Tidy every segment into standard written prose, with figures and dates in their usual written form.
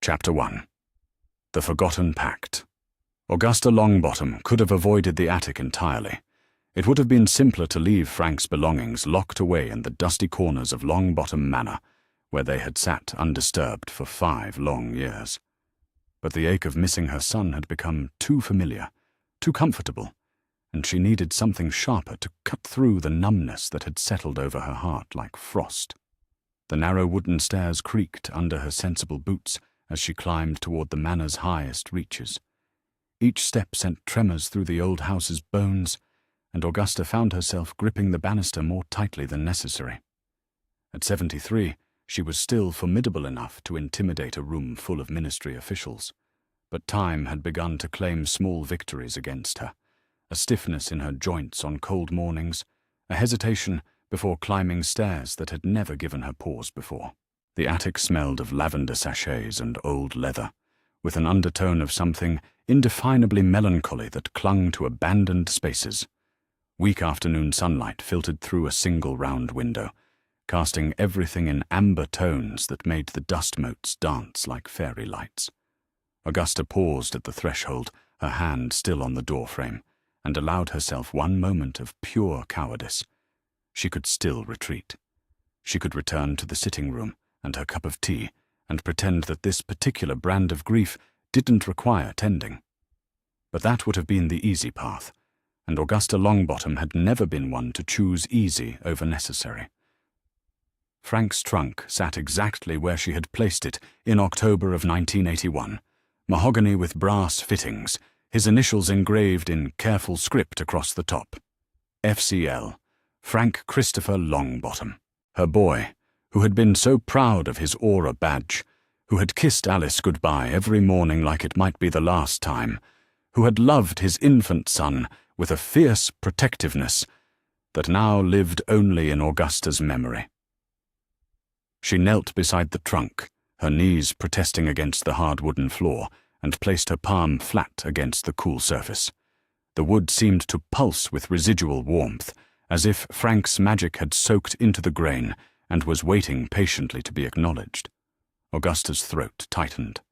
Chapter 1. The Forgotten Pact. Augusta Longbottom could have avoided the attic entirely. It would have been simpler to leave Frank's belongings locked away in the dusty corners of Longbottom Manor, where they had sat undisturbed for 5 long years. But the ache of missing her son had become too familiar, too comfortable, and she needed something sharper to cut through the numbness that had settled over her heart like frost. The narrow wooden stairs creaked under her sensible boots as she climbed toward the manor's highest reaches. Each step sent tremors through the old house's bones, and Augusta found herself gripping the banister more tightly than necessary. At 73, she was still formidable enough to intimidate a room full of ministry officials, but time had begun to claim small victories against her, a stiffness in her joints on cold mornings, a hesitation before climbing stairs that had never given her pause before. The attic smelled of lavender sachets and old leather, with an undertone of something indefinably melancholy that clung to abandoned spaces. Weak afternoon sunlight filtered through a single round window, casting everything in amber tones that made the dust motes dance like fairy lights. Augusta paused at the threshold, her hand still on the doorframe, and allowed herself one moment of pure cowardice. She could still retreat. She could return to the sitting room and her cup of tea and pretend that this particular brand of grief didn't require tending. But that would have been the easy path, and Augusta Longbottom had never been one to choose easy over necessary. Frank's trunk sat exactly where she had placed it in October of 1981, mahogany with brass fittings, his initials engraved in careful script across the top. FCL, Frank Christopher Longbottom. Her boy, who had been so proud of his aura badge, who had kissed Alice goodbye every morning like it might be the last time, who had loved his infant son with a fierce protectiveness that now lived only in Augusta's memory. She knelt beside the trunk, her knees protesting against the hard wooden floor, and placed her palm flat against the cool surface. The wood seemed to pulse with residual warmth, as if Frank's magic had soaked into the grain and was waiting patiently to be acknowledged. Augusta's throat tightened.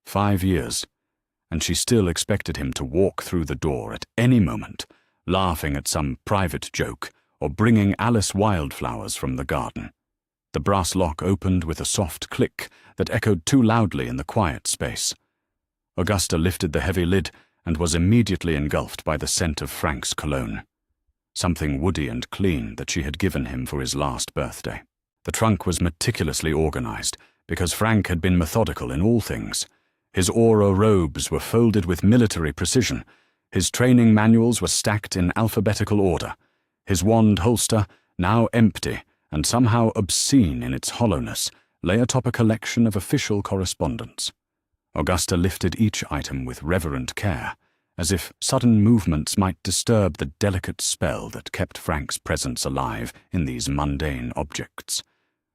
5 years, and she still expected him to walk through the door at any moment, laughing at some private joke or bringing Alice wildflowers from the garden. The brass lock opened with a soft click that echoed too loudly in the quiet space. Augusta lifted the heavy lid and was immediately engulfed by the scent of Frank's cologne, something woody and clean that she had given him for his last birthday. The trunk was meticulously organized because Frank had been methodical in all things. His aura robes were folded with military precision, his training manuals were stacked in alphabetical order, his wand holster, now empty and somehow obscene in its hollowness, lay atop a collection of official correspondence. Augusta lifted each item with reverent care, as if sudden movements might disturb the delicate spell that kept Frank's presence alive in these mundane objects.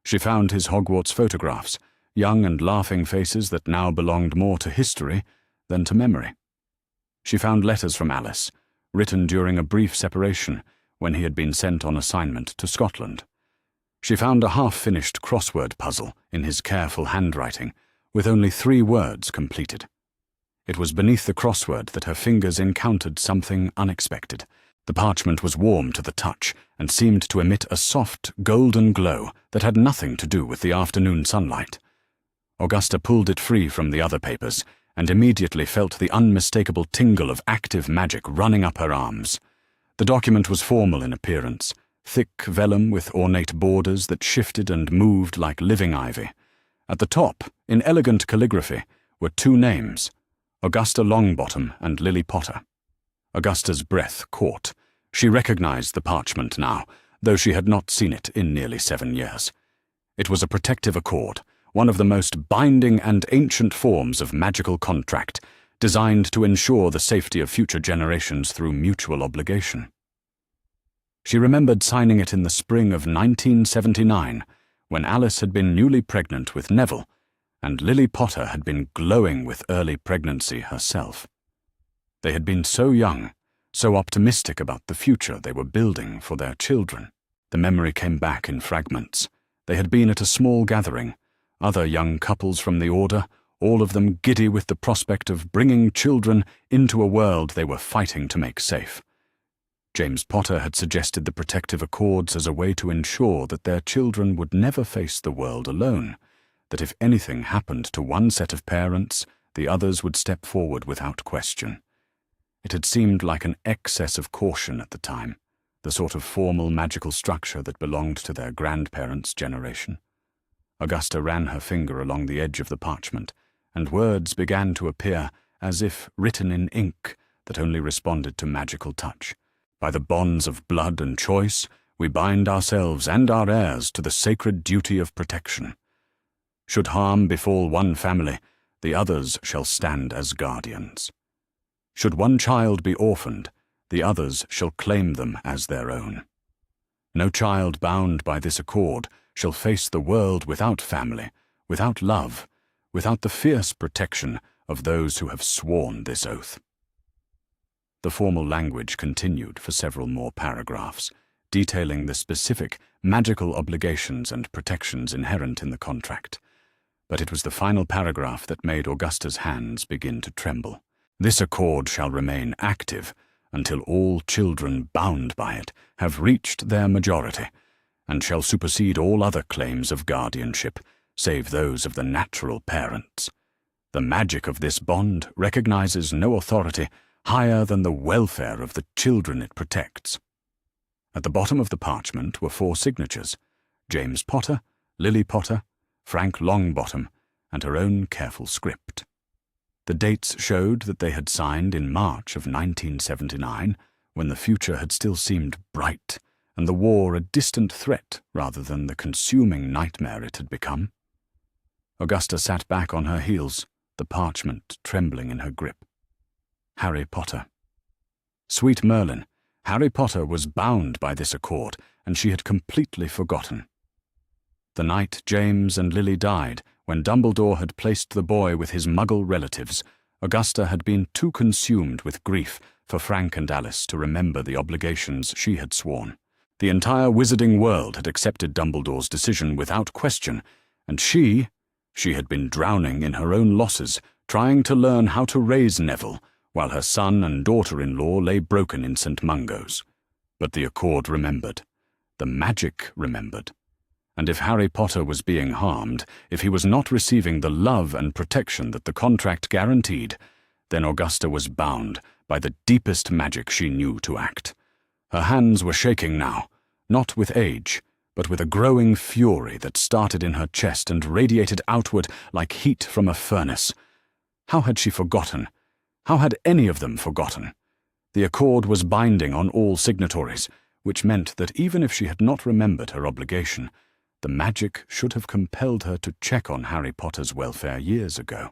She found his Hogwarts photographs, young and laughing faces that now belonged more to history than to memory. She found letters from Alice, written during a brief separation when he had been sent on assignment to Scotland. She found a half-finished crossword puzzle in his careful handwriting, with only 3 words completed. It was beneath the crossword that her fingers encountered something unexpected. The parchment was warm to the touch and seemed to emit a soft, golden glow that had nothing to do with the afternoon sunlight. Augusta pulled it free from the other papers and immediately felt the unmistakable tingle of active magic running up her arms. The document was formal in appearance, thick vellum with ornate borders that shifted and moved like living ivy. At the top, in elegant calligraphy, were 2 names, Augusta Longbottom and Lily Potter. Augusta's breath caught. She recognized the parchment now, though she had not seen it in nearly 7 years. It was a protective accord, one of the most binding and ancient forms of magical contract, designed to ensure the safety of future generations through mutual obligation. She remembered signing it in the spring of 1979, when Alice had been newly pregnant with Neville, and Lily Potter had been glowing with early pregnancy herself. They had been so young, so optimistic about the future they were building for their children. The memory came back in fragments. They had been at a small gathering, other young couples from the Order, all of them giddy with the prospect of bringing children into a world they were fighting to make safe. James Potter had suggested the protective accords as a way to ensure that their children would never face the world alone, that if anything happened to one set of parents, the others would step forward without question. It had seemed like an excess of caution at the time, the sort of formal magical structure that belonged to their grandparents' generation. Augusta ran her finger along the edge of the parchment, and words began to appear as if written in ink that only responded to magical touch. By the bonds of blood and choice, we bind ourselves and our heirs to the sacred duty of protection. Should harm befall one family, the others shall stand as guardians. Should one child be orphaned, the others shall claim them as their own. No child bound by this accord shall face the world without family, without love, without the fierce protection of those who have sworn this oath. The formal language continued for several more paragraphs, detailing the specific magical obligations and protections inherent in the contract. But it was the final paragraph that made Augusta's hands begin to tremble. This accord shall remain active until all children bound by it have reached their majority, and shall supersede all other claims of guardianship, save those of the natural parents. The magic of this bond recognizes no authority higher than the welfare of the children it protects. At the bottom of the parchment were 4 signatures: James Potter, Lily Potter, Frank Longbottom, and her own careful script. The dates showed that they had signed in March of 1979, when the future had still seemed bright, and the war a distant threat rather than the consuming nightmare it had become. Augusta sat back on her heels, the parchment trembling in her grip. Harry Potter. Sweet Merlin, Harry Potter was bound by this accord, and she had completely forgotten. The night James and Lily died, when Dumbledore had placed the boy with his Muggle relatives, Augusta had been too consumed with grief for Frank and Alice to remember the obligations she had sworn. The entire wizarding world had accepted Dumbledore's decision without question, and she had been drowning in her own losses, trying to learn how to raise Neville, while her son and daughter-in-law lay broken in St. Mungo's. But the accord remembered. The magic remembered. And if Harry Potter was being harmed, if he was not receiving the love and protection that the contract guaranteed, then Augusta was bound by the deepest magic she knew to act. Her hands were shaking now, not with age, but with a growing fury that started in her chest and radiated outward like heat from a furnace. How had she forgotten? How had any of them forgotten? The accord was binding on all signatories, which meant that even if she had not remembered her obligation, the magic should have compelled her to check on Harry Potter's welfare years ago,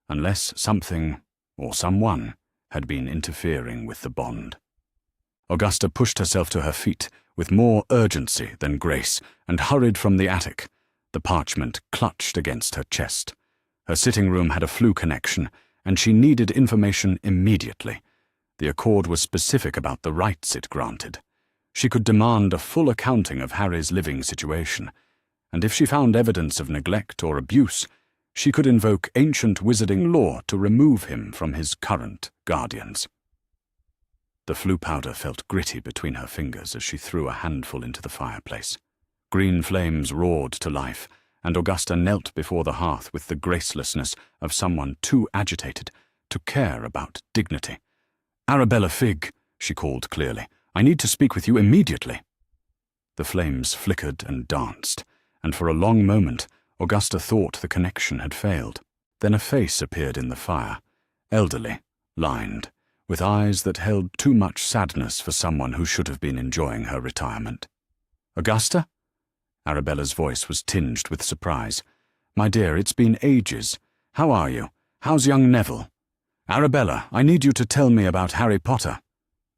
unless something, or someone, had been interfering with the bond. Augusta pushed herself to her feet with more urgency than grace and hurried from the attic. The parchment clutched against her chest. Her sitting room had a flu connection, and she needed information immediately. The accord was specific about the rights it granted. She could demand a full accounting of Harry's living situation, and if she found evidence of neglect or abuse, she could invoke ancient wizarding law to remove him from his current guardians. The flu powder felt gritty between her fingers as she threw a handful into the fireplace. Green flames roared to life, and Augusta knelt before the hearth with the gracelessness of someone too agitated to care about dignity. "Arabella Figg," she called clearly, "I need to speak with you immediately." The flames flickered and danced, and for a long moment Augusta thought the connection had failed. Then a face appeared in the fire, elderly, lined, with eyes that held too much sadness for someone who should have been enjoying her retirement. "Augusta?" Arabella's voice was tinged with surprise. "My dear, it's been ages. How are you? How's young Neville?" "Arabella, I need you to tell me about Harry Potter."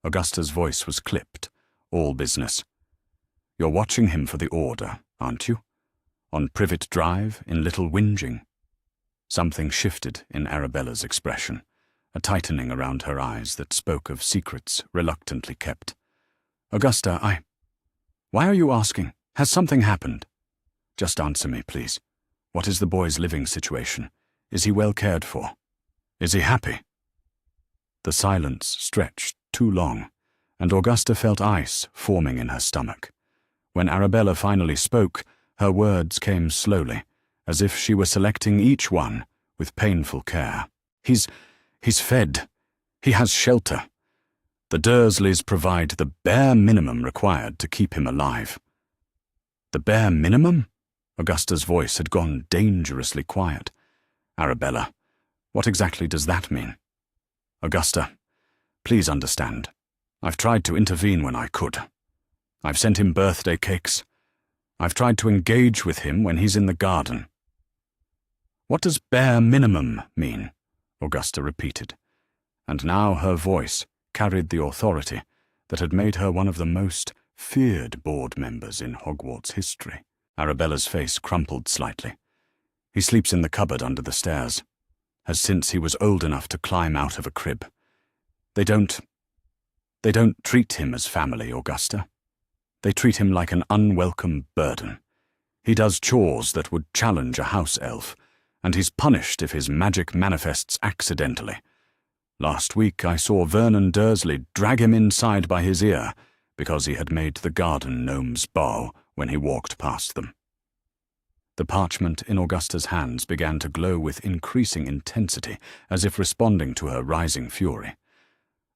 Augusta's voice was clipped, all business. "You're watching him for the Order, aren't you? On Privet Drive in Little Whinging?" Something shifted in Arabella's expression, a tightening around her eyes that spoke of secrets reluctantly kept. "Augusta, Why are you asking? Has something happened?" "Just answer me, please. What is the boy's living situation? Is he well cared for? Is he happy? The silence stretched too long, and Augusta felt ice forming in her stomach. When Arabella finally spoke, her words came slowly, as if she were selecting each one with painful care. He's fed. He has shelter. The Dursleys provide the bare minimum required to keep him alive. The bare minimum? Augusta's voice had gone dangerously quiet. Arabella, what exactly does that mean? Augusta, please understand. I've tried to intervene when I could. I've sent him birthday cakes. I've tried to engage with him when he's in the garden. What does bare minimum mean? Augusta repeated, and now her voice carried the authority that had made her one of the most feared board members in Hogwarts history. Arabella's face crumpled slightly. He sleeps in the cupboard under the stairs, has since he was old enough to climb out of a crib. They don't treat him as family, Augusta. They treat him like an unwelcome burden. He does chores that would challenge a house elf, and he's punished if his magic manifests accidentally. Last week I saw Vernon Dursley drag him inside by his ear because he had made the garden gnomes bow when he walked past them. The parchment in Augusta's hands began to glow with increasing intensity, as if responding to her rising fury.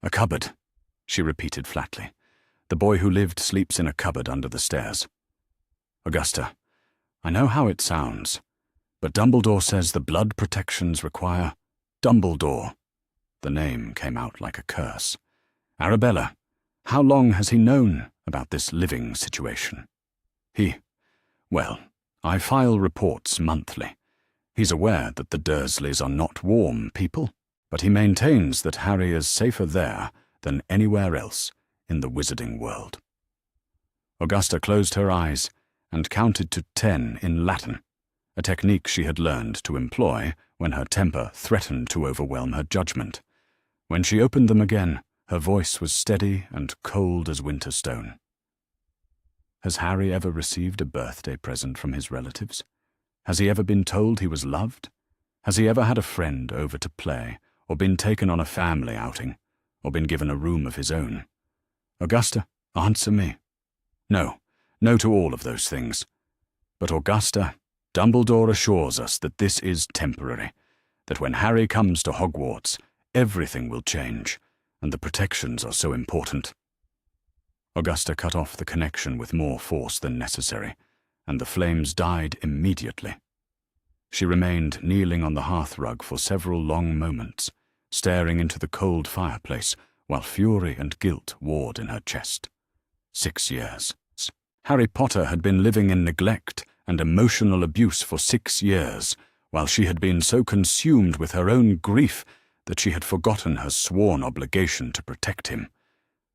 A cupboard, she repeated flatly. The boy who lived sleeps in a cupboard under the stairs. Augusta, I know how it sounds, but Dumbledore says the blood protections require Dumbledore. The name came out like a curse. Arabella, how long has he known about this living situation? Well, I file reports monthly. He's aware that the Dursleys are not warm people, but he maintains that Harry is safer there than anywhere else in the wizarding world. Augusta closed her eyes and counted to 10 in Latin, a technique she had learned to employ when her temper threatened to overwhelm her judgment. When she opened them again, her voice was steady and cold as winter stone. Has Harry ever received a birthday present from his relatives? Has he ever been told he was loved? Has he ever had a friend over to play, or been taken on a family outing, or been given a room of his own? Augusta, answer me. No to all of those things. But Augusta, Dumbledore assures us that this is temporary, that when Harry comes to Hogwarts, everything will change, and the protections are so important. Augusta cut off the connection with more force than necessary, and the flames died immediately. She remained kneeling on the hearthrug for several long moments, staring into the cold fireplace while fury and guilt warred in her chest. 6 years. Harry Potter had been living in neglect and emotional abuse for 6 years, while she had been so consumed with her own grief that she had forgotten her sworn obligation to protect him.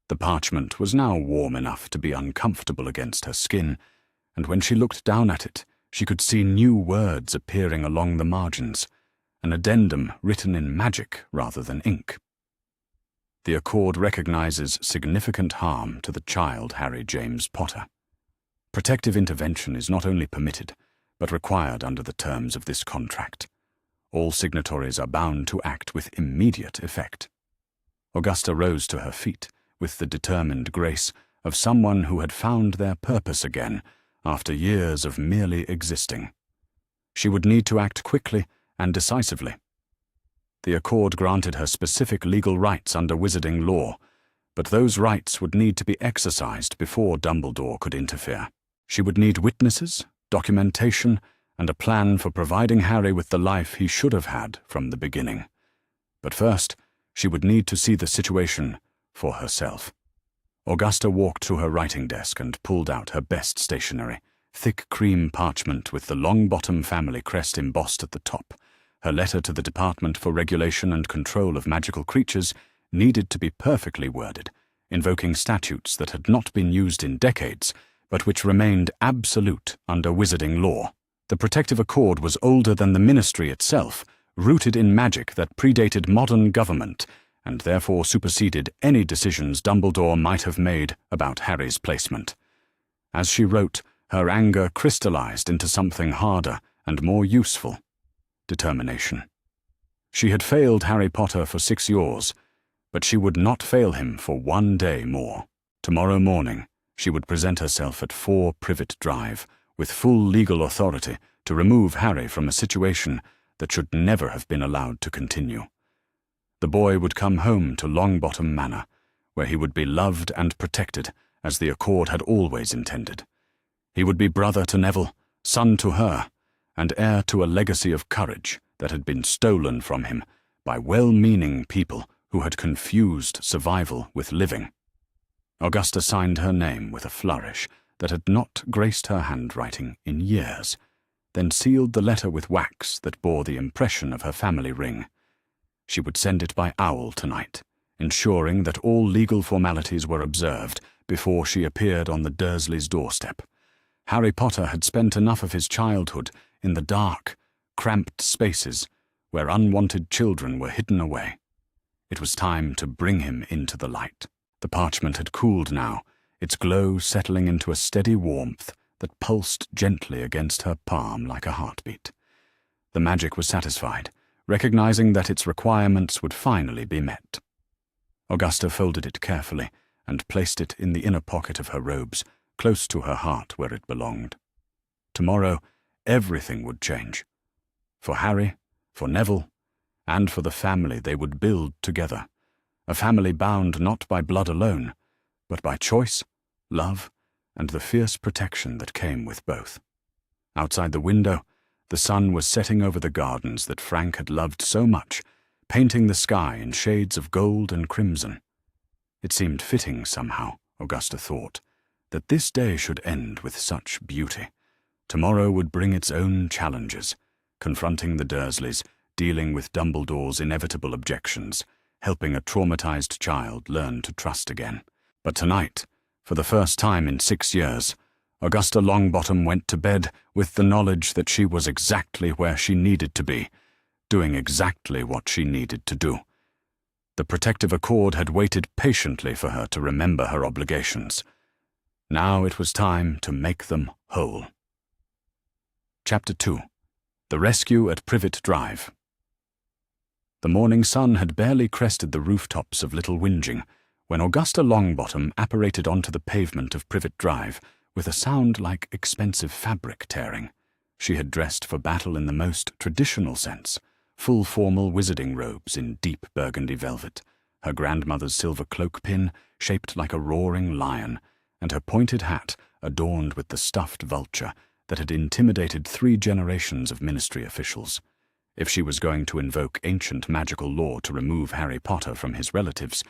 The parchment was now warm enough to be uncomfortable against her skin, and when she looked down at it, she could see new words appearing along the margins, an addendum written in magic rather than ink. The accord recognizes significant harm to the child Harry James Potter. Protective intervention is not only permitted, but required under the terms of this contract. All signatories are bound to act with immediate effect. Augusta rose to her feet with the determined grace of someone who had found their purpose again after years of merely existing. She would need to act quickly and decisively. The accord granted her specific legal rights under wizarding law, but those rights would need to be exercised before Dumbledore could interfere. She would need witnesses, documentation, and a plan for providing Harry with the life he should have had from the beginning. But first, she would need to see the situation for herself. Augusta walked to her writing desk and pulled out her best stationery, thick cream parchment with the Longbottom family crest embossed at the top. Her letter to the Department for Regulation and Control of Magical Creatures needed to be perfectly worded, invoking statutes that had not been used in decades, but which remained absolute under wizarding law. The protective accord was older than the ministry itself, rooted in magic that predated modern government, and therefore superseded any decisions Dumbledore might have made about Harry's placement. As she wrote, her anger crystallized into something harder and more useful: determination. She had failed Harry Potter for 6 years, but she would not fail him for 1 day more. Tomorrow morning, she would present herself at 4 Privet Drive with full legal authority to remove Harry from a situation that should never have been allowed to continue. The boy would come home to Longbottom Manor, where he would be loved and protected as the Accord had always intended. He would be brother to Neville, son to her, and heir to a legacy of courage that had been stolen from him by well-meaning people who had confused survival with living. Augusta signed her name with a flourish that had not graced her handwriting in years, then sealed the letter with wax that bore the impression of her family ring. She would send it by owl tonight, ensuring that all legal formalities were observed before she appeared on the Dursleys' doorstep. Harry Potter had spent enough of his childhood in the dark, cramped spaces where unwanted children were hidden away. It was time to bring him into the light. The parchment had cooled now, its glow settling into a steady warmth that pulsed gently against her palm like a heartbeat. The magic was satisfied, recognizing that its requirements would finally be met. Augusta folded it carefully and placed it in the inner pocket of her robes, close to her heart where it belonged. Tomorrow, everything would change. For Harry, for Neville, and for the family they would build together. A family bound not by blood alone, but by choice, love, and the fierce protection that came with both. Outside the window, the sun was setting over the gardens that Frank had loved so much, painting the sky in shades of gold and crimson. It seemed fitting somehow, Augusta thought, that this day should end with such beauty. Tomorrow would bring its own challenges, confronting the Dursleys, dealing with Dumbledore's inevitable objections, helping a traumatized child learn to trust again. But tonight, for the first time in 6 years, Augusta Longbottom went to bed with the knowledge that she was exactly where she needed to be, doing exactly what she needed to do. The protective Accord had waited patiently for her to remember her obligations. Now it was time to make them whole. Chapter 2. The Rescue at Privet Drive. The morning sun had barely crested the rooftops of Little Whinging when Augusta Longbottom apparated onto the pavement of Privet Drive with a sound like expensive fabric tearing. She had dressed for battle in the most traditional sense, full formal wizarding robes in deep burgundy velvet, her grandmother's silver cloak pin shaped like a roaring lion, and her pointed hat adorned with the stuffed vulture that had intimidated 3 generations of ministry officials. If she was going to invoke ancient magical law to remove Harry Potter from his relatives,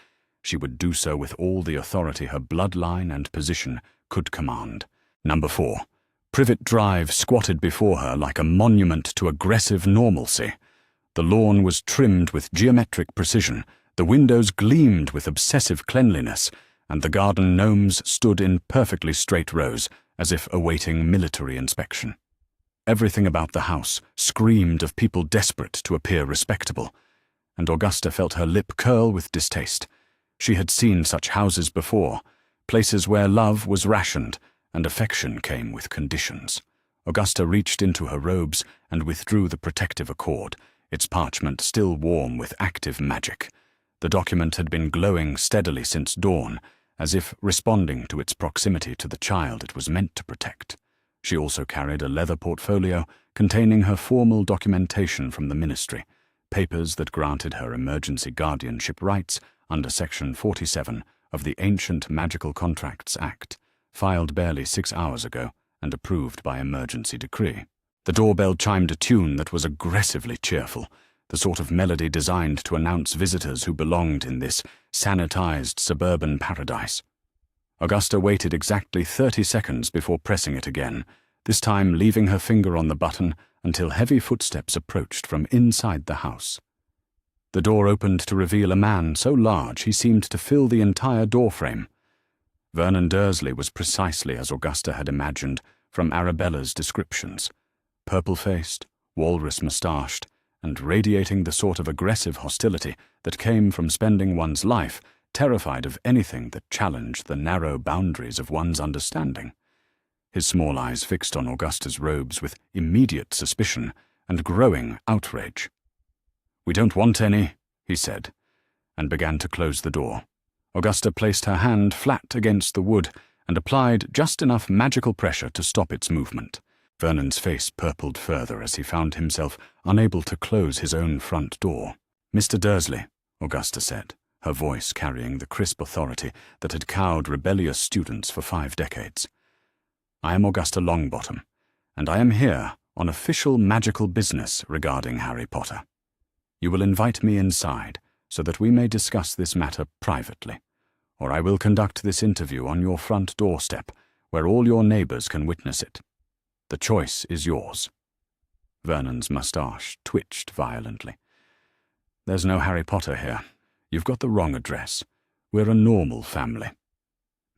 she would do so with all the authority her bloodline and position could command. Number 4. Privet Drive squatted before her like a monument to aggressive normalcy. The lawn was trimmed with geometric precision, the windows gleamed with obsessive cleanliness, and the garden gnomes stood in perfectly straight rows, as if awaiting military inspection. Everything about the house screamed of people desperate to appear respectable, and Augusta felt her lip curl with distaste. She had seen such houses before, places where love was rationed and affection came with conditions. Augusta reached into her robes and withdrew the protective Accord, its parchment still warm with active magic. The document had been glowing steadily since dawn, as if responding to its proximity to the child it was meant to protect. She also carried a leather portfolio containing her formal documentation from the ministry, papers that granted her emergency guardianship rights under Section 47 of the Ancient Magical Contracts Act, filed barely 6 hours ago and approved by emergency decree. The doorbell chimed a tune that was aggressively cheerful, the sort of melody designed to announce visitors who belonged in this sanitized suburban paradise. Augusta waited exactly 30 seconds before pressing it again, this time leaving her finger on the button until heavy footsteps approached from inside the house. The door opened to reveal a man so large he seemed to fill the entire doorframe. Vernon Dursley was precisely as Augusta had imagined from Arabella's descriptions, purple-faced, walrus-moustached, and radiating the sort of aggressive hostility that came from spending one's life terrified of anything that challenged the narrow boundaries of one's understanding. His small eyes fixed on Augusta's robes with immediate suspicion and growing outrage. "We don't want any," he said, and began to close the door. Augusta placed her hand flat against the wood and applied just enough magical pressure to stop its movement. Vernon's face purpled further as he found himself unable to close his own front door. "Mr. Dursley," Augusta said, her voice carrying the crisp authority that had cowed rebellious students for 5 decades. "I am Augusta Longbottom, and I am here on official magical business regarding Harry Potter. You will invite me inside so that we may discuss this matter privately, or I will conduct this interview on your front doorstep, where all your neighbors can witness it. The choice is yours." Vernon's moustache twitched violently. "There's no Harry Potter here. You've got the wrong address. We're a normal family.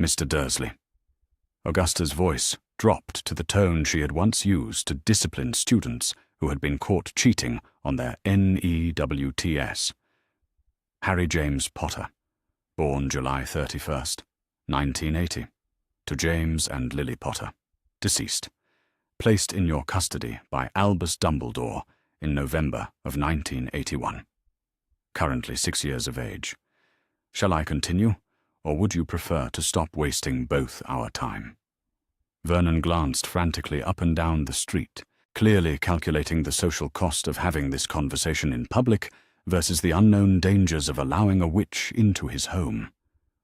Mr. Dursley." Augusta's voice dropped to the tone she had once used to discipline students who had been caught cheating on their NEWTS. "Harry James Potter, born July 31st, 1980, to James and Lily Potter, deceased, placed in your custody by Albus Dumbledore in November of 1981. Currently 6 years of age. Shall I continue, or would you prefer to stop wasting both our time?" Vernon glanced frantically up and down the street, clearly calculating the social cost of having this conversation in public versus the unknown dangers of allowing a witch into his home.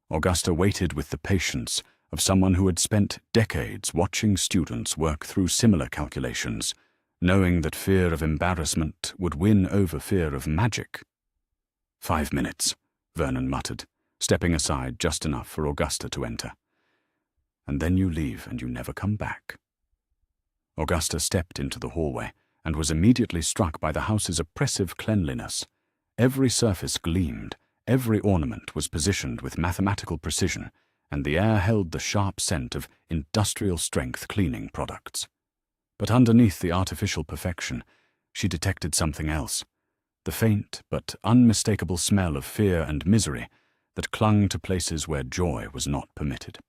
Augusta waited with the patience of someone who had spent decades watching students work through similar calculations, knowing that fear of embarrassment would win over fear of magic. 5 minutes, Vernon muttered, stepping aside just enough for Augusta to enter. "And then you leave and you never come back." Augusta stepped into the hallway and was immediately struck by the house's oppressive cleanliness. Every surface gleamed, every ornament was positioned with mathematical precision, and the air held the sharp scent of industrial-strength cleaning products. But underneath the artificial perfection, she detected something else, the faint but unmistakable smell of fear and misery that clung to places where joy was not permitted.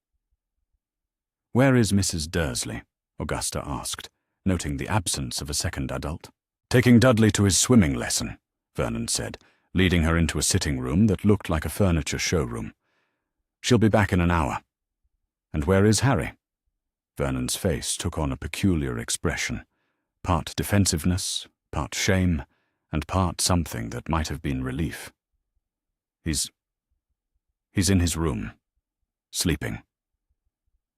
"Where is Mrs. Dursley?" Augusta asked, noting the absence of a second adult. "Taking Dudley to his swimming lesson," Vernon said, leading her into a sitting room that looked like a furniture showroom. "She'll be back in an hour." "And where is Harry?" Vernon's face took on a peculiar expression, part defensiveness, part shame, and part something that might have been relief. He's in his room, sleeping."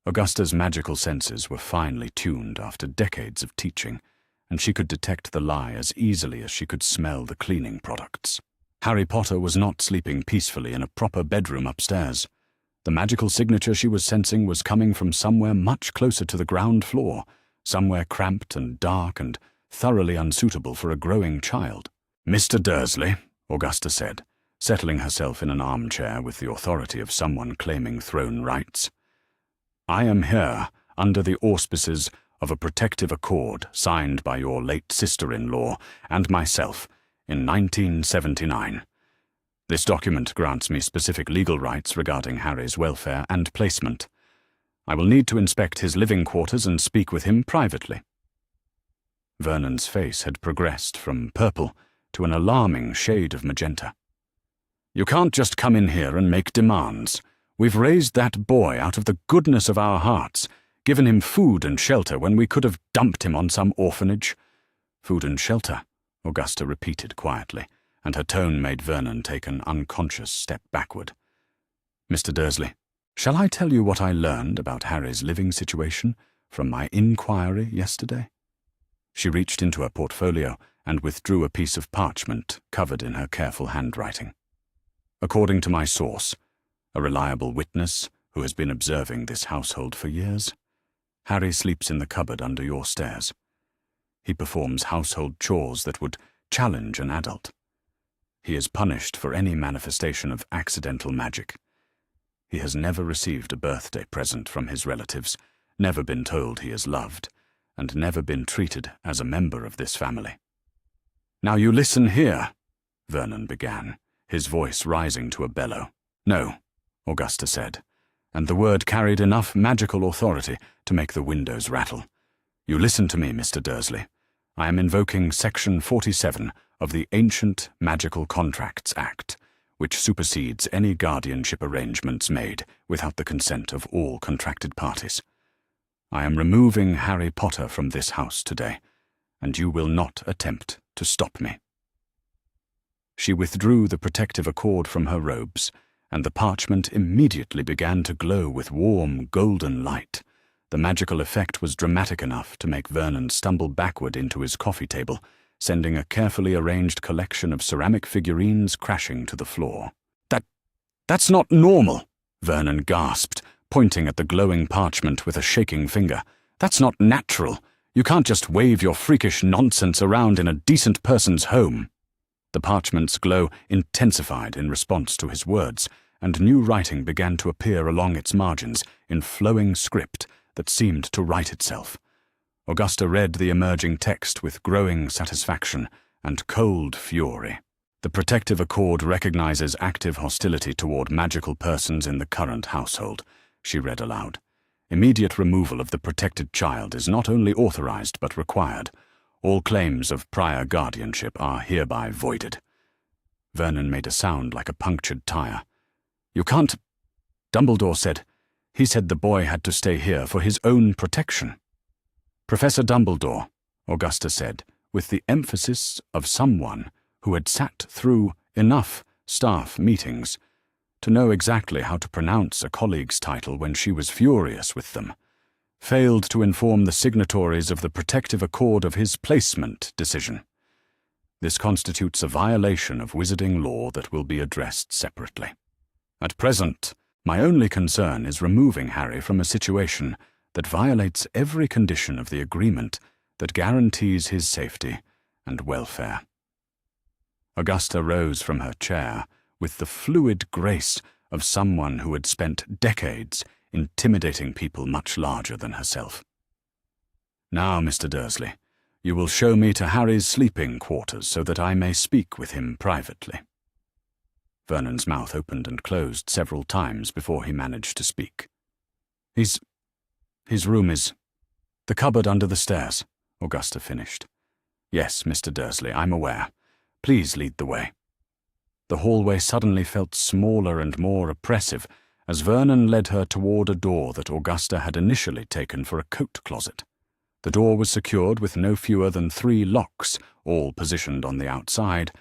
Augusta's magical senses were finely tuned after decades of teaching, and she could detect the lie as easily as she could smell the cleaning products. Harry Potter was not sleeping peacefully in a proper bedroom upstairs. The magical signature she was sensing was coming from somewhere much closer to the ground floor, somewhere cramped and dark and thoroughly unsuitable for a growing child. "Mr. Dursley," Augusta said, settling herself in an armchair with the authority of someone claiming throne rights. "I am here under the auspices of a protective accord signed by your late sister-in-law and myself in 1979. This document grants me specific legal rights regarding Harry's welfare and placement. I will need to inspect his living quarters and speak with him privately." Vernon's face had progressed from purple to an alarming shade of magenta. "You can't just come in here and make demands. We've raised that boy out of the goodness of our hearts, given him food and shelter when we could have dumped him on some orphanage." "Food and shelter," Augusta repeated quietly, and her tone made Vernon take an unconscious step backward. "Mr. Dursley, shall I tell you what I learned about Harry's living situation from my inquiry yesterday?" She reached into her portfolio and withdrew a piece of parchment covered in her careful handwriting. "According to my source, a reliable witness who has been observing this household for years, Harry sleeps in the cupboard under your stairs. He performs household chores that would challenge an adult. He is punished for any manifestation of accidental magic. He has never received a birthday present from his relatives, never been told he is loved, and never been treated as a member of this family." "Now you listen here," Vernon began, his voice rising to a bellow. "No," Augusta said, and the word carried enough magical authority to make the windows rattle. "You listen to me, Mr. Dursley. I am invoking Section 47 of the Ancient Magical Contracts Act, which supersedes any guardianship arrangements made without the consent of all contracted parties. I am removing Harry Potter from this house today, and you will not attempt to stop me." She withdrew the protective accord from her robes, and the parchment immediately began to glow with warm, golden light. The magical effect was dramatic enough to make Vernon stumble backward into his coffee table, sending a carefully arranged collection of ceramic figurines crashing to the floor. That's not normal," Vernon gasped, pointing at the glowing parchment with a shaking finger. "That's not natural. You can't just wave your freakish nonsense around in a decent person's home." The parchment's glow intensified in response to his words, and new writing began to appear along its margins in flowing script that seemed to write itself. Augusta read the emerging text with growing satisfaction and cold fury. "The protective accord recognizes active hostility toward magical persons in the current household," she read aloud. "Immediate removal of the protected child is not only authorized but required. All claims of prior guardianship are hereby voided." Vernon made a sound like a punctured tire. "You can't—" Dumbledore said. "He said the boy had to stay here for his own protection." "Professor Dumbledore," Augusta said, with the emphasis of someone who had sat through enough staff meetings to know exactly how to pronounce a colleague's title when she was furious with them, "failed to inform the signatories of the protective accord of his placement decision. This constitutes a violation of wizarding law that will be addressed separately. At present, my only concern is removing Harry from a situation that violates every condition of the agreement that guarantees his safety and welfare." Augusta rose from her chair with the fluid grace of someone who had spent decades intimidating people much larger than herself. "Now, Mr. Dursley, you will show me to Harry's sleeping quarters so that I may speak with him privately." Vernon's mouth opened and closed several times before he managed to speak. His room is the cupboard under the stairs," Augusta finished. "Yes, Mr. Dursley, I'm aware. Please lead the way." The hallway suddenly felt smaller and more oppressive as Vernon led her toward a door that Augusta had initially taken for a coat closet. The door was secured with no fewer than 3 locks, all positioned on the outside,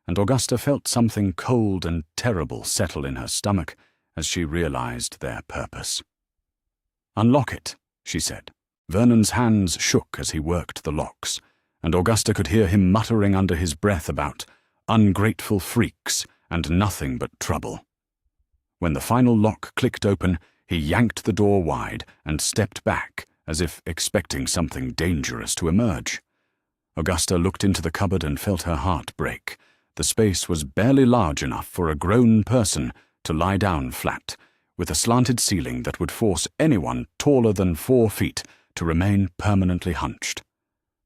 and Augusta felt something cold and terrible settle in her stomach as she realized their purpose. "Unlock it," she said. Vernon's hands shook as he worked the locks, and Augusta could hear him muttering under his breath about ungrateful freaks and nothing but trouble. When the final lock clicked open, he yanked the door wide and stepped back as if expecting something dangerous to emerge. Augusta looked into the cupboard and felt her heart break. The space was barely large enough for a grown person to lie down flat, with a slanted ceiling that would force anyone taller than 4 feet to remain permanently hunched.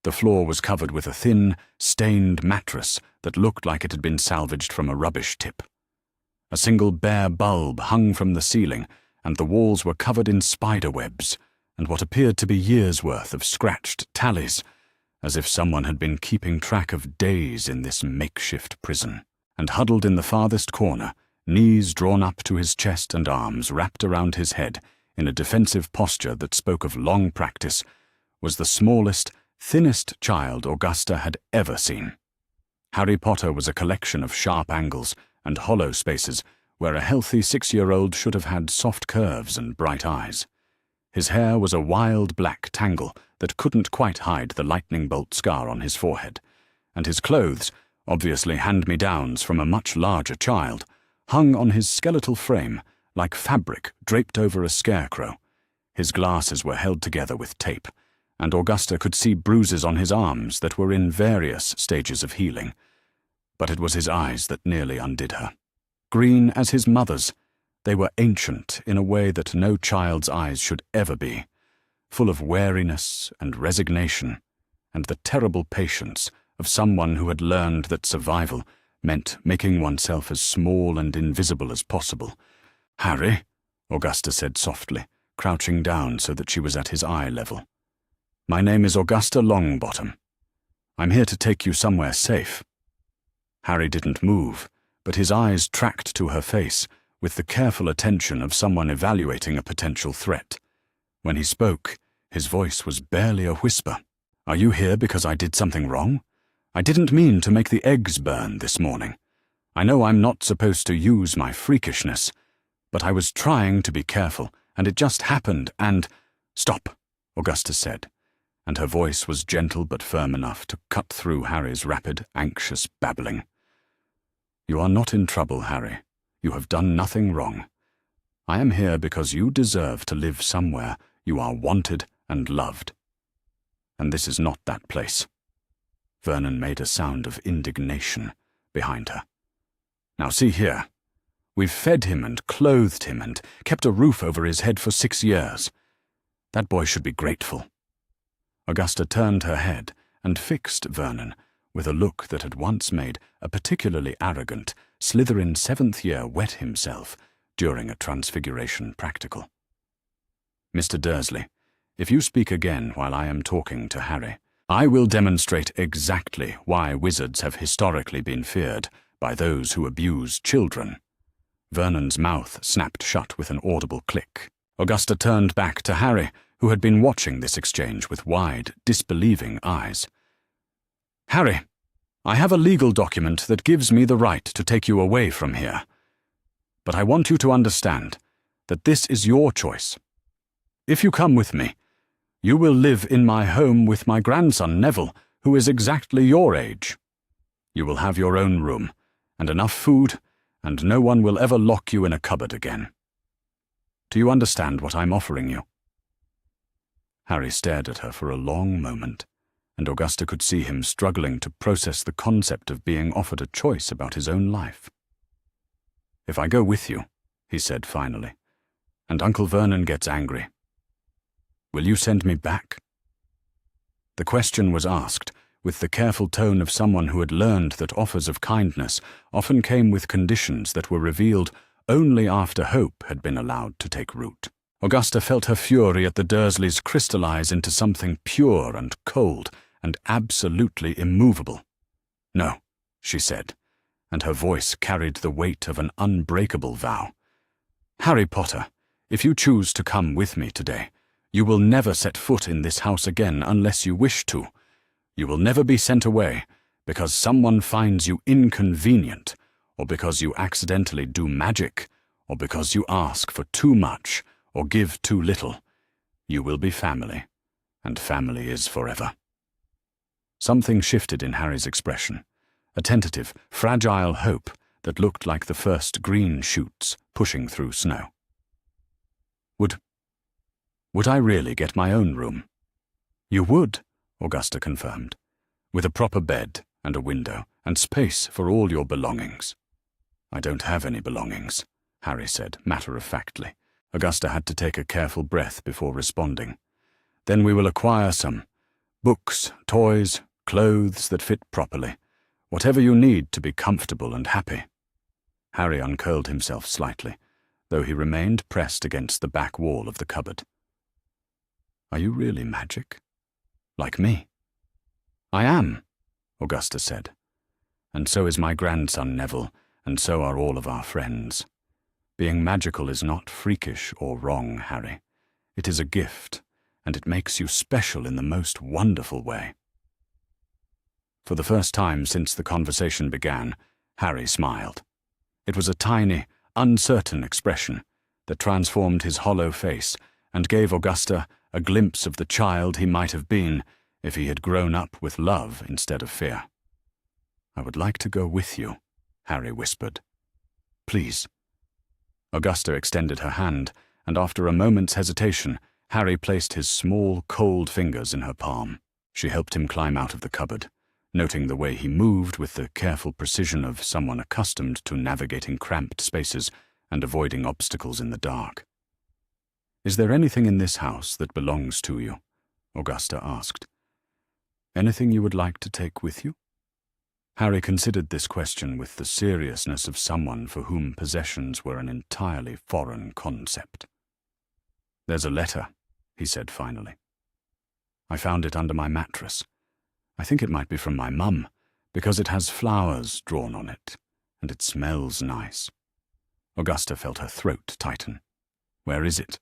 The floor was covered with a thin, stained mattress that looked like it had been salvaged from a rubbish tip. A single bare bulb hung from the ceiling, and the walls were covered in spider webs and what appeared to be years' worth of scratched tallies, as if someone had been keeping track of days in this makeshift prison. And huddled in the farthest corner, knees drawn up to his chest and arms wrapped around his head in a defensive posture that spoke of long practice, was the smallest, thinnest child Augusta had ever seen. Harry Potter was a collection of sharp angles and hollow spaces where a healthy 6-year-old should have had soft curves and bright eyes. His hair was a wild black tangle that couldn't quite hide the lightning bolt scar on his forehead, and his clothes, obviously hand-me-downs from a much larger child, hung on his skeletal frame like fabric draped over a scarecrow. His glasses were held together with tape, and Augusta could see bruises on his arms that were in various stages of healing. But it was his eyes that nearly undid her. Green as his mother's, they were ancient in a way that no child's eyes should ever be, full of wariness and resignation, and the terrible patience of someone who had learned that survival meant making oneself as small and invisible as possible. "Harry," Augusta said softly, crouching down so that she was at his eye level. "My name is Augusta Longbottom. I'm here to take you somewhere safe." Harry didn't move, but his eyes tracked to her face with the careful attention of someone evaluating a potential threat. When he spoke, his voice was barely a whisper. "Are you here because I did something wrong? I didn't mean to make the eggs burn this morning. I know I'm not supposed to use my freakishness, but I was trying to be careful, and it just happened, and—" "Stop," Augusta said, and her voice was gentle but firm enough to cut through Harry's rapid, anxious babbling. "You are not in trouble, Harry. You have done nothing wrong. I am here because you deserve to live somewhere you are wanted and loved. And this is not that place." Vernon made a sound of indignation behind her. "Now see here. We've fed him and clothed him and kept a roof over his head for 6 years. That boy should be grateful." Augusta turned her head and fixed Vernon with a look that had once made a particularly arrogant Slytherin 7th year wet himself during a transfiguration practical. "Mr. Dursley, if you speak again while I am talking to Harry, I will demonstrate exactly why wizards have historically been feared by those who abuse children." Vernon's mouth snapped shut with an audible click. Augusta turned back to Harry, who had been watching this exchange with wide, disbelieving eyes. "Harry, I have a legal document that gives me the right to take you away from here. But I want you to understand that this is your choice. If you come with me, you will live in my home with my grandson Neville, who is exactly your age. You will have your own room, and enough food, and no one will ever lock you in a cupboard again. Do you understand what I'm offering you?" Harry stared at her for a long moment, and Augusta could see him struggling to process the concept of being offered a choice about his own life. "If I go with you," he said finally, "and Uncle Vernon gets angry, will you send me back?" The question was asked with the careful tone of someone who had learned that offers of kindness often came with conditions that were revealed only after hope had been allowed to take root. Augusta felt her fury at the Dursleys crystallize into something pure and cold and absolutely immovable. "No," she said, and her voice carried the weight of an unbreakable vow. "Harry Potter, if you choose to come with me today, you will never set foot in this house again unless you wish to. You will never be sent away because someone finds you inconvenient, or because you accidentally do magic, or because you ask for too much or give too little. You will be family, and family is forever." Something shifted in Harry's expression, a tentative, fragile hope that looked like the first green shoots pushing through snow. Would I really get my own room?" "You would," Augusta confirmed, "with a proper bed and a window and space for all your belongings." "I don't have any belongings," Harry said matter-of-factly. Augusta had to take a careful breath before responding. "Then we will acquire some. Books, toys, clothes that fit properly. Whatever you need to be comfortable and happy." Harry uncurled himself slightly, though he remained pressed against the back wall of the cupboard. "Are you really magic? Like me?" "I am," Augusta said. "And so is my grandson Neville, and so are all of our friends. Being magical is not freakish or wrong, Harry. It is a gift, and it makes you special in the most wonderful way." For the first time since the conversation began, Harry smiled. It was a tiny, uncertain expression that transformed his hollow face and gave Augusta a glimpse of the child he might have been if he had grown up with love instead of fear. "I would like to go with you," Harry whispered. "Please." Augusta extended her hand, and after a moment's hesitation, Harry placed his small, cold fingers in her palm. She helped him climb out of the cupboard, noting the way he moved with the careful precision of someone accustomed to navigating cramped spaces and avoiding obstacles in the dark. "Is there anything in this house that belongs to you?" Augusta asked. "Anything you would like to take with you?" Harry considered this question with the seriousness of someone for whom possessions were an entirely foreign concept. "There's a letter," he said finally. "I found it under my mattress. I think it might be from my mum, Because it has flowers drawn on it, and it smells nice. Augusta felt her throat tighten. Where is it?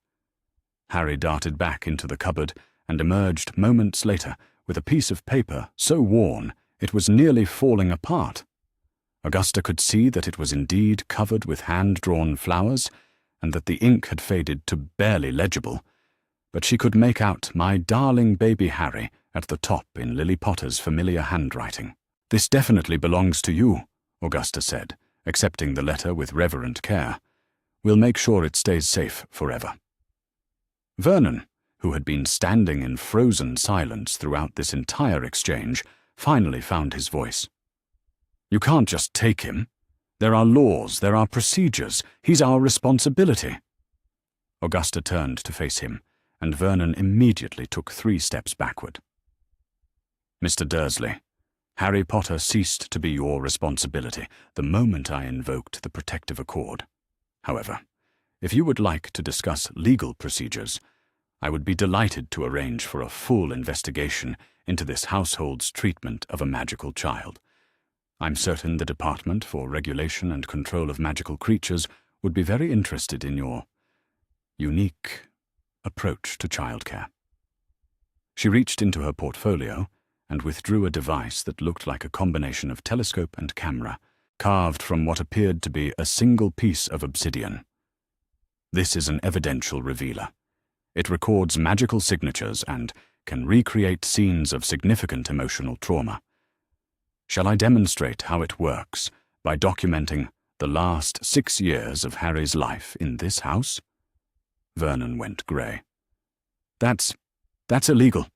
Harry darted back into the cupboard and emerged moments later with a piece of paper so worn it was nearly falling apart. Augusta could see that it was indeed covered with hand-drawn flowers, and that the ink had faded to barely legible, but she could make out "My darling baby Harry" at the top in Lily Potter's familiar handwriting. "This definitely belongs to you," Augusta said, accepting the letter with reverent care. "We'll make sure it stays safe forever." Vernon, who had been standing in frozen silence throughout this entire exchange, finally found his voice. "You can't just take him. There are laws, there are procedures. He's our responsibility." Augusta turned to face him, and Vernon immediately took 3 steps backward. "Mr. Dursley, Harry Potter ceased to be your responsibility the moment I invoked the protective accord. However, if you would like to discuss legal procedures, I would be delighted to arrange for a full investigation into this household's treatment of a magical child. I'm certain the Department for Regulation and Control of Magical Creatures would be very interested in your unique approach to childcare." She reached into her portfolio and withdrew a device that looked like a combination of telescope and camera, carved from what appeared to be a single piece of obsidian. "This is an evidential revealer. It records magical signatures and can recreate scenes of significant emotional trauma. Shall I demonstrate how it works by documenting the last 6 years of Harry's life in this house?" Vernon went grey. That's illegal.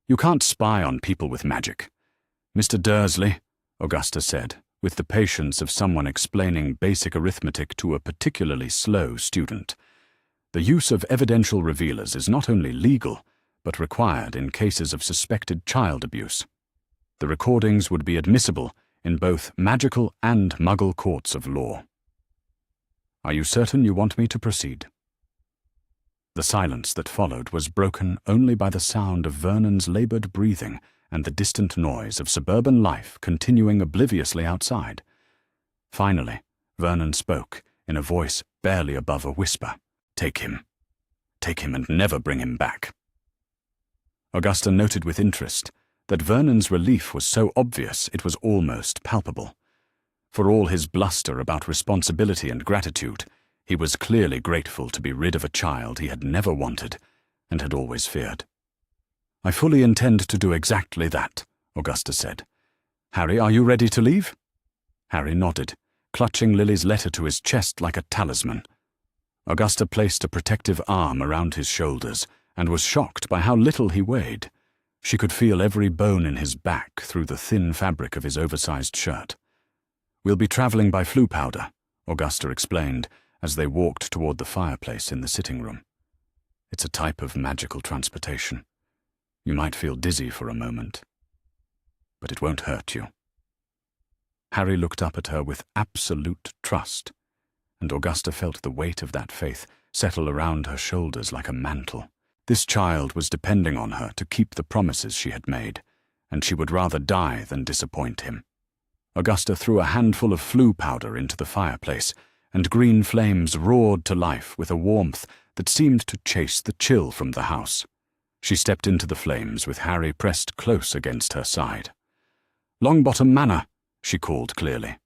You can't spy on people with magic." "Mr. Dursley," Augusta said, with the patience of someone explaining basic arithmetic to a particularly slow student, "the use of evidential revealers is not only legal, but required in cases of suspected child abuse. The recordings would be admissible in both magical and muggle courts of law. Are you certain you want me to proceed?" The silence that followed was broken only by the sound of Vernon's laboured breathing and the distant noise of suburban life continuing obliviously outside. Finally, Vernon spoke in a voice barely above a whisper. Take him and never bring him back." Augusta noted with interest that Vernon's relief was so obvious it was almost palpable. For all his bluster about responsibility and gratitude, he was clearly grateful to be rid of a child he had never wanted and had always feared. "I fully intend to do exactly that," Augusta said. "Harry, are you ready to leave?" Harry nodded, clutching Lily's letter to his chest like a talisman. Augusta placed a protective arm around his shoulders and was shocked by how little he weighed. She could feel every bone in his back through the thin fabric of his oversized shirt. "We'll be traveling by flue powder," Augusta explained as they walked toward the fireplace in the sitting room. "It's a type of magical transportation. You might feel dizzy for a moment, but it won't hurt you." Harry looked up at her with absolute trust, and Augusta felt the weight of that faith settle around her shoulders like a mantle. This child was depending on her to keep the promises she had made, and she would rather die than disappoint him. Augusta threw a handful of flue powder into the fireplace, and green flames roared to life with a warmth that seemed to chase the chill from the house. She stepped into the flames with Harry pressed close against her side. "Longbottom Manor," she called clearly.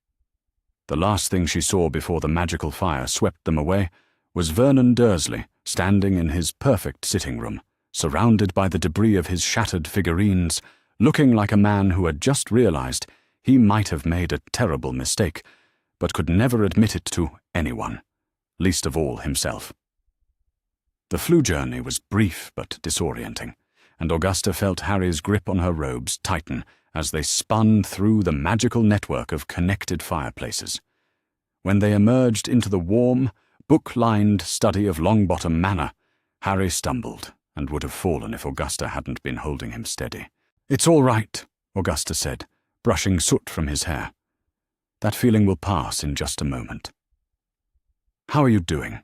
The last thing she saw before the magical fire swept them away was Vernon Dursley standing in his perfect sitting room, surrounded by the debris of his shattered figurines, looking like a man who had just realized he might have made a terrible mistake, but could never admit it to anyone, least of all himself. The flue journey was brief but disorienting, and Augusta felt Harry's grip on her robes tighten as they spun through the magical network of connected fireplaces. When they emerged into the warm, book-lined study of Longbottom Manor, Harry stumbled and would have fallen if Augusta hadn't been holding him steady. "It's all right," Augusta said, brushing soot from his hair. "That feeling will pass in just a moment. How are you doing?"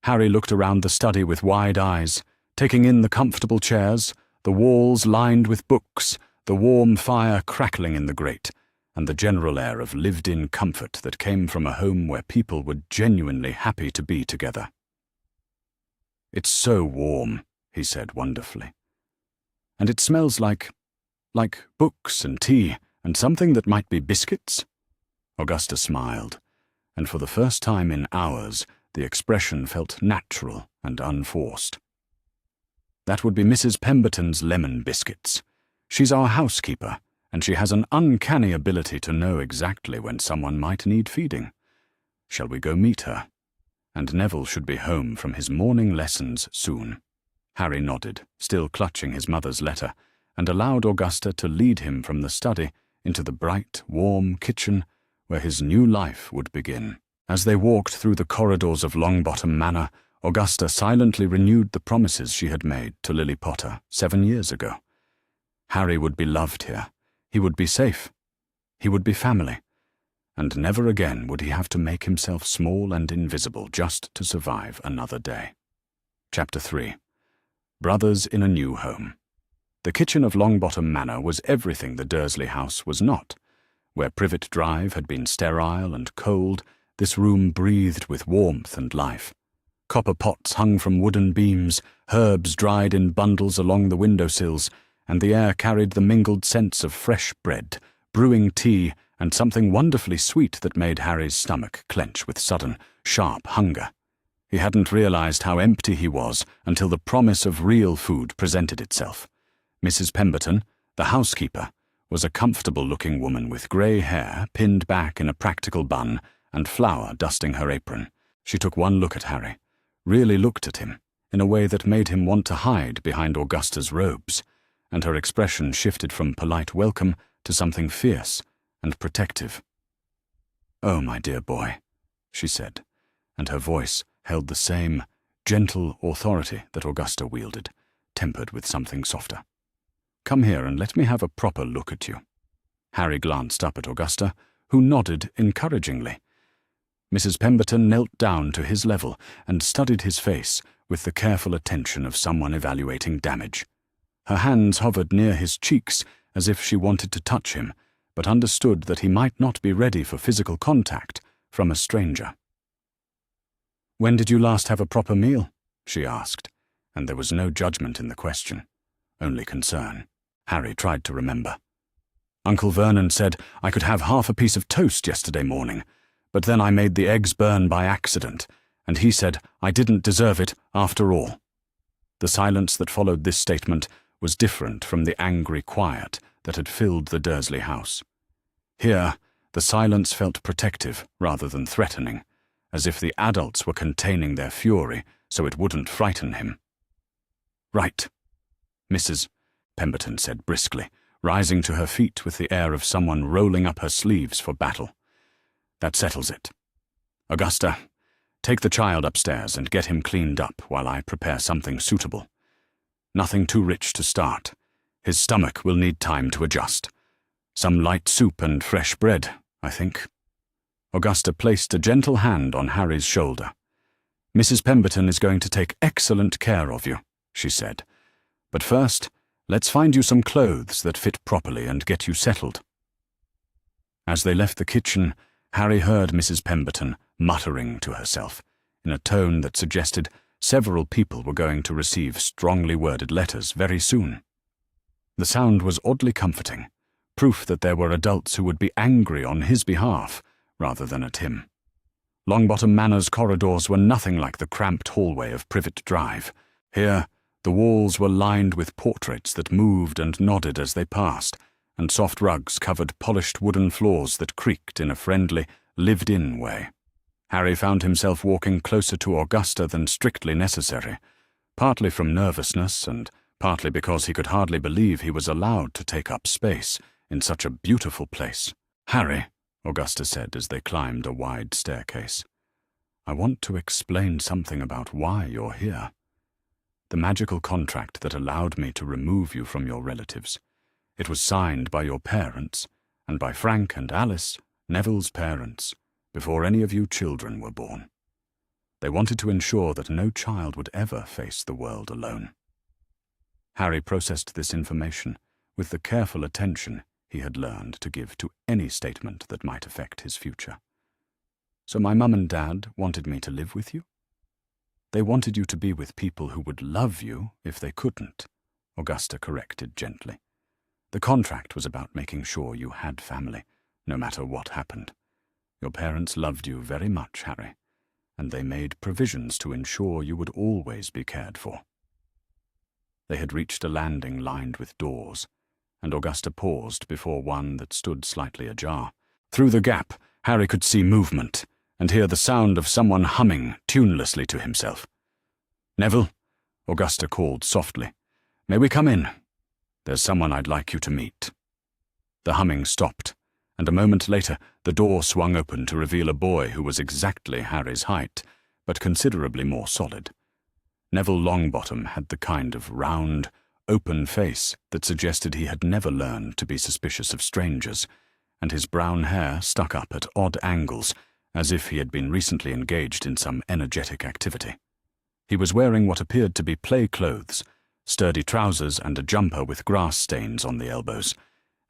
Harry looked around the study with wide eyes, taking in the comfortable chairs, the walls lined with books, the warm fire crackling in the grate, and the general air of lived-in comfort that came from a home where people were genuinely happy to be together. "It's so warm," he said wonderfully. "And it smells like books and tea and something that might be biscuits?" Augusta smiled, and for the first time in hours the expression felt natural and unforced. "That would be Mrs. Pemberton's lemon biscuits. She's our housekeeper, and she has an uncanny ability to know exactly when someone might need feeding. Shall we go meet her? And Neville should be home from his morning lessons soon." Harry nodded, still clutching his mother's letter, and allowed Augusta to lead him from the study into the bright, warm kitchen where his new life would begin. As they walked through the corridors of Longbottom Manor, Augusta silently renewed the promises she had made to Lily Potter 7 years ago. Harry would be loved here. He would be safe. He would be family. And never again would he have to make himself small and invisible just to survive another day. Chapter 3. Brothers in a New Home. The kitchen of Longbottom Manor was everything the Dursley house was not. Where Privet Drive had been sterile and cold, this room breathed with warmth and life. Copper pots hung from wooden beams, herbs dried in bundles along the windowsills, and the air carried the mingled scents of fresh bread, brewing tea, and something wonderfully sweet that made Harry's stomach clench with sudden, sharp hunger. He hadn't realized how empty he was until the promise of real food presented itself. Mrs. Pemberton, the housekeeper, was a comfortable-looking woman with grey hair pinned back in a practical bun and flour dusting her apron. She took one look at Harry, really looked at him, in a way that made him want to hide behind Augusta's robes, and her expression shifted from polite welcome to something fierce and protective. "Oh, my dear boy," she said, and her voice held the same gentle authority that Augusta wielded, tempered with something softer. "Come here and let me have a proper look at you." Harry glanced up at Augusta, who nodded encouragingly. Mrs. Pemberton knelt down to his level and studied his face with the careful attention of someone evaluating damage. Her hands hovered near his cheeks as if she wanted to touch him, but understood that he might not be ready for physical contact from a stranger. "When did you last have a proper meal?" she asked, and there was no judgment in the question, only concern. Harry tried to remember. "Uncle Vernon said I could have half a piece of toast yesterday morning, but then I made the eggs burn by accident, and he said I didn't deserve it after all." The silence that followed this statement was different from the angry quiet that had filled the Dursley house. Here, the silence felt protective rather than threatening, as if the adults were containing their fury so it wouldn't frighten him. "Right," Mrs. Pemberton said briskly, rising to her feet with the air of someone rolling up her sleeves for battle. "That settles it. Augusta, take the child upstairs and get him cleaned up while I prepare something suitable. Nothing too rich to start. His stomach will need time to adjust. Some light soup and fresh bread, I think." Augusta placed a gentle hand on Harry's shoulder. "Mrs. Pemberton is going to take excellent care of you," she said. "But first, let's find you some clothes that fit properly and get you settled." As they left the kitchen, Harry heard Mrs. Pemberton muttering to herself, in a tone that suggested several people were going to receive strongly worded letters very soon. The sound was oddly comforting, proof that there were adults who would be angry on his behalf rather than at him. Longbottom Manor's corridors were nothing like the cramped hallway of Privet Drive. Here, the walls were lined with portraits that moved and nodded as they passed, and soft rugs covered polished wooden floors that creaked in a friendly, lived-in way. Harry found himself walking closer to Augusta than strictly necessary, partly from nervousness and partly because he could hardly believe he was allowed to take up space in such a beautiful place. "Harry," Augusta said as they climbed a wide staircase, "I want to explain something about why you're here. The magical contract that allowed me to remove you from your relatives. It was signed by your parents, and by Frank and Alice, Neville's parents, before any of you children were born. They wanted to ensure that no child would ever face the world alone." Harry processed this information, with the careful attention he had learned to give to any statement that might affect his future. "So my mum and dad wanted me to live with you?" "They wanted you to be with people who would love you if they couldn't," Augusta corrected gently. "The contract was about making sure you had family, no matter what happened. Your parents loved you very much, Harry, and they made provisions to ensure you would always be cared for." They had reached a landing lined with doors, and Augusta paused before one that stood slightly ajar. Through the gap, Harry could see movement and hear the sound of someone humming tunelessly to himself. "Neville," Augusta called softly, "may we come in? There's someone I'd like you to meet." The humming stopped, and a moment later the door swung open to reveal a boy who was exactly Harry's height, but considerably more solid. Neville Longbottom had the kind of round, open face that suggested he had never learned to be suspicious of strangers, and his brown hair stuck up at odd angles, as if he had been recently engaged in some energetic activity. He was wearing what appeared to be play clothes, sturdy trousers and a jumper with grass stains on the elbows,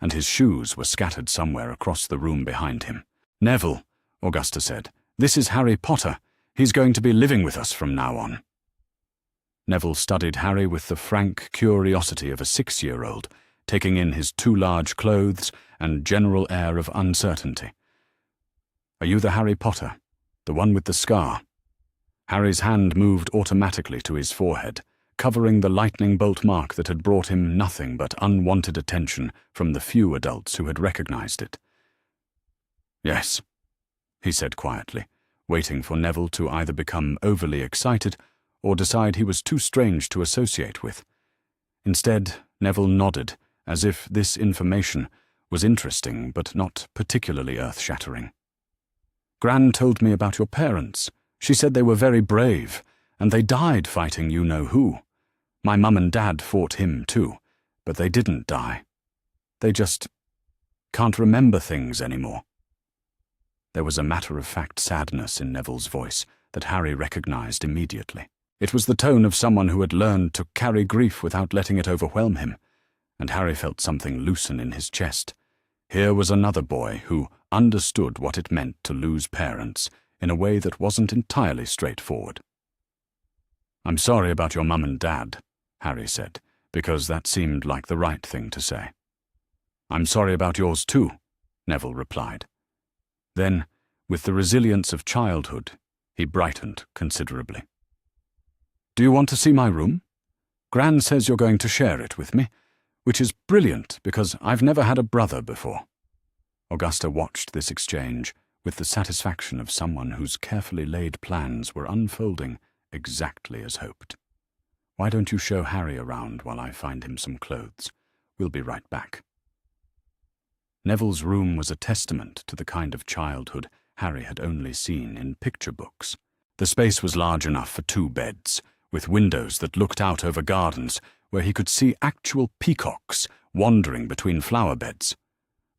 and his shoes were scattered somewhere across the room behind him. "Neville," Augusta said, "this is Harry Potter. He's going to be living with us from now on." Neville studied Harry with the frank curiosity of a 6-year-old, taking in his too large clothes and general air of uncertainty. "Are you the Harry Potter? The one with the scar?" Harry's hand moved automatically to his forehead, covering the lightning bolt mark that had brought him nothing but unwanted attention from the few adults who had recognized it. "Yes," he said quietly, waiting for Neville to either become overly excited or decide he was too strange to associate with. Instead, Neville nodded, as if this information was interesting but not particularly earth-shattering. "Gran told me about your parents. She said they were very brave, and they died fighting you-know-who. My mum and dad fought him too, but they didn't die. They just can't remember things anymore." There was a matter-of-fact sadness in Neville's voice that Harry recognized immediately. It was the tone of someone who had learned to carry grief without letting it overwhelm him, and Harry felt something loosen in his chest. Here was another boy who understood what it meant to lose parents in a way that wasn't entirely straightforward. "I'm sorry about your mum and dad," Harry said, because that seemed like the right thing to say. "I'm sorry about yours too," Neville replied. Then, with the resilience of childhood, he brightened considerably. "Do you want to see my room? Gran says you're going to share it with me, which is brilliant because I've never had a brother before." Augusta watched this exchange with the satisfaction of someone whose carefully laid plans were unfolding exactly as hoped. "Why don't you show Harry around while I find him some clothes? We'll be right back." Neville's room was a testament to the kind of childhood Harry had only seen in picture books. The space was large enough for 2 beds, with windows that looked out over gardens where he could see actual peacocks wandering between flower beds.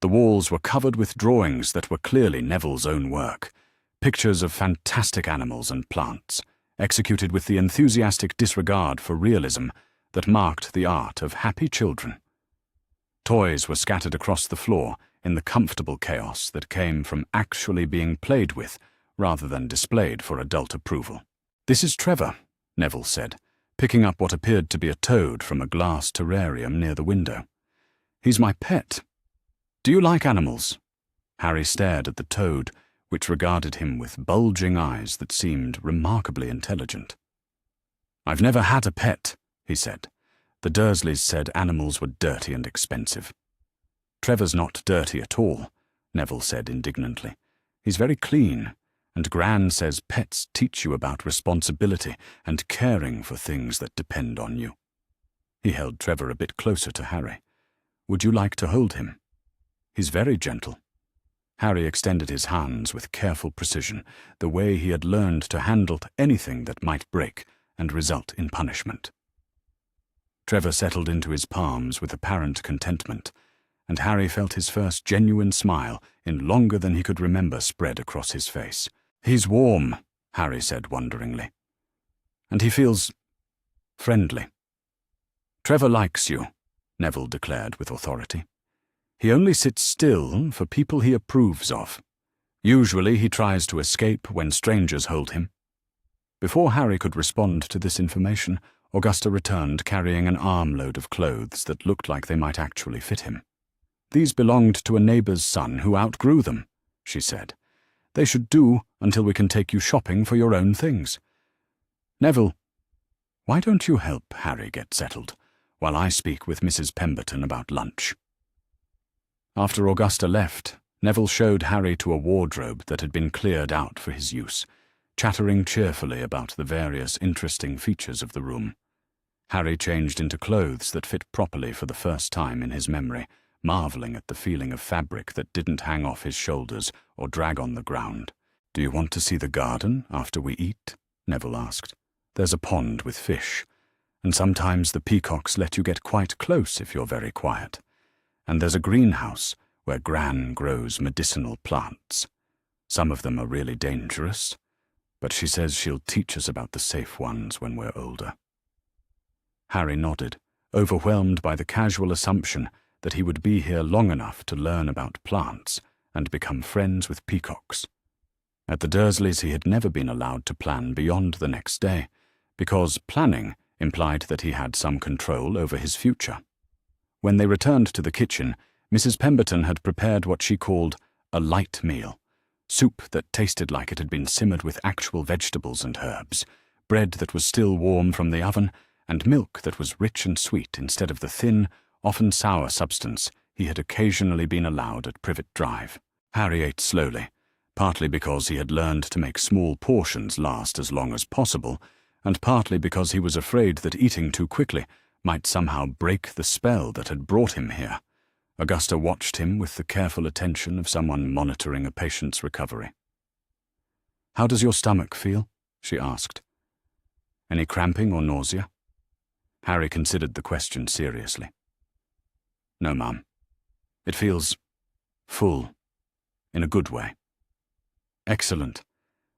The walls were covered with drawings that were clearly Neville's own work, pictures of fantastic animals and plants, executed with the enthusiastic disregard for realism that marked the art of happy children. Toys were scattered across the floor in the comfortable chaos that came from actually being played with rather than displayed for adult approval. "This is Trevor," Neville said, picking up what appeared to be a toad from a glass terrarium near the window. "He's my pet. Do you like animals?" Harry stared at the toad, which regarded him with bulging eyes that seemed remarkably intelligent. "I've never had a pet," he said. "The Dursleys said animals were dirty and expensive." "Trevor's not dirty at all," Neville said indignantly. "He's very clean, and Gran says pets teach you about responsibility and caring for things that depend on you." He held Trevor a bit closer to Harry. "Would you like to hold him? He's very gentle." Harry extended his hands with careful precision, the way he had learned to handle anything that might break and result in punishment. Trevor settled into his palms with apparent contentment, and Harry felt his first genuine smile in longer than he could remember spread across his face. "He's warm," Harry said wonderingly. "And he feels friendly. Trevor likes you," Neville declared with authority. "He only sits still for people he approves of. Usually he tries to escape when strangers hold him." Before Harry could respond to this information, Augusta returned carrying an armload of clothes that looked like they might actually fit him. "These belonged to a neighbor's son who outgrew them," she said. "They should do until we can take you shopping for your own things. Neville, why don't you help Harry get settled, while I speak with Mrs. Pemberton about lunch?" After Augusta left, Neville showed Harry to a wardrobe that had been cleared out for his use, chattering cheerfully about the various interesting features of the room. Harry changed into clothes that fit properly for the first time in his memory, marveling at the feeling of fabric that didn't hang off his shoulders or drag on the ground. "Do you want to see the garden after we eat?" Neville asked. "There's a pond with fish, and sometimes the peacocks let you get quite close if you're very quiet. And there's a greenhouse where Gran grows medicinal plants. Some of them are really dangerous, but she says she'll teach us about the safe ones when we're older." Harry nodded, overwhelmed by the casual assumption that he would be here long enough to learn about plants and become friends with peacocks. At the Dursleys he had never been allowed to plan beyond the next day, because planning implied that he had some control over his future. When they returned to the kitchen, Mrs. Pemberton had prepared what she called a light meal, soup that tasted like it had been simmered with actual vegetables and herbs, bread that was still warm from the oven, and milk that was rich and sweet instead of the thin, often sour substance he had occasionally been allowed at Privet Drive. Harry ate slowly, partly because he had learned to make small portions last as long as possible, and partly because he was afraid that eating too quickly might somehow break the spell that had brought him here. Augusta watched him with the careful attention of someone monitoring a patient's recovery. "How does your stomach feel?" she asked. "Any cramping or nausea?" Harry considered the question seriously. "No, Mum. It feels full, in a good way." "Excellent.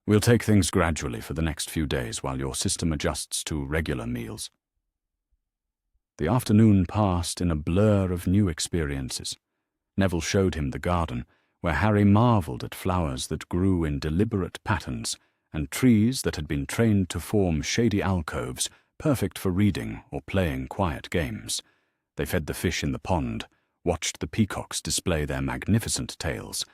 We'll take things gradually for the next few days while your system adjusts to regular meals." The afternoon passed in a blur of new experiences. Neville showed him the garden, where Harry marveled at flowers that grew in deliberate patterns and trees that had been trained to form shady alcoves perfect for reading or playing quiet games. They fed the fish in the pond, watched the peacocks display their magnificent tails,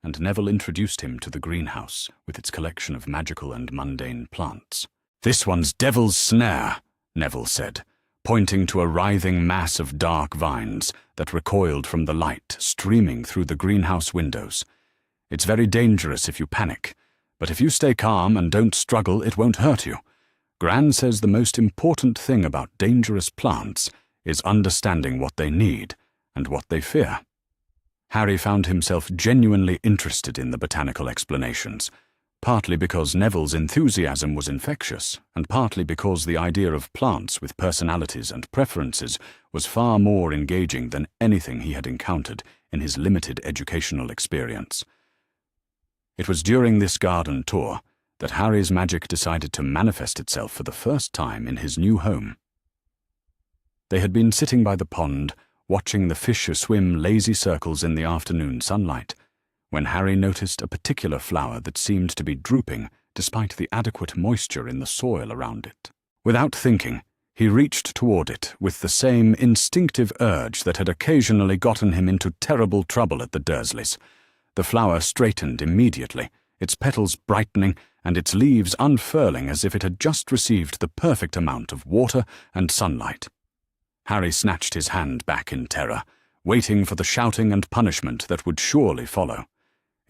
and Neville introduced him to the greenhouse with its collection of magical and mundane plants. "This one's Devil's Snare," Neville said, pointing to a writhing mass of dark vines that recoiled from the light streaming through the greenhouse windows. "It's very dangerous if you panic, but if you stay calm and don't struggle, it won't hurt you. Gran says the most important thing about dangerous plants is understanding what they need and what they fear." Harry found himself genuinely interested in the botanical explanations, partly because Neville's enthusiasm was infectious, and partly because the idea of plants with personalities and preferences was far more engaging than anything he had encountered in his limited educational experience. It was during this garden tour that Harry's magic decided to manifest itself for the first time in his new home. They had been sitting by the pond, watching the fish swim lazy circles in the afternoon sunlight, when Harry noticed a particular flower that seemed to be drooping despite the adequate moisture in the soil around it. Without thinking, he reached toward it with the same instinctive urge that had occasionally gotten him into terrible trouble at the Dursleys. The flower straightened immediately, its petals brightening and its leaves unfurling as if it had just received the perfect amount of water and sunlight. Harry snatched his hand back in terror, waiting for the shouting and punishment that would surely follow.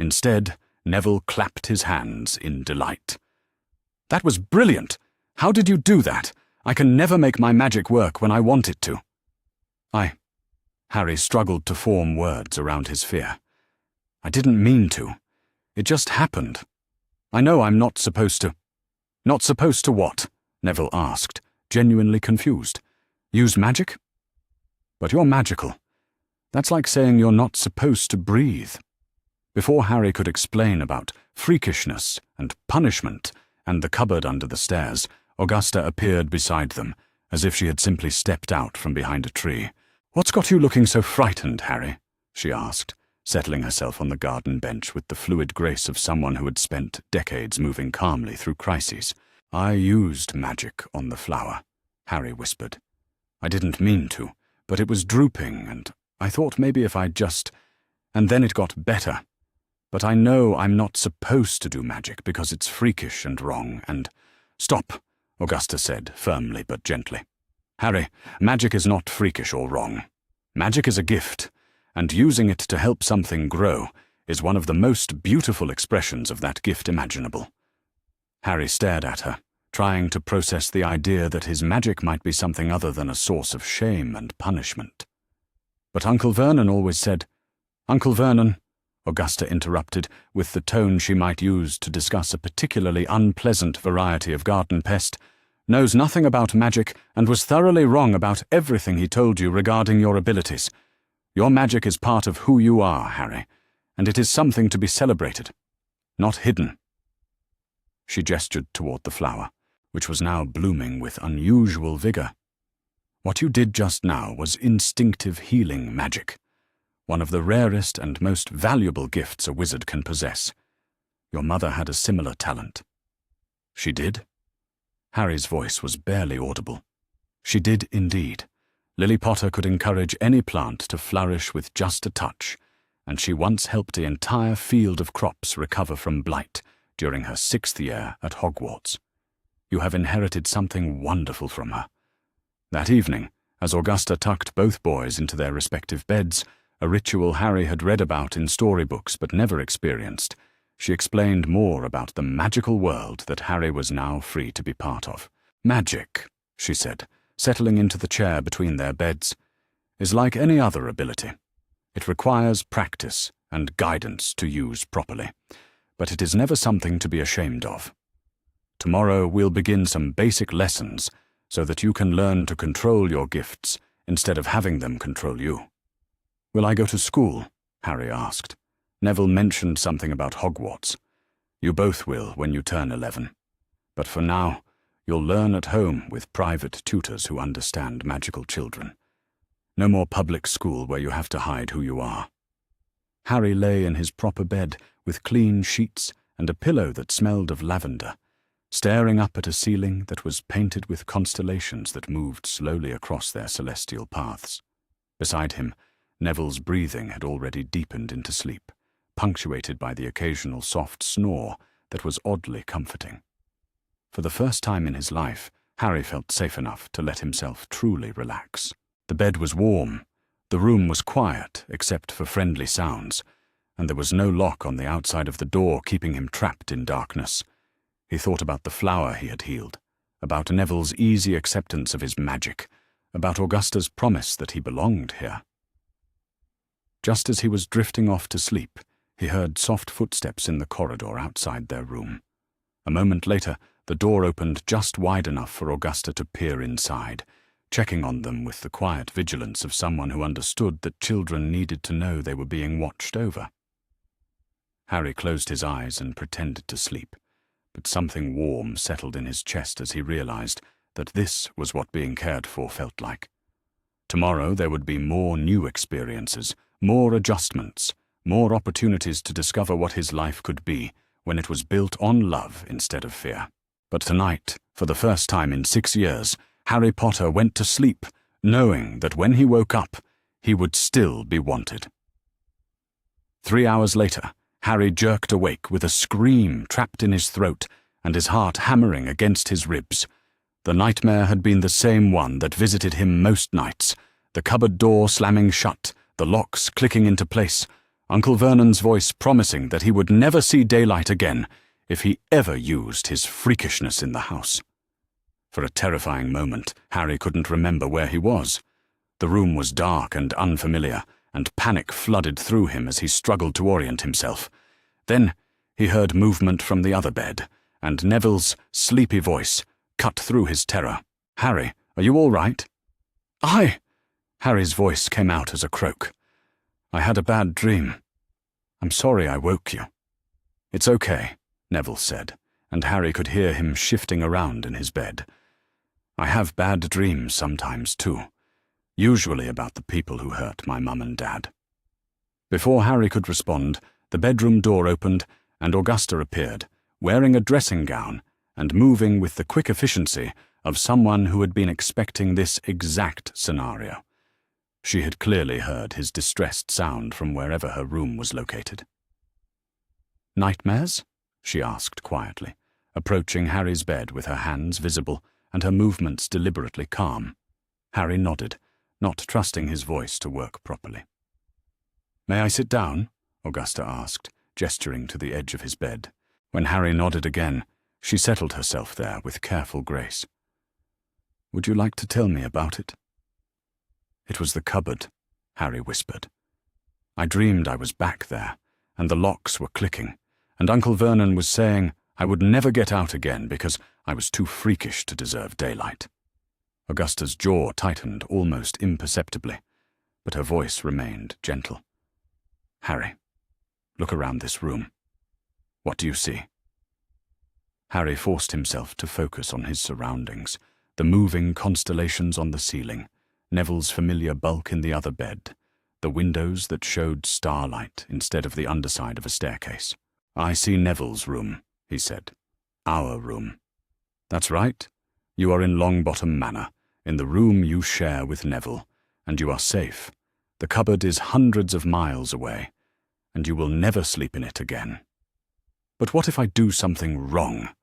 Instead, Neville clapped his hands in delight. "That was brilliant! How did you do that? I can never make my magic work when I want it to." Harry struggled to form words around his fear. "I didn't mean to. It just happened. I know I'm not supposed to." "Not supposed to what?" Neville asked, genuinely confused. "Use magic?" "But you're magical. That's like saying you're not supposed to breathe." Before Harry could explain about freakishness and punishment and the cupboard under the stairs, Augusta appeared beside them, as if she had simply stepped out from behind a tree. "What's got you looking so frightened, Harry?" she asked, settling herself on the garden bench with the fluid grace of someone who had spent decades moving calmly through crises. "I used magic on the flower," Harry whispered. "I didn't mean to, but it was drooping, and I thought maybe if I just... And then it got better. But I know I'm not supposed to do magic because it's freakish and wrong, and—" "Stop," Augusta said, firmly but gently. "Harry, magic is not freakish or wrong. Magic is a gift, and using it to help something grow is one of the most beautiful expressions of that gift imaginable." Harry stared at her, trying to process the idea that his magic might be something other than a source of shame and punishment. "But Uncle Vernon always said—" "Uncle Vernon," Augusta interrupted, with the tone she might use to discuss a particularly unpleasant variety of garden pest, "knows nothing about magic and was thoroughly wrong about everything he told you regarding your abilities. Your magic is part of who you are, Harry, and it is something to be celebrated, not hidden." She gestured toward the flower, which was now blooming with unusual vigor. "What you did just now was instinctive healing magic, one of the rarest and most valuable gifts a wizard can possess. Your mother had a similar talent." "She did?" Harry's voice was barely audible. "She did indeed. Lily Potter could encourage any plant to flourish with just a touch, and she once helped the entire field of crops recover from blight during her 6th year at Hogwarts. You have inherited something wonderful from her." That evening, as Augusta tucked both boys into their respective beds, a ritual Harry had read about in storybooks but never experienced, she explained more about the magical world that Harry was now free to be part of. "Magic," she said, settling into the chair between their beds, "is like any other ability. It requires practice and guidance to use properly, but it is never something to be ashamed of. Tomorrow we'll begin some basic lessons so that you can learn to control your gifts instead of having them control you." "Will I go to school?" Harry asked. "Neville mentioned something about Hogwarts. You both will when you turn 11. But for now, you'll learn at home with private tutors who understand magical children. No more public school where you have to hide who you are." Harry lay in his proper bed with clean sheets and a pillow that smelled of lavender, staring up at a ceiling that was painted with constellations that moved slowly across their celestial paths. Beside him, Neville's breathing had already deepened into sleep, punctuated by the occasional soft snore that was oddly comforting. For the first time in his life, Harry felt safe enough to let himself truly relax. The bed was warm, the room was quiet except for friendly sounds, and there was no lock on the outside of the door keeping him trapped in darkness. He thought about the flower he had healed, about Neville's easy acceptance of his magic, about Augusta's promise that he belonged here. Just as he was drifting off to sleep, he heard soft footsteps in the corridor outside their room. A moment later, the door opened just wide enough for Augusta to peer inside, checking on them with the quiet vigilance of someone who understood that children needed to know they were being watched over. Harry closed his eyes and pretended to sleep, but something warm settled in his chest as he realized that this was what being cared for felt like. Tomorrow there would be more new experiences, more adjustments, more opportunities to discover what his life could be when it was built on love instead of fear. But tonight, for the first time in 6 years, Harry Potter went to sleep, knowing that when he woke up, he would still be wanted. 3 hours later, Harry jerked awake with a scream trapped in his throat and his heart hammering against his ribs. The nightmare had been the same one that visited him most nights, the cupboard door slamming shut, the locks clicking into place, Uncle Vernon's voice promising that he would never see daylight again if he ever used his freakishness in the house. For a terrifying moment, Harry couldn't remember where he was. The room was dark and unfamiliar, and panic flooded through him as he struggled to orient himself. Then he heard movement from the other bed, and Neville's sleepy voice cut through his terror. "Harry, are you all right?" "Aye!" Harry's voice came out as a croak. "I had a bad dream. I'm sorry I woke you." "It's okay," Neville said, and Harry could hear him shifting around in his bed. "I have bad dreams sometimes, too. Usually about the people who hurt my mum and dad. Before Harry could respond, the bedroom door opened and Augusta appeared, wearing a dressing gown and moving with the quick efficiency of someone who had been expecting this exact scenario. She had clearly heard his distressed sound from wherever her room was located. "Nightmares?" she asked quietly, approaching Harry's bed with her hands visible and her movements deliberately calm. Harry nodded, not trusting his voice to work properly. "May I sit down?" Augusta asked, gesturing to the edge of his bed. When Harry nodded again, she settled herself there with careful grace. "Would you like to tell me about it?" "It was the cupboard," Harry whispered. "I dreamed I was back there, and the locks were clicking, and Uncle Vernon was saying I would never get out again because I was too freakish to deserve daylight." Augusta's jaw tightened almost imperceptibly, but her voice remained gentle. "Harry, look around this room. What do you see?" Harry forced himself to focus on his surroundings, the moving constellations on the ceiling, Neville's familiar bulk in the other bed, the windows that showed starlight instead of the underside of a staircase. "I see Neville's room," he said. "Our room." "That's right. You are in Longbottom Manor, in the room you share with Neville, and you are safe. The cupboard is hundreds of miles away, and you will never sleep in it again. But what if I do something wrong?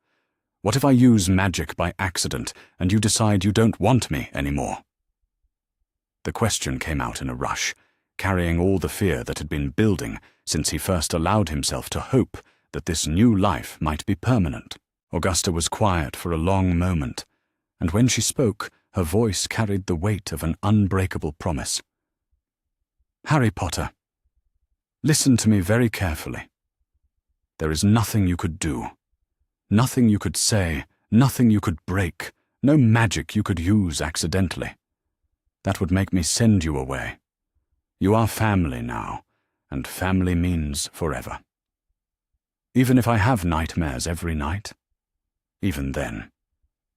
What if I use magic by accident and you decide you don't want me anymore?" The question came out in a rush, carrying all the fear that had been building since he first allowed himself to hope that this new life might be permanent. Augusta was quiet for a long moment, and when she spoke, her voice carried the weight of an unbreakable promise. "Harry Potter, listen to me very carefully. There is nothing you could do, nothing you could say, nothing you could break, no magic you could use accidentally. That would make me send you away. You are family now, and family means forever. Even if I have nightmares every night, even then,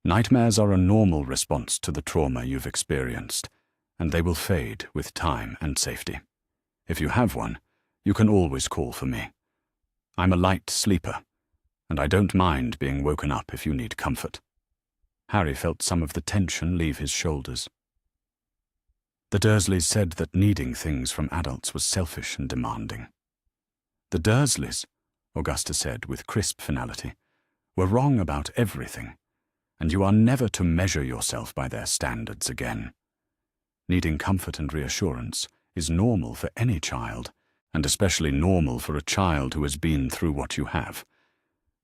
nightmares are a normal response to the trauma you've experienced, and they will fade with time and safety. If you have one, you can always call for me. I'm a light sleeper, and I don't mind being woken up if you need comfort." Harry felt some of the tension leave his shoulders. The Dursleys said that needing things from adults was selfish and demanding. "The Dursleys," Augusta said with crisp finality, "were wrong about everything, and you are never to measure yourself by their standards again. Needing comfort and reassurance is normal for any child, and especially normal for a child who has been through what you have.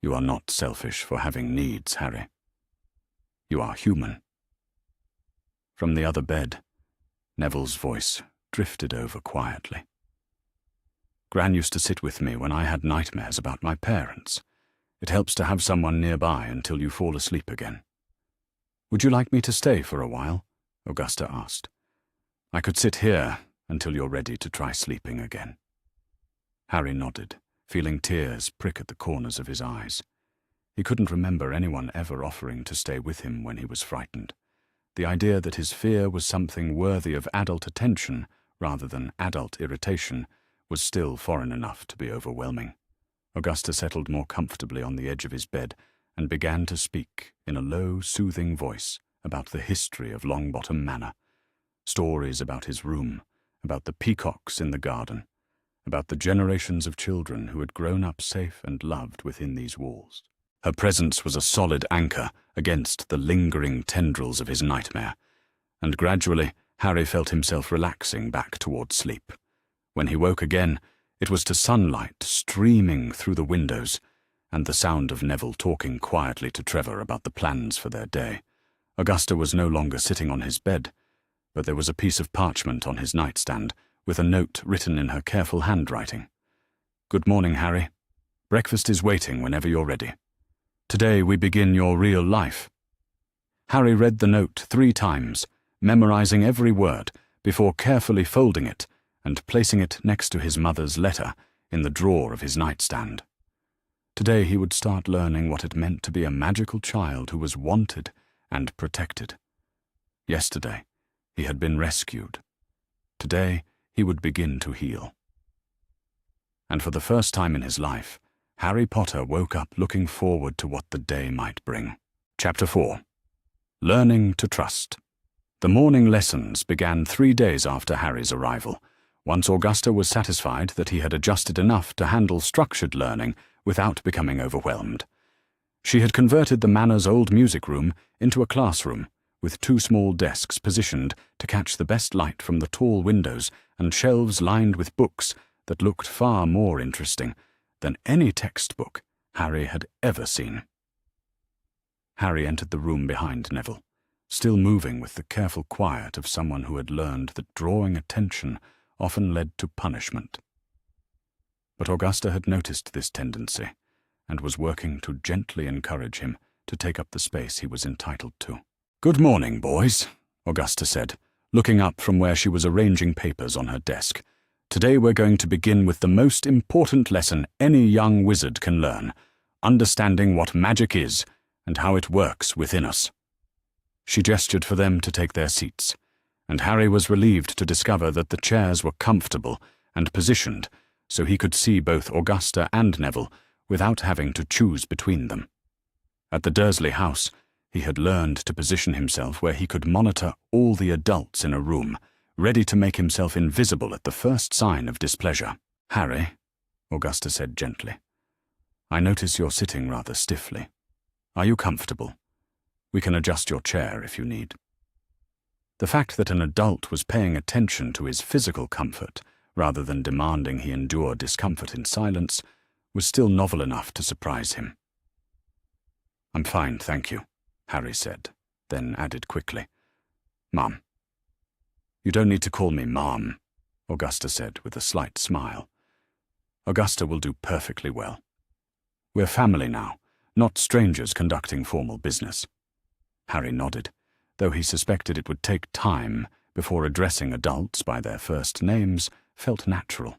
You are not selfish for having needs, Harry. You are human." From the other bed, Neville's voice drifted over quietly. "Gran used to sit with me when I had nightmares about my parents. It helps to have someone nearby until you fall asleep again." "Would you like me to stay for a while?" Augusta asked. "I could sit here until you're ready to try sleeping again." Harry nodded, feeling tears prick at the corners of his eyes. He couldn't remember anyone ever offering to stay with him when he was frightened. The idea that his fear was something worthy of adult attention rather than adult irritation was still foreign enough to be overwhelming. Augusta settled more comfortably on the edge of his bed and began to speak in a low, soothing voice about the history of Longbottom Manor, stories about his room, about the peacocks in the garden, about the generations of children who had grown up safe and loved within these walls. Her presence was a solid anchor against the lingering tendrils of his nightmare, and gradually Harry felt himself relaxing back toward sleep. When he woke again, it was to sunlight streaming through the windows and the sound of Neville talking quietly to Trevor about the plans for their day. Augusta was no longer sitting on his bed, but there was a piece of parchment on his nightstand with a note written in her careful handwriting. "Good morning, Harry. Breakfast is waiting whenever you're ready. Today we begin your real life." Harry read the note 3 times, memorizing every word, before carefully folding it and placing it next to his mother's letter in the drawer of his nightstand. Today he would start learning what it meant to be a magical child who was wanted and protected. Yesterday, He had been rescued. Today, he would begin to heal. And for the first time in his life, Harry Potter woke up looking forward to what the day might bring. Chapter 4. Learning to Trust. The morning lessons began 3 days after Harry's arrival, once Augusta was satisfied that he had adjusted enough to handle structured learning without becoming overwhelmed. She had converted the Manor's old music room into a classroom, with 2 small desks positioned to catch the best light from the tall windows and shelves lined with books that looked far more interesting than any textbook Harry had ever seen. Harry entered the room behind Neville, still moving with the careful quiet of someone who had learned that drawing attention often led to punishment. But Augusta had noticed this tendency and was working to gently encourage him to take up the space he was entitled to. "Good morning, boys," Augusta said, looking up from where she was arranging papers on her desk. "Today we're going to begin with the most important lesson any young wizard can learn, understanding what magic is and how it works within us." She gestured for them to take their seats, and Harry was relieved to discover that the chairs were comfortable and positioned so he could see both Augusta and Neville without having to choose between them. At the Dursley house, he had learned to position himself where he could monitor all the adults in a room, ready to make himself invisible at the first sign of displeasure. "Harry," Augusta said gently, "I notice you're sitting rather stiffly. Are you comfortable? We can adjust your chair if you need." The fact that an adult was paying attention to his physical comfort rather than demanding he endure discomfort in silence was still novel enough to surprise him. "I'm fine, thank you," Harry said, then added quickly, "Mom." "You don't need to call me Mom," Augusta said with a slight smile. "Augusta will do perfectly well. We're family now, not strangers conducting formal business." Harry nodded, though he suspected it would take time before addressing adults by their first names felt natural.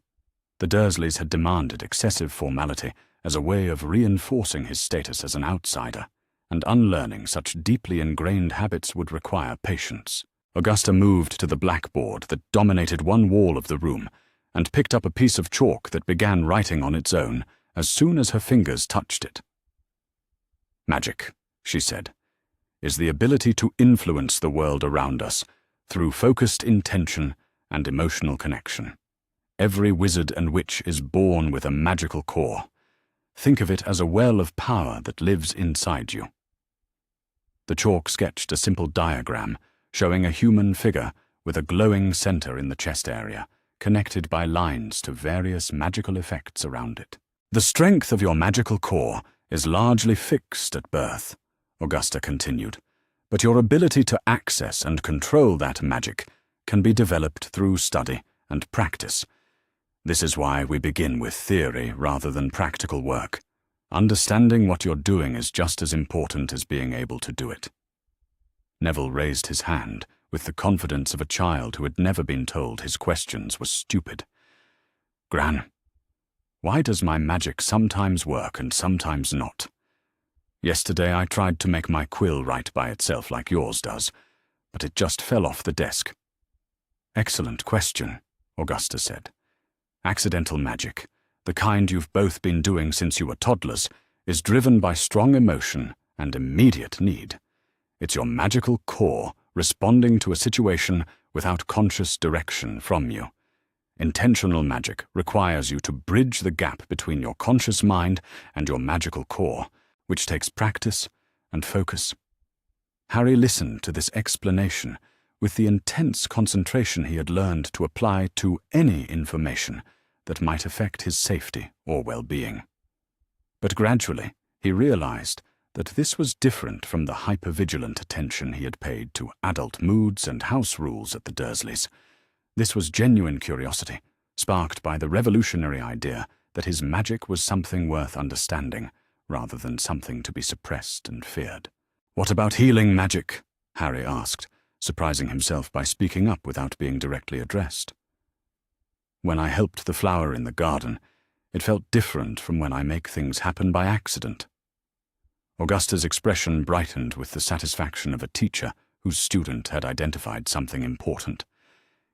The Dursleys had demanded excessive formality as a way of reinforcing his status as an outsider, and unlearning such deeply ingrained habits would require patience. Augusta moved to the blackboard that dominated one wall of the room and picked up a piece of chalk that began writing on its own as soon as her fingers touched it. "Magic," she said, "is the ability to influence the world around us through focused intention and emotional connection. Every wizard and witch is born with a magical core. Think of it as a well of power that lives inside you." The chalk sketched a simple diagram showing a human figure with a glowing center in the chest area, connected by lines to various magical effects around it. "The strength of your magical core is largely fixed at birth," Augusta continued, "but your ability to access and control that magic can be developed through study and practice. This is why we begin with theory rather than practical work. Understanding what you're doing is just as important as being able to do it." Neville raised his hand with the confidence of a child who had never been told his questions were stupid. "Gran, why does my magic sometimes work and sometimes not? Yesterday I tried to make my quill write by itself like yours does, but it just fell off the desk." "Excellent question," Augusta said. "Accidental magic, the kind you've both been doing since you were toddlers, is driven by strong emotion and immediate need. It's your magical core responding to a situation without conscious direction from you. Intentional magic requires you to bridge the gap between your conscious mind and your magical core, which takes practice and focus." Harry listened to this explanation with the intense concentration he had learned to apply to any information that might affect his safety or well-being. But gradually, he realized that this was different from the hypervigilant attention he had paid to adult moods and house rules at the Dursleys. This was genuine curiosity, sparked by the revolutionary idea that his magic was something worth understanding, rather than something to be suppressed and feared. "What about healing magic?" Harry asked, surprising himself by speaking up without being directly addressed. "When I helped the flower in the garden, it felt different from when I make things happen by accident." Augusta's expression brightened with the satisfaction of a teacher whose student had identified something important.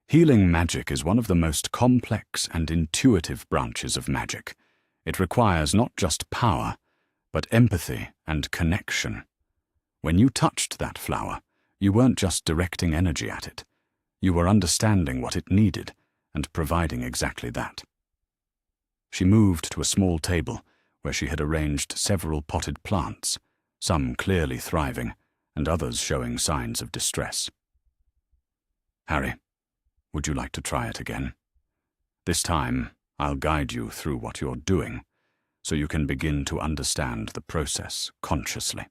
Healing magic is one of the most complex and intuitive branches of magic. It requires not just power, but empathy and connection. When you touched that flower, you weren't just directing energy at it. You were understanding what it needed and providing exactly that. She moved to a small table where she had arranged several potted plants, some clearly thriving and others showing signs of distress. "Harry, would you like to try it again? This time, I'll guide you through what you're doing, so you can begin to understand the process consciously."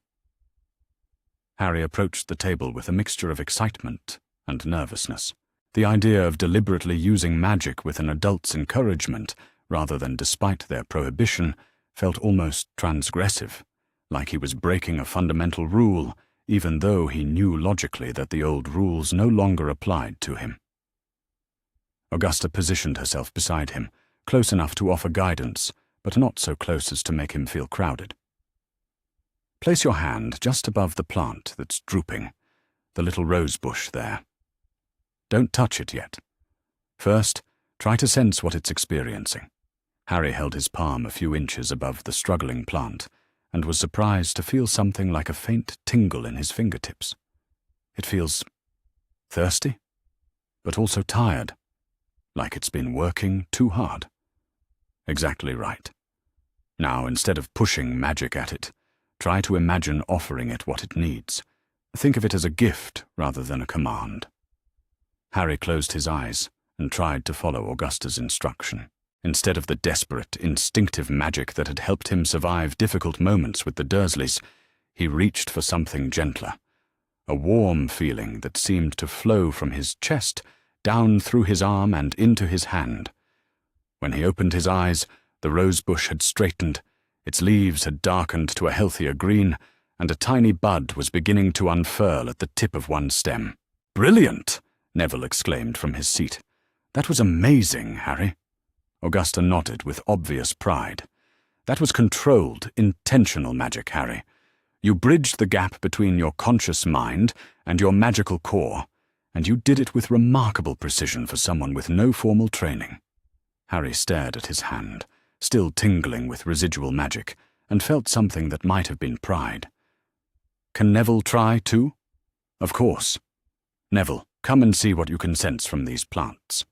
Harry approached the table with a mixture of excitement and nervousness. The idea of deliberately using magic with an adult's encouragement, rather than despite their prohibition, felt almost transgressive, like he was breaking a fundamental rule, even though he knew logically that the old rules no longer applied to him. Augusta positioned herself beside him, close enough to offer guidance, but not so close as to make him feel crowded. "Place your hand just above the plant that's drooping, the little rose bush there. Don't touch it yet. First, try to sense what it's experiencing." Harry held his palm a few inches above the struggling plant and was surprised to feel something like a faint tingle in his fingertips. It feels thirsty, but also tired, like it's been working too hard. Exactly right. Now, instead of pushing magic at it, try to imagine offering it what it needs. Think of it as a gift rather than a command. Harry closed his eyes and tried to follow Augusta's instruction. Instead of the desperate, instinctive magic that had helped him survive difficult moments with the Dursleys, he reached for something gentler, a warm feeling that seemed to flow from his chest, down through his arm and into his hand. When he opened his eyes, the rosebush had straightened, its leaves had darkened to a healthier green, and a tiny bud was beginning to unfurl at the tip of one stem. "Brilliant!" Neville exclaimed from his seat. "That was amazing, Harry." Augusta nodded with obvious pride. "That was controlled, intentional magic, Harry. You bridged the gap between your conscious mind and your magical core, and you did it with remarkable precision for someone with no formal training." Harry stared at his hand, still tingling with residual magic, and felt something that might have been pride. "Can Neville try, too?" "Of course. Neville, come and see what you can sense from these plants."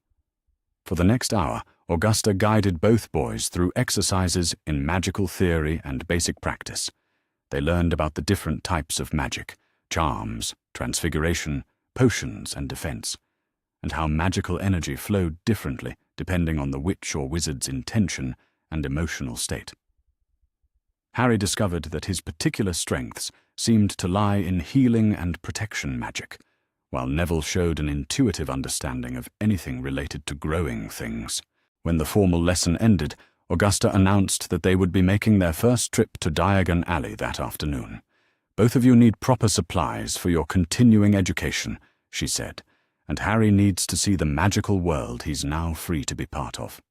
For the next hour, Augusta guided both boys through exercises in magical theory and basic practice. They learned about the different types of magic, charms, transfiguration, potions, and defense, and how magical energy flowed differently depending on the witch or wizard's intention and emotional state. Harry discovered that his particular strengths seemed to lie in healing and protection magic, while Neville showed an intuitive understanding of anything related to growing things. When the formal lesson ended, Augusta announced that they would be making their first trip to Diagon Alley that afternoon. "Both of you need proper supplies for your continuing education," she said, "and Harry needs to see the magical world he's now free to be part of."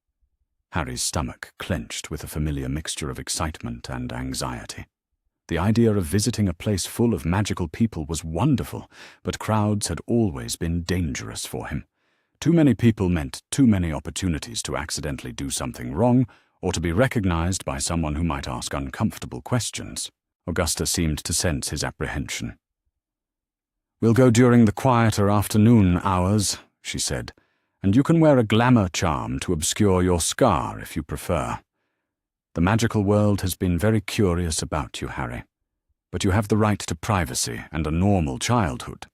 Harry's stomach clenched with a familiar mixture of excitement and anxiety. The idea of visiting a place full of magical people was wonderful, but crowds had always been dangerous for him. Too many people meant too many opportunities to accidentally do something wrong or to be recognized by someone who might ask uncomfortable questions. Augusta seemed to sense his apprehension. "We'll go during the quieter afternoon hours," she said, "and you can wear a glamour charm to obscure your scar if you prefer. The magical world has been very curious about you, Harry, but you have the right to privacy and a normal childhood."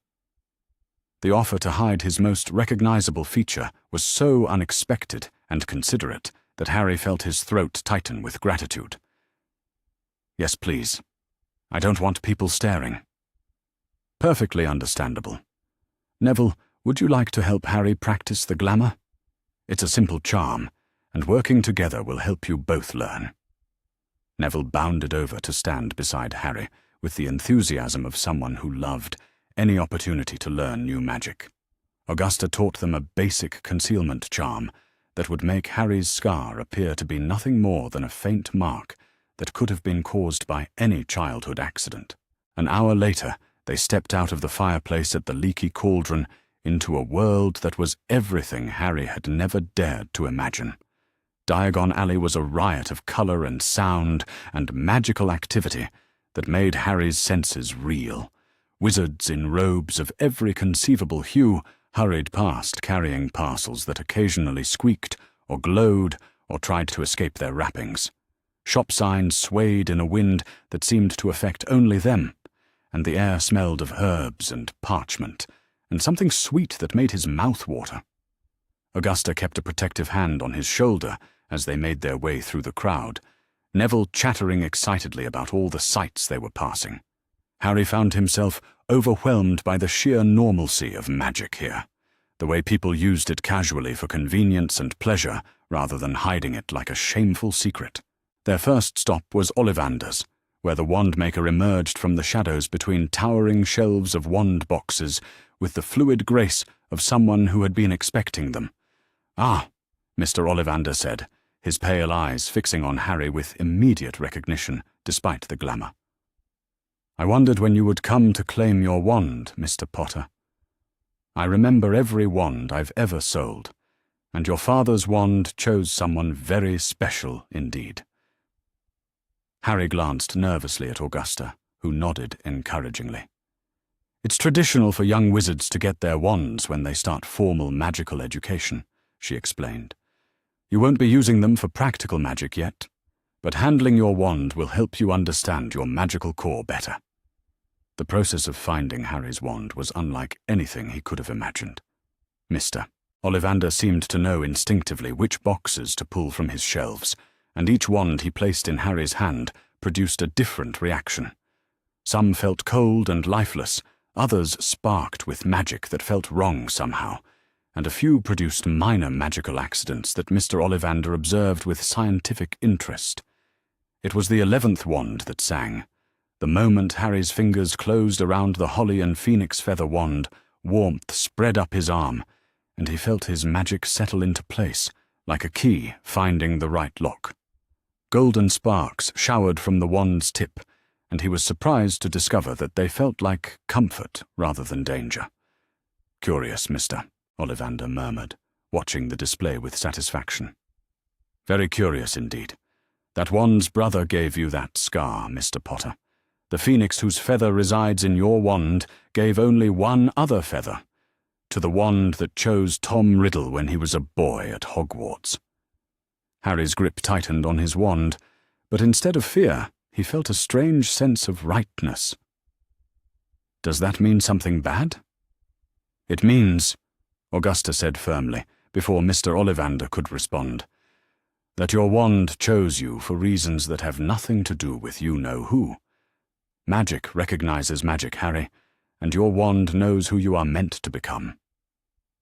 The offer to hide his most recognizable feature was so unexpected and considerate that Harry felt his throat tighten with gratitude. "Yes, please. I don't want people staring." "Perfectly understandable. Neville, would you like to help Harry practice the glamour? It's a simple charm, and working together will help you both learn." Neville bounded over to stand beside Harry with the enthusiasm of someone who loved any opportunity to learn new magic. Augusta taught them a basic concealment charm that would make Harry's scar appear to be nothing more than a faint mark that could have been caused by any childhood accident. An hour later, They stepped out of the fireplace at the leaky cauldron into a world that was everything Harry had never dared to imagine. Diagon Alley was a riot of colour and sound and magical activity that made Harry's senses reel. Wizards in robes of every conceivable hue hurried past carrying parcels that occasionally squeaked or glowed or tried to escape their wrappings. Shop signs swayed in a wind that seemed to affect only them, and the air smelled of herbs and parchment, and something sweet that made his mouth water. Augusta kept a protective hand on his shoulder as they made their way through the crowd, Neville chattering excitedly about all the sights they were passing. Harry found himself overwhelmed by the sheer normalcy of magic here, the way people used it casually for convenience and pleasure rather than hiding it like a shameful secret. Their first stop was Ollivander's, where the wand-maker emerged from the shadows between towering shelves of wand boxes with the fluid grace of someone who had been expecting them. "Ah," Mr. Ollivander said, his pale eyes fixing on Harry with immediate recognition, despite the glamour. "I wondered when you would come to claim your wand, Mr. Potter. I remember every wand I've ever sold, and your father's wand chose someone very special indeed." Harry glanced nervously at Augusta, who nodded encouragingly. "It's traditional for young wizards to get their wands when they start formal magical education," she explained. "You won't be using them for practical magic yet, but handling your wand will help you understand your magical core better." The process of finding Harry's wand was unlike anything he could have imagined. Mr. Ollivander seemed to know instinctively which boxes to pull from his shelves, and each wand he placed in Harry's hand produced a different reaction. Some felt cold and lifeless, others sparked with magic that felt wrong somehow, and a few produced minor magical accidents that Mr. Ollivander observed with scientific interest. It was the 11th wand that sang. The moment Harry's fingers closed around the holly and phoenix feather wand, warmth spread up his arm, and he felt his magic settle into place, like a key finding the right lock. Golden sparks showered from the wand's tip, and he was surprised to discover that they felt like comfort rather than danger. "Curious, Mr. Ollivander murmured, watching the display with satisfaction. "Very curious indeed. That wand's brother gave you that scar, Mr. Potter. The phoenix whose feather resides in your wand gave only one other feather, to the wand that chose Tom Riddle when he was a boy at Hogwarts." Harry's grip tightened on his wand, but instead of fear, he felt a strange sense of rightness. "Does that mean something bad?" "It means," Augusta said firmly, before Mr. Ollivander could respond, "that your wand chose you for reasons that have nothing to do with you-know-who. Magic recognizes magic, Harry, and your wand knows who you are meant to become."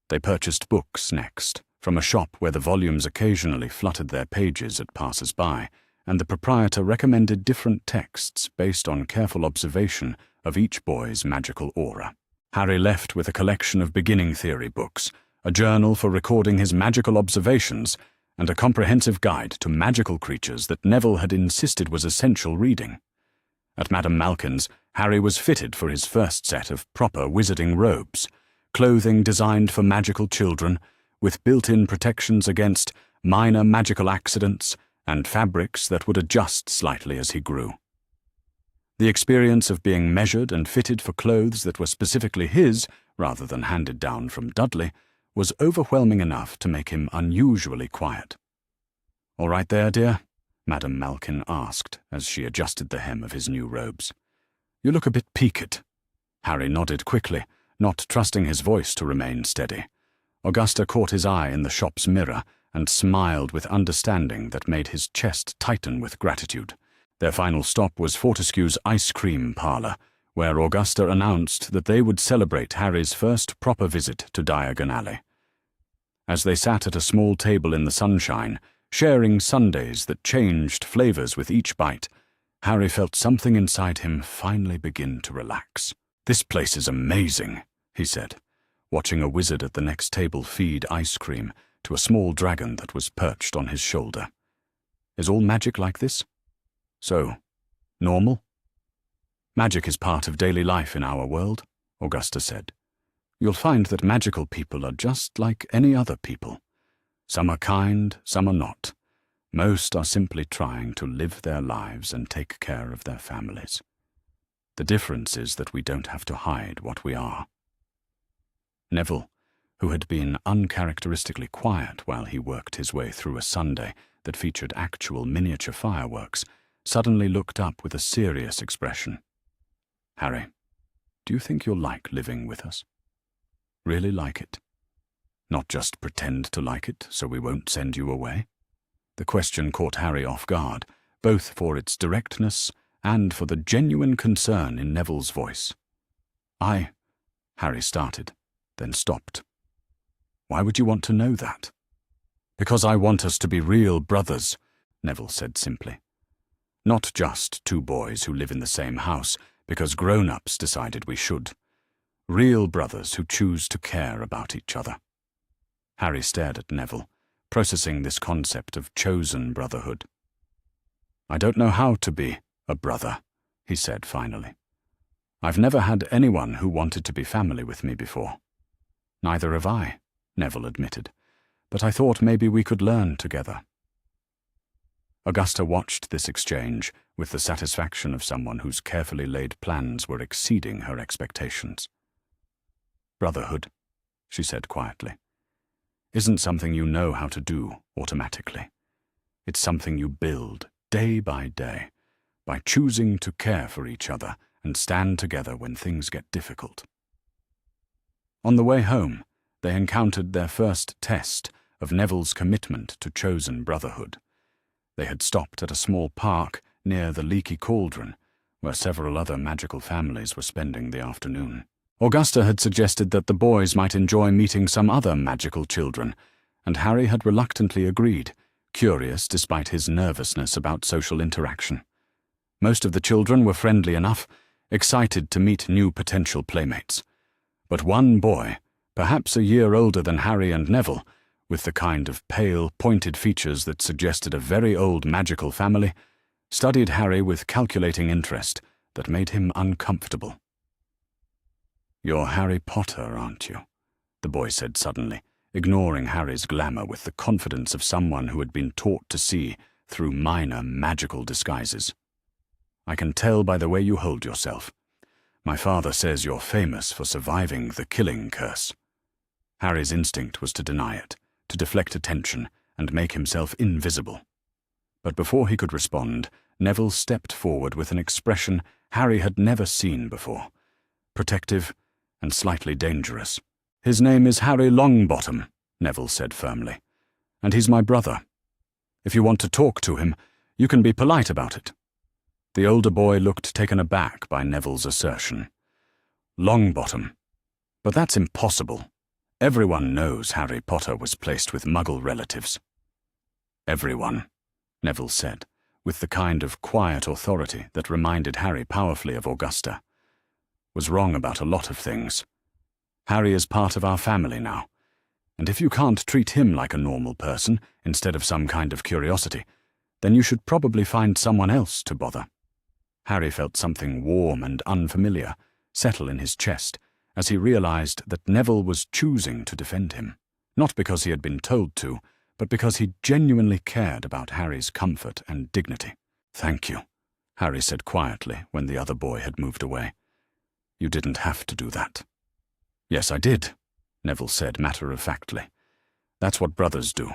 They purchased books next, from a shop where the volumes occasionally fluttered their pages at passers-by, and the proprietor recommended different texts based on careful observation of each boy's magical aura. Harry left with a collection of beginning theory books, a journal for recording his magical observations, and a comprehensive guide to magical creatures that Neville had insisted was essential reading. At Madame Malkin's, Harry was fitted for his first set of proper wizarding robes, clothing designed for magical children, with built-in protections against minor magical accidents and fabrics that would adjust slightly as he grew. The experience of being measured and fitted for clothes that were specifically his, rather than handed down from Dudley, was overwhelming enough to make him unusually quiet. "All right there, dear?" Madame Malkin asked as she adjusted the hem of his new robes. "You look a bit peaked." Harry nodded quickly, not trusting his voice to remain steady. Augusta caught his eye in the shop's mirror and smiled with understanding that made his chest tighten with gratitude. Their final stop was Fortescue's ice cream parlor, where Augusta announced that they would celebrate Harry's first proper visit to Diagon Alley. As they sat at a small table in the sunshine, sharing sundaes that changed flavors with each bite, Harry felt something inside him finally begin to relax. "This place is amazing," he said, watching a wizard at the next table feed ice cream to a small dragon that was perched on his shoulder. "Is all magic like this? So, normal?" Magic is part of daily life in our world, Augusta said. You'll find that magical people are just like any other people. Some are kind, some are not. Most are simply trying to live their lives and take care of their families. The difference is that we don't have to hide what we are. Neville, who had been uncharacteristically quiet while he worked his way through a Sunday that featured actual miniature fireworks, suddenly looked up with a serious expression. Harry, do you think you'll like living with us? Really like it? Not just pretend to like it so we won't send you away? The question caught Harry off guard, both for its directness and for the genuine concern in Neville's voice. Harry started, then stopped. Why would you want to know that? Because I want us to be real brothers, Neville said simply. Not just two boys who live in the same house because grown-ups decided we should. Real brothers who choose to care about each other. Harry stared at Neville, processing this concept of chosen brotherhood. I don't know how to be a brother, he said finally. I've never had anyone who wanted to be family with me before. Neither have I, Neville admitted, but I thought maybe we could learn together. Augusta watched this exchange with the satisfaction of someone whose carefully laid plans were exceeding her expectations. Brotherhood, she said quietly, isn't something you know how to do automatically. It's something you build day by day, by choosing to care for each other and stand together when things get difficult. On the way home, they encountered their first test of Neville's commitment to chosen brotherhood. They had stopped at a small park near the Leaky Cauldron, where several other magical families were spending the afternoon. Augusta had suggested that the boys might enjoy meeting some other magical children, and Harry had reluctantly agreed, curious despite his nervousness about social interaction. Most of the children were friendly enough, excited to meet new potential playmates. But one boy, perhaps a year older than Harry and Neville, with the kind of pale, pointed features that suggested a very old magical family, studied Harry with calculating interest that made him uncomfortable. You're Harry Potter, aren't you? The boy said suddenly, ignoring Harry's glamour with the confidence of someone who had been taught to see through minor magical disguises. I can tell by the way you hold yourself. My father says you're famous for surviving the killing curse. Harry's instinct was to deny it, to deflect attention and make himself invisible. But before he could respond, Neville stepped forward with an expression Harry had never seen before, protective and slightly dangerous. His name is Harry Longbottom, Neville said firmly, and he's my brother. If you want to talk to him, you can be polite about it. The older boy looked taken aback by Neville's assertion. Longbottom. But that's impossible. Everyone knows Harry Potter was placed with Muggle relatives. Everyone, Neville said, with the kind of quiet authority that reminded Harry powerfully of Augusta, was wrong about a lot of things. Harry is part of our family now, and if you can't treat him like a normal person instead of some kind of curiosity, then you should probably find someone else to bother. Harry felt something warm and unfamiliar settle in his chest as he realized that Neville was choosing to defend him, not because he had been told to, but because he genuinely cared about Harry's comfort and dignity. Thank you, Harry said quietly when the other boy had moved away. You didn't have to do that. Yes, I did, Neville said matter-of-factly. That's what brothers do.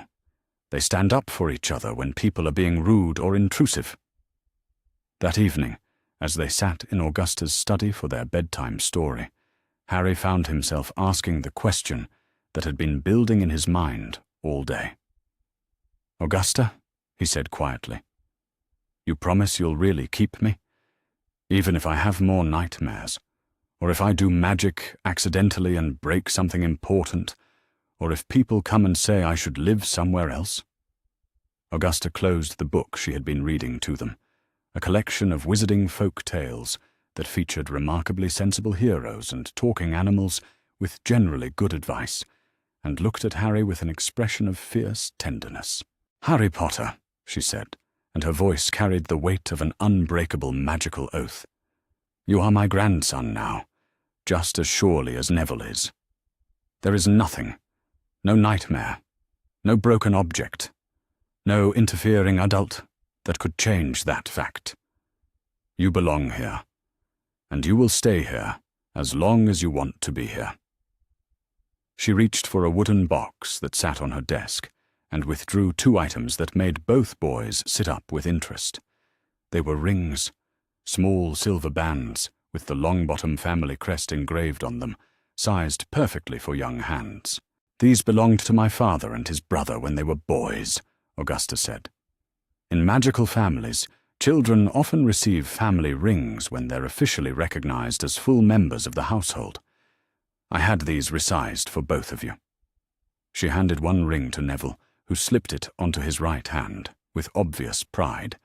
They stand up for each other when people are being rude or intrusive. That evening, as they sat in Augusta's study for their bedtime story, Harry found himself asking the question that had been building in his mind all day. Augusta, he said quietly, you promise you'll really keep me? Even if I have more nightmares, or if I do magic accidentally and break something important, or if people come and say I should live somewhere else? Augusta closed the book she had been reading to them, a collection of wizarding folk tales that featured remarkably sensible heroes and talking animals with generally good advice, and looked at Harry with an expression of fierce tenderness. Harry Potter, she said, and her voice carried the weight of an unbreakable magical oath. You are my grandson now, just as surely as Neville is. There is nothing, no nightmare, no broken object, no interfering adult that could change that fact. You belong here, and you will stay here as long as you want to be here. She reached for a wooden box that sat on her desk and withdrew 2 items that made both boys sit up with interest. They were rings, small silver bands with the Longbottom family crest engraved on them, sized perfectly for young hands. These belonged to my father and his brother when they were boys, Augusta said. In magical families, children often receive family rings when they're officially recognized as full members of the household. I had these resized for both of you. She handed one ring to Neville, who slipped it onto his right hand with obvious pride,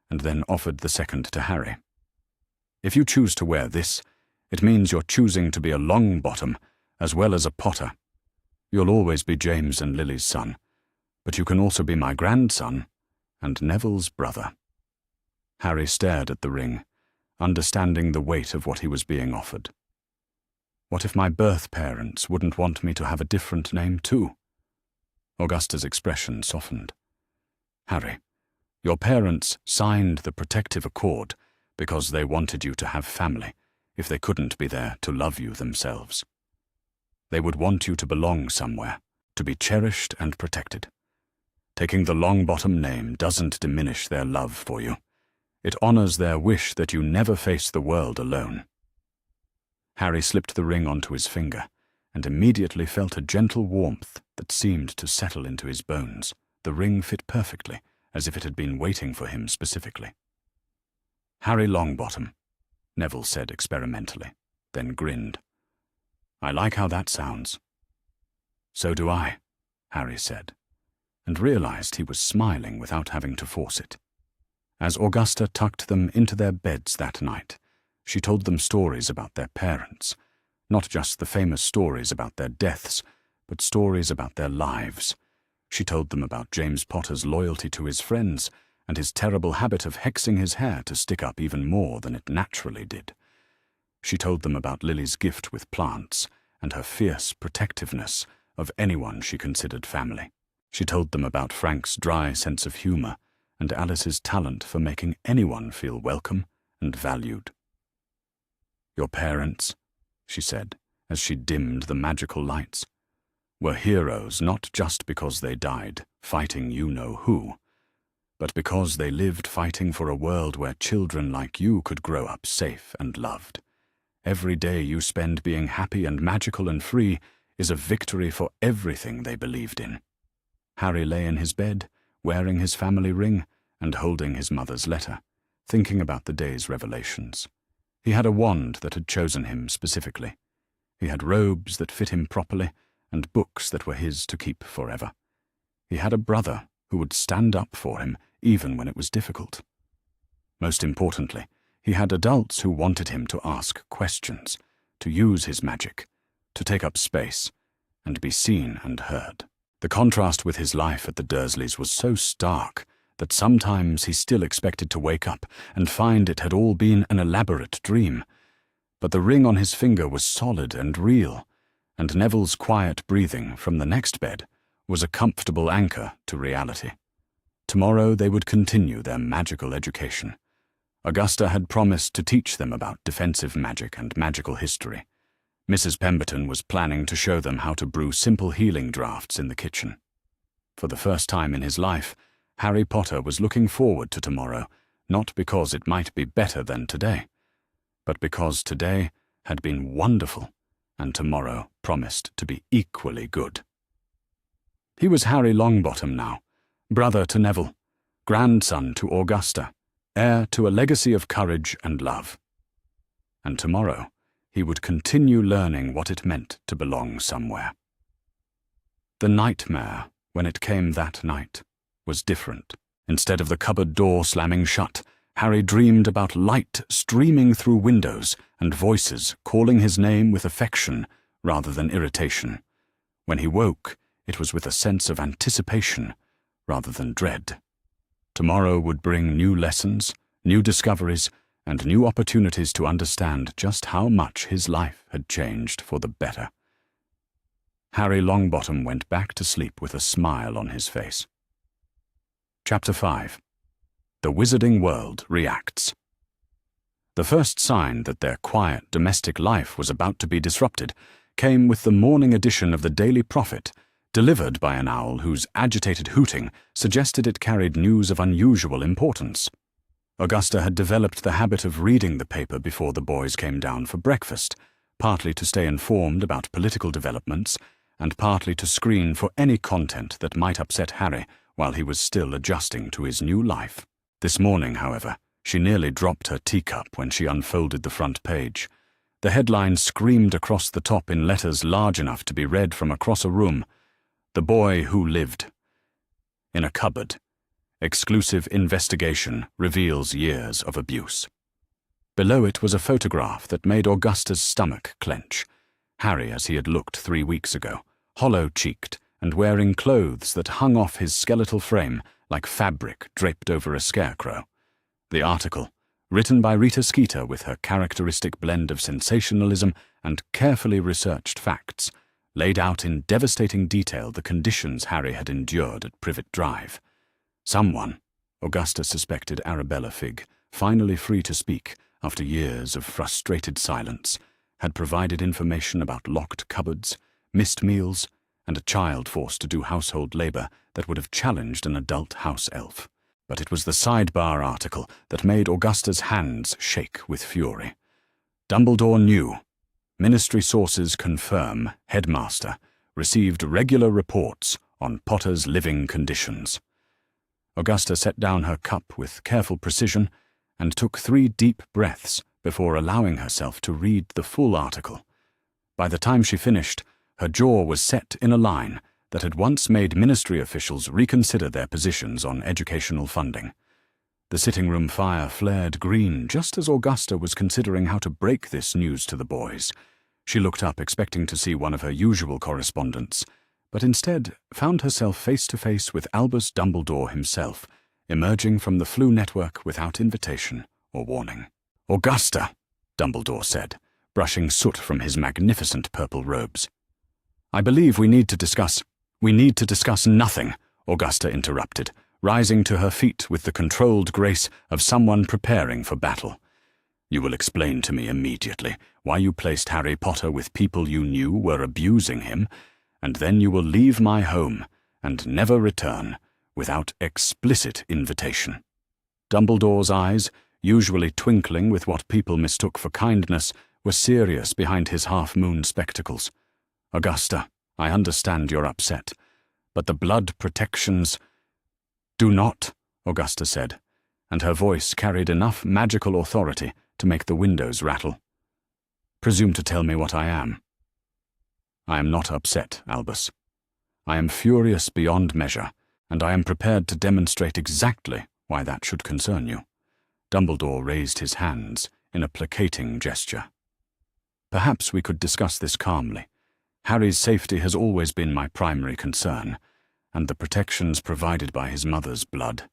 and then offered the second to Harry. If you choose to wear this, it means you're choosing to be a Longbottom as well as a Potter. You'll always be James and Lily's son, but you can also be my grandson and Neville's brother. Harry stared at the ring, understanding the weight of what he was being offered. What if my birth parents wouldn't want me to have a different name too? Augusta's expression softened. Harry, your parents signed the protective accord because they wanted you to have family if they couldn't be there to love you themselves. They would want you to belong somewhere, to be cherished and protected. Taking the Longbottom name doesn't diminish their love for you. It honors their wish that you never face the world alone. Harry slipped the ring onto his finger and immediately felt a gentle warmth that seemed to settle into his bones. The ring fit perfectly, as if it had been waiting for him specifically. Harry Longbottom, Neville said experimentally, then grinned. I like how that sounds. So do I, Harry said, and realized he was smiling without having to force it. As Augusta tucked them into their beds that night, she told them stories about their parents, not just the famous stories about their deaths, but stories about their lives. She told them about James Potter's loyalty to his friends and his terrible habit of hexing his hair to stick up even more than it naturally did. She told them about Lily's gift with plants and her fierce protectiveness of anyone she considered family. She told them about Frank's dry sense of humor and Alice's talent for making anyone feel welcome and valued. Your parents, she said, as she dimmed the magical lights, were heroes not just because they died fighting you-know-who, but because they lived fighting for a world where children like you could grow up safe and loved. Every day you spend being happy and magical and free is a victory for everything they believed in. Harry lay in his bed, wearing his family ring and holding his mother's letter, thinking about the day's revelations. He had a wand that had chosen him specifically. He had robes that fit him properly and books that were his to keep forever. He had a brother who would stand up for him even when it was difficult. Most importantly, he had adults who wanted him to ask questions, to use his magic, to take up space, and be seen and heard. The contrast with his life at the Dursleys was so stark that sometimes he still expected to wake up and find it had all been an elaborate dream. But the ring on his finger was solid and real, and Neville's quiet breathing from the next bed was a comfortable anchor to reality. Tomorrow they would continue their magical education. Augusta had promised to teach them about defensive magic and magical history. Mrs. Pemberton was planning to show them how to brew simple healing draughts in the kitchen. For the first time in his life, Harry Potter was looking forward to tomorrow, not because it might be better than today, but because today had been wonderful and tomorrow promised to be equally good. He was Harry Longbottom now, brother to Neville, grandson to Augusta, heir to a legacy of courage and love. And tomorrow he would continue learning what it meant to belong somewhere. The nightmare, when it came that night, was different. Instead of the cupboard door slamming shut, Harry dreamed about light streaming through windows and voices calling his name with affection rather than irritation. When he woke, it was with a sense of anticipation rather than dread. Tomorrow would bring new lessons, new discoveries, and new opportunities to understand just how much his life had changed for the better. Harry Longbottom went back to sleep with a smile on his face. Chapter 5. The Wizarding World Reacts. The first sign that their quiet domestic life was about to be disrupted came with the morning edition of the Daily Prophet, delivered by an owl whose agitated hooting suggested it carried news of unusual importance. Augusta had developed the habit of reading the paper before the boys came down for breakfast, partly to stay informed about political developments, and partly to screen for any content that might upset Harry while he was still adjusting to his new life. This morning, however, she nearly dropped her teacup when she unfolded the front page. The headline screamed across the top in letters large enough to be read from across a room: "The Boy Who Lived. In a Cupboard. Exclusive investigation reveals years of abuse." Below it was a photograph that made Augusta's stomach clench. Harry as he had looked 3 weeks ago, hollow-cheeked and wearing clothes that hung off his skeletal frame like fabric draped over a scarecrow. The article, written by Rita Skeeter with her characteristic blend of sensationalism and carefully researched facts, laid out in devastating detail the conditions Harry had endured at Privet Drive. Someone, Augusta suspected Arabella Figg, finally free to speak after years of frustrated silence, had provided information about locked cupboards, missed meals, and a child forced to do household labor that would have challenged an adult house elf. But it was the sidebar article that made Augusta's hands shake with fury. Dumbledore knew. Ministry sources confirm Headmaster received regular reports on Potter's living conditions. Augusta set down her cup with careful precision and took 3 deep breaths before allowing herself to read the full article. By the time she finished, her jaw was set in a line that had once made ministry officials reconsider their positions on educational funding. The sitting room fire flared green just as Augusta was considering how to break this news to the boys. She looked up expecting to see one of her usual correspondents, but instead found herself face to face with Albus Dumbledore himself, emerging from the Flu Network without invitation or warning. "Augusta," Dumbledore said, brushing soot from his magnificent purple robes. "I believe we need to discuss nothing," Augusta interrupted, rising to her feet with the controlled grace of someone preparing for battle. "You will explain to me immediately why you placed Harry Potter with people you knew were abusing him, and then you will leave my home and never return without explicit invitation." Dumbledore's eyes, usually twinkling with what people mistook for kindness, were serious behind his half-moon spectacles. "Augusta, I understand you're upset, but the blood protections—" "Do not," Augusta said, and her voice carried enough magical authority to make the windows rattle. "Presume to tell me what I am." "I am not upset, Albus. I am furious beyond measure, and I am prepared to demonstrate exactly why that should concern you." Dumbledore raised his hands in a placating gesture. "Perhaps we could discuss this calmly. Harry's safety has always been my primary concern, and the protections provided by his mother's blood."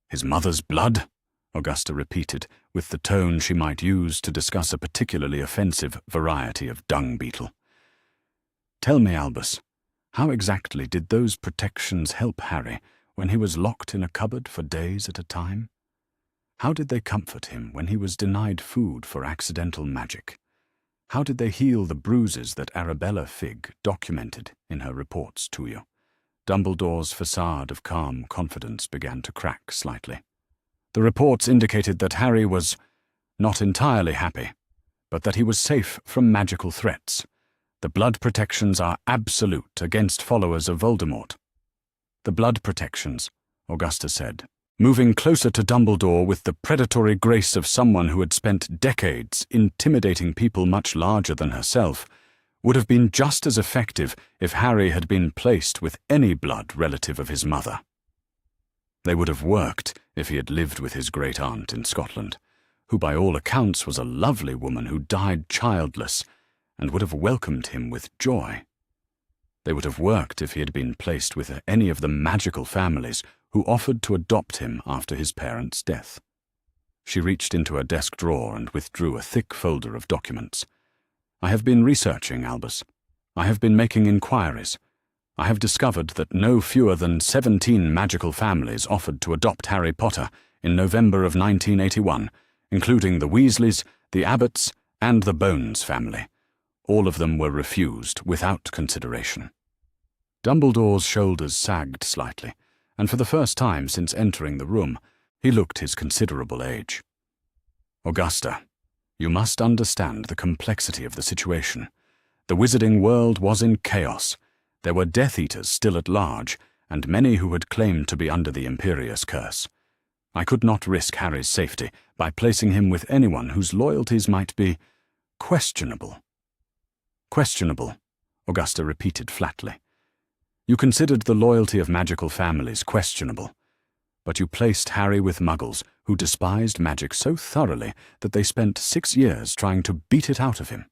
"His mother's blood?" Augusta repeated, with the tone she might use to discuss a particularly offensive variety of dung beetle. "Tell me, Albus, how exactly did those protections help Harry when he was locked in a cupboard for days at a time? How did they comfort him when he was denied food for accidental magic? How did they heal the bruises that Arabella Figg documented in her reports to you?" Dumbledore's facade of calm confidence began to crack slightly. "The reports indicated that Harry was not entirely happy, but that he was safe from magical threats. The blood protections are absolute against followers of Voldemort." "The blood protections," Augusta said, moving closer to Dumbledore with the predatory grace of someone who had spent decades intimidating people much larger than herself, would have been just as effective if Harry had been placed with any blood relative of his mother. They would have worked if he had lived with his great-aunt in Scotland, who by all accounts was a lovely woman who died childless, and would have welcomed him with joy. They would have worked if he had been placed with any of the magical families who offered to adopt him after his parents' death. She reached into her desk drawer and withdrew a thick folder of documents. "I have been researching, Albus. I have been making inquiries. I have discovered that no fewer than 17 magical families offered to adopt Harry Potter in November of 1981, including the Weasleys, the Abbotts, and the Bones family. All of them were refused without consideration." Dumbledore's shoulders sagged slightly, and for the first time since entering the room, he looked his considerable age. "Augusta, you must understand the complexity of the situation. The wizarding world was in chaos. There were Death Eaters still at large, and many who had claimed to be under the Imperious curse. I could not risk Harry's safety by placing him with anyone whose loyalties might be questionable." "Questionable," Augusta repeated flatly. "You considered the loyalty of magical families questionable, but you placed Harry with Muggles who despised magic so thoroughly that they spent 6 years trying to beat it out of him."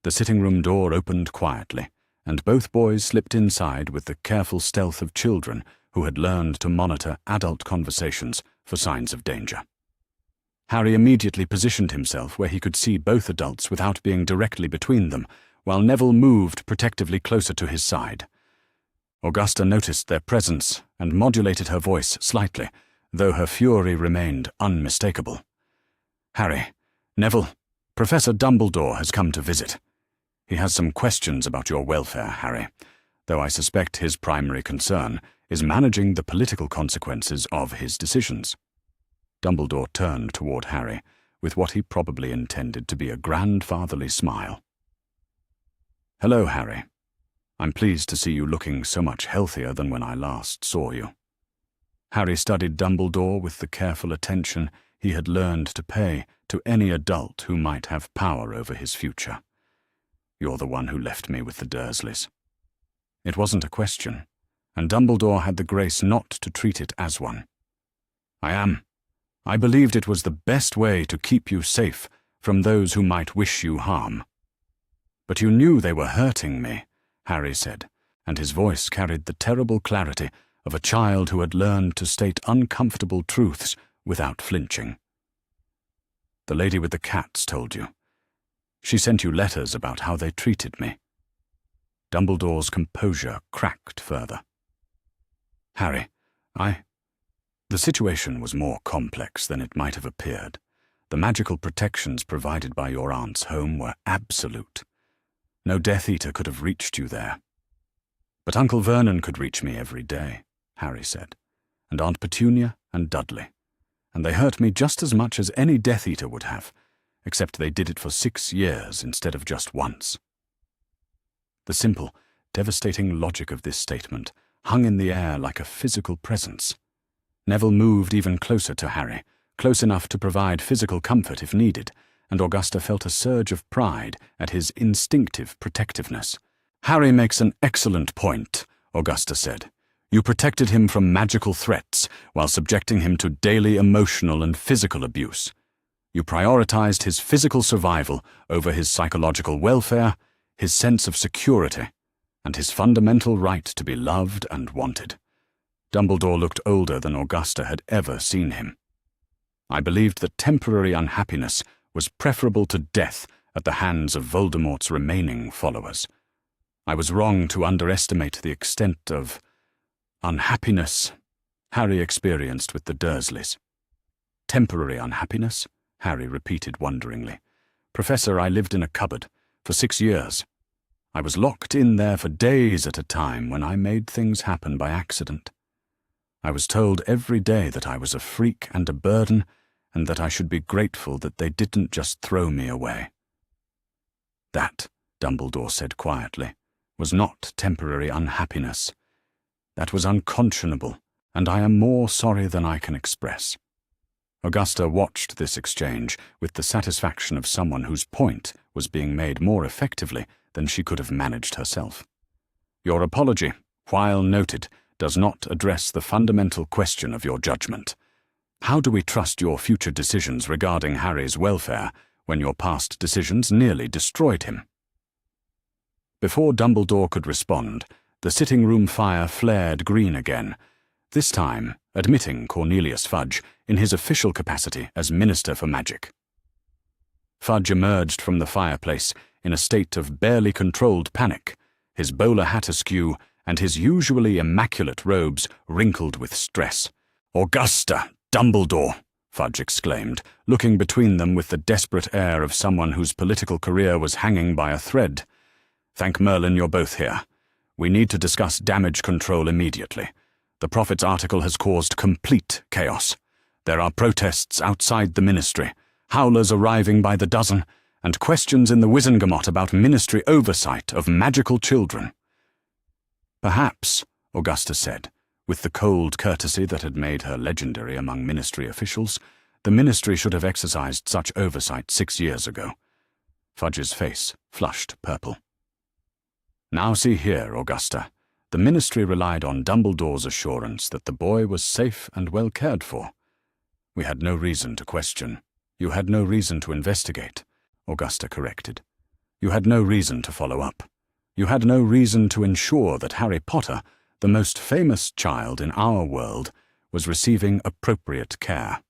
The sitting room door opened quietly, and both boys slipped inside with the careful stealth of children who had learned to monitor adult conversations for signs of danger. Harry immediately positioned himself where he could see both adults without being directly between them, while Neville moved protectively closer to his side. Augusta noticed their presence and modulated her voice slightly, though her fury remained unmistakable. "Harry, Neville, Professor Dumbledore has come to visit. He has some questions about your welfare, Harry, though I suspect his primary concern is managing the political consequences of his decisions." Dumbledore turned toward Harry with what he probably intended to be a grandfatherly smile. "Hello, Harry. I'm pleased to see you looking so much healthier than when I last saw you." Harry studied Dumbledore with the careful attention he had learned to pay to any adult who might have power over his future. "You're the one who left me with the Dursleys." It wasn't a question, and Dumbledore had the grace not to treat it as one. "I am. I believed it was the best way to keep you safe from those who might wish you harm." "But you knew they were hurting me," Harry said, and his voice carried the terrible clarity of a child who had learned to state uncomfortable truths without flinching. "The lady with the cats told you. She sent you letters about how they treated me." Dumbledore's composure cracked further. "Harry, the situation was more complex than it might have appeared. The magical protections provided by your aunt's home were absolute. No Death Eater could have reached you there. But Uncle Vernon could reach me every day," Harry said, "and Aunt Petunia and Dudley. And they hurt me just as much as any Death Eater would have, except they did it for 6 years instead of just once." The simple, devastating logic of this statement hung in the air like a physical presence. Neville moved even closer to Harry, close enough to provide physical comfort if needed, and Augusta felt a surge of pride at his instinctive protectiveness. "Harry makes an excellent point," Augusta said. "You protected him from magical threats while subjecting him to daily emotional and physical abuse. You prioritized his physical survival over his psychological welfare, his sense of security, and his fundamental right to be loved and wanted." Dumbledore looked older than Augusta had ever seen him. "I believed that temporary unhappiness was preferable to death at the hands of Voldemort's remaining followers. I was wrong to underestimate the extent of unhappiness Harry experienced with the Dursleys." "Temporary unhappiness?" Harry repeated wonderingly. "Professor, I lived in a cupboard for 6 years. I was locked in there for days at a time when I made things happen by accident. I was told every day that I was a freak and a burden, and that I should be grateful that they didn't just throw me away." "That," Dumbledore said quietly, "was not temporary unhappiness. That was unconscionable, and I am more sorry than I can express." Augusta watched this exchange with the satisfaction of someone whose point was being made more effectively than she could have managed herself. "Your apology, while noted, does not address the fundamental question of your judgment. How do we trust your future decisions regarding Harry's welfare when your past decisions nearly destroyed him?" Before Dumbledore could respond, the sitting room fire flared green again, this time admitting Cornelius Fudge in his official capacity as Minister for Magic. Fudge emerged from the fireplace in a state of barely controlled panic, his bowler hat askew and his usually immaculate robes wrinkled with stress. "Augusta, Dumbledore!" Fudge exclaimed, looking between them with the desperate air of someone whose political career was hanging by a thread. "Thank Merlin you're both here. We need to discuss damage control immediately. The Prophet's article has caused complete chaos. There are protests outside the Ministry, howlers arriving by the dozen, and questions in the Wizengamot about Ministry oversight of magical children." "Perhaps," Augusta said, with the cold courtesy that had made her legendary among Ministry officials, "the Ministry should have exercised such oversight 6 years ago." Fudge's face flushed purple. "Now see here, Augusta. The Ministry relied on Dumbledore's assurance that the boy was safe and well cared for. We had no reason to question. You had no reason to investigate," Augusta corrected. "You had no reason to follow up. You had no reason to ensure that Harry Potter, the most famous child in our world, was receiving appropriate care.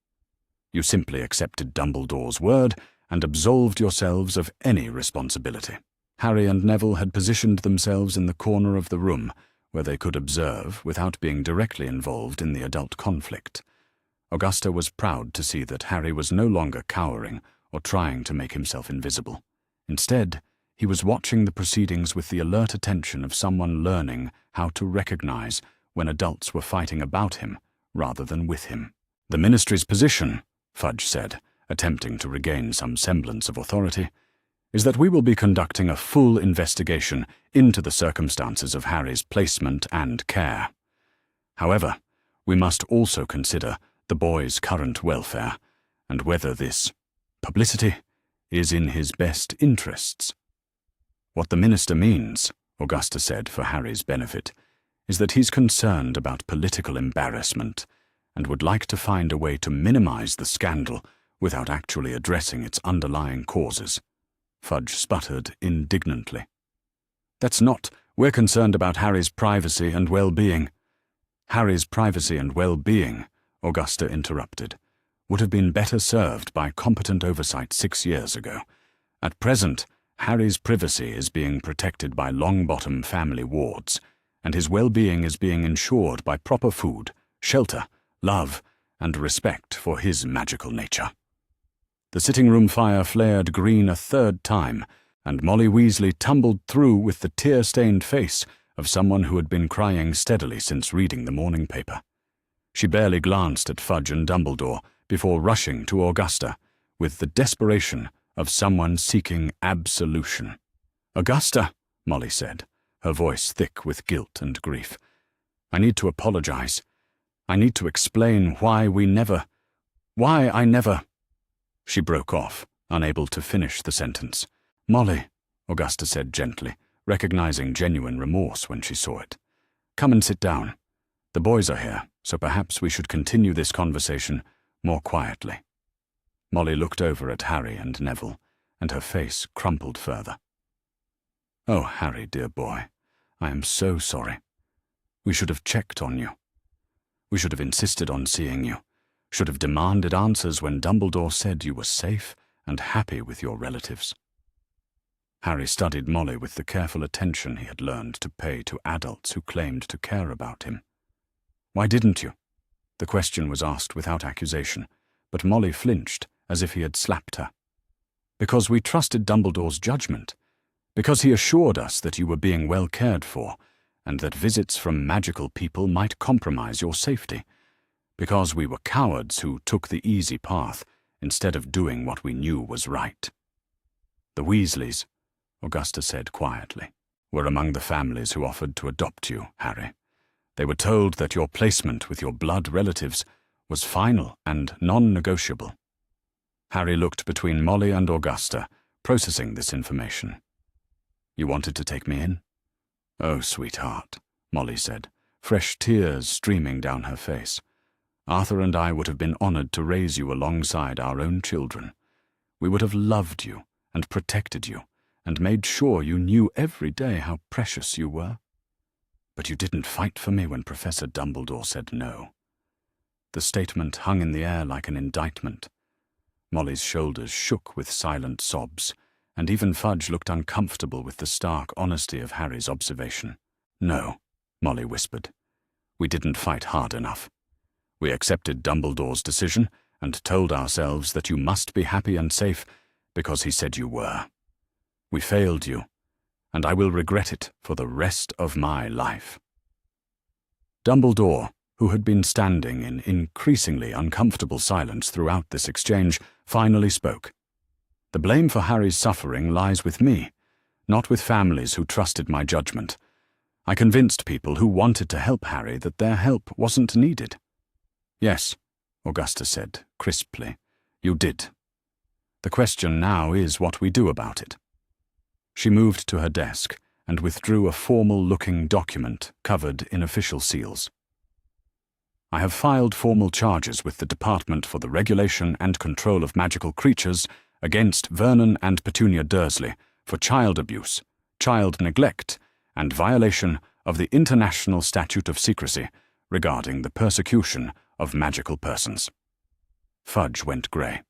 You simply accepted Dumbledore's word and absolved yourselves of any responsibility." Harry and Neville had positioned themselves in the corner of the room, where they could observe without being directly involved in the adult conflict. Augusta was proud to see that Harry was no longer cowering or trying to make himself invisible. Instead, he was watching the proceedings with the alert attention of someone learning how to recognize when adults were fighting about him rather than with him. "The Ministry's position," Fudge said, attempting to regain some semblance of authority, "is that we will be conducting a full investigation into the circumstances of Harry's placement and care. However, we must also consider the boy's current welfare and whether this publicity is in his best interests." "What the Minister means," Augusta said for Harry's benefit, "is that he's concerned about political embarrassment and would like to find a way to minimize the scandal without actually addressing its underlying causes." Fudge sputtered indignantly. "That's not. We're concerned about Harry's privacy and well-being." "Harry's privacy and well-being," Augusta interrupted, "would have been better served by competent oversight 6 years ago. At present, Harry's privacy is being protected by Longbottom family wards, and his well-being is being ensured by proper food, shelter, love, and respect for his magical nature." The sitting-room fire flared green a third time, and Molly Weasley tumbled through with the tear-stained face of someone who had been crying steadily since reading the morning paper. She barely glanced at Fudge and Dumbledore before rushing to Augusta, with the desperation of someone seeking absolution. "Augusta," Molly said, her voice thick with guilt and grief, "I need to apologize. I need to explain why I never—" She broke off, unable to finish the sentence. "Molly," Augusta said gently, recognizing genuine remorse when she saw it, "come and sit down. The boys are here, so perhaps we should continue this conversation more quietly." Molly looked over at Harry and Neville, and her face crumpled further. "Oh, Harry, dear boy, I am so sorry. We should have checked on you. We should have insisted on seeing you, should have demanded answers when Dumbledore said you were safe and happy with your relatives." Harry studied Molly with the careful attention he had learned to pay to adults who claimed to care about him. "Why didn't you?" The question was asked without accusation, but Molly flinched as if he had slapped her. "Because we trusted Dumbledore's judgment. Because he assured us that you were being well cared for, and that visits from magical people might compromise your safety. Because we were cowards who took the easy path instead of doing what we knew was right." "The Weasleys," Augusta said quietly, "were among the families who offered to adopt you, Harry. They were told that your placement with your blood relatives was final and non-negotiable." Harry looked between Molly and Augusta, processing this information. "You wanted to take me in?" "Oh, sweetheart," Molly said, fresh tears streaming down her face. "Arthur and I would have been honored to raise you alongside our own children. We would have loved you and protected you and made sure you knew every day how precious you were. But you didn't fight for me when Professor Dumbledore said no." The statement hung in the air like an indictment. Molly's shoulders shook with silent sobs, and even Fudge looked uncomfortable with the stark honesty of Harry's observation. "No," Molly whispered. "We didn't fight hard enough. We accepted Dumbledore's decision and told ourselves that you must be happy and safe because he said you were. We failed you, and I will regret it for the rest of my life." Dumbledore, who had been standing in increasingly uncomfortable silence throughout this exchange, finally spoke. "The blame for Harry's suffering lies with me, not with families who trusted my judgment. I convinced people who wanted to help Harry that their help wasn't needed." "Yes," Augusta said, crisply, "you did. The question now is what we do about it." She moved to her desk and withdrew a formal-looking document covered in official seals. "I have filed formal charges with the Department for the Regulation and Control of Magical Creatures against Vernon and Petunia Dursley for child abuse, child neglect, and violation of the International Statute of Secrecy regarding the persecution of magical persons." Fudge went grey.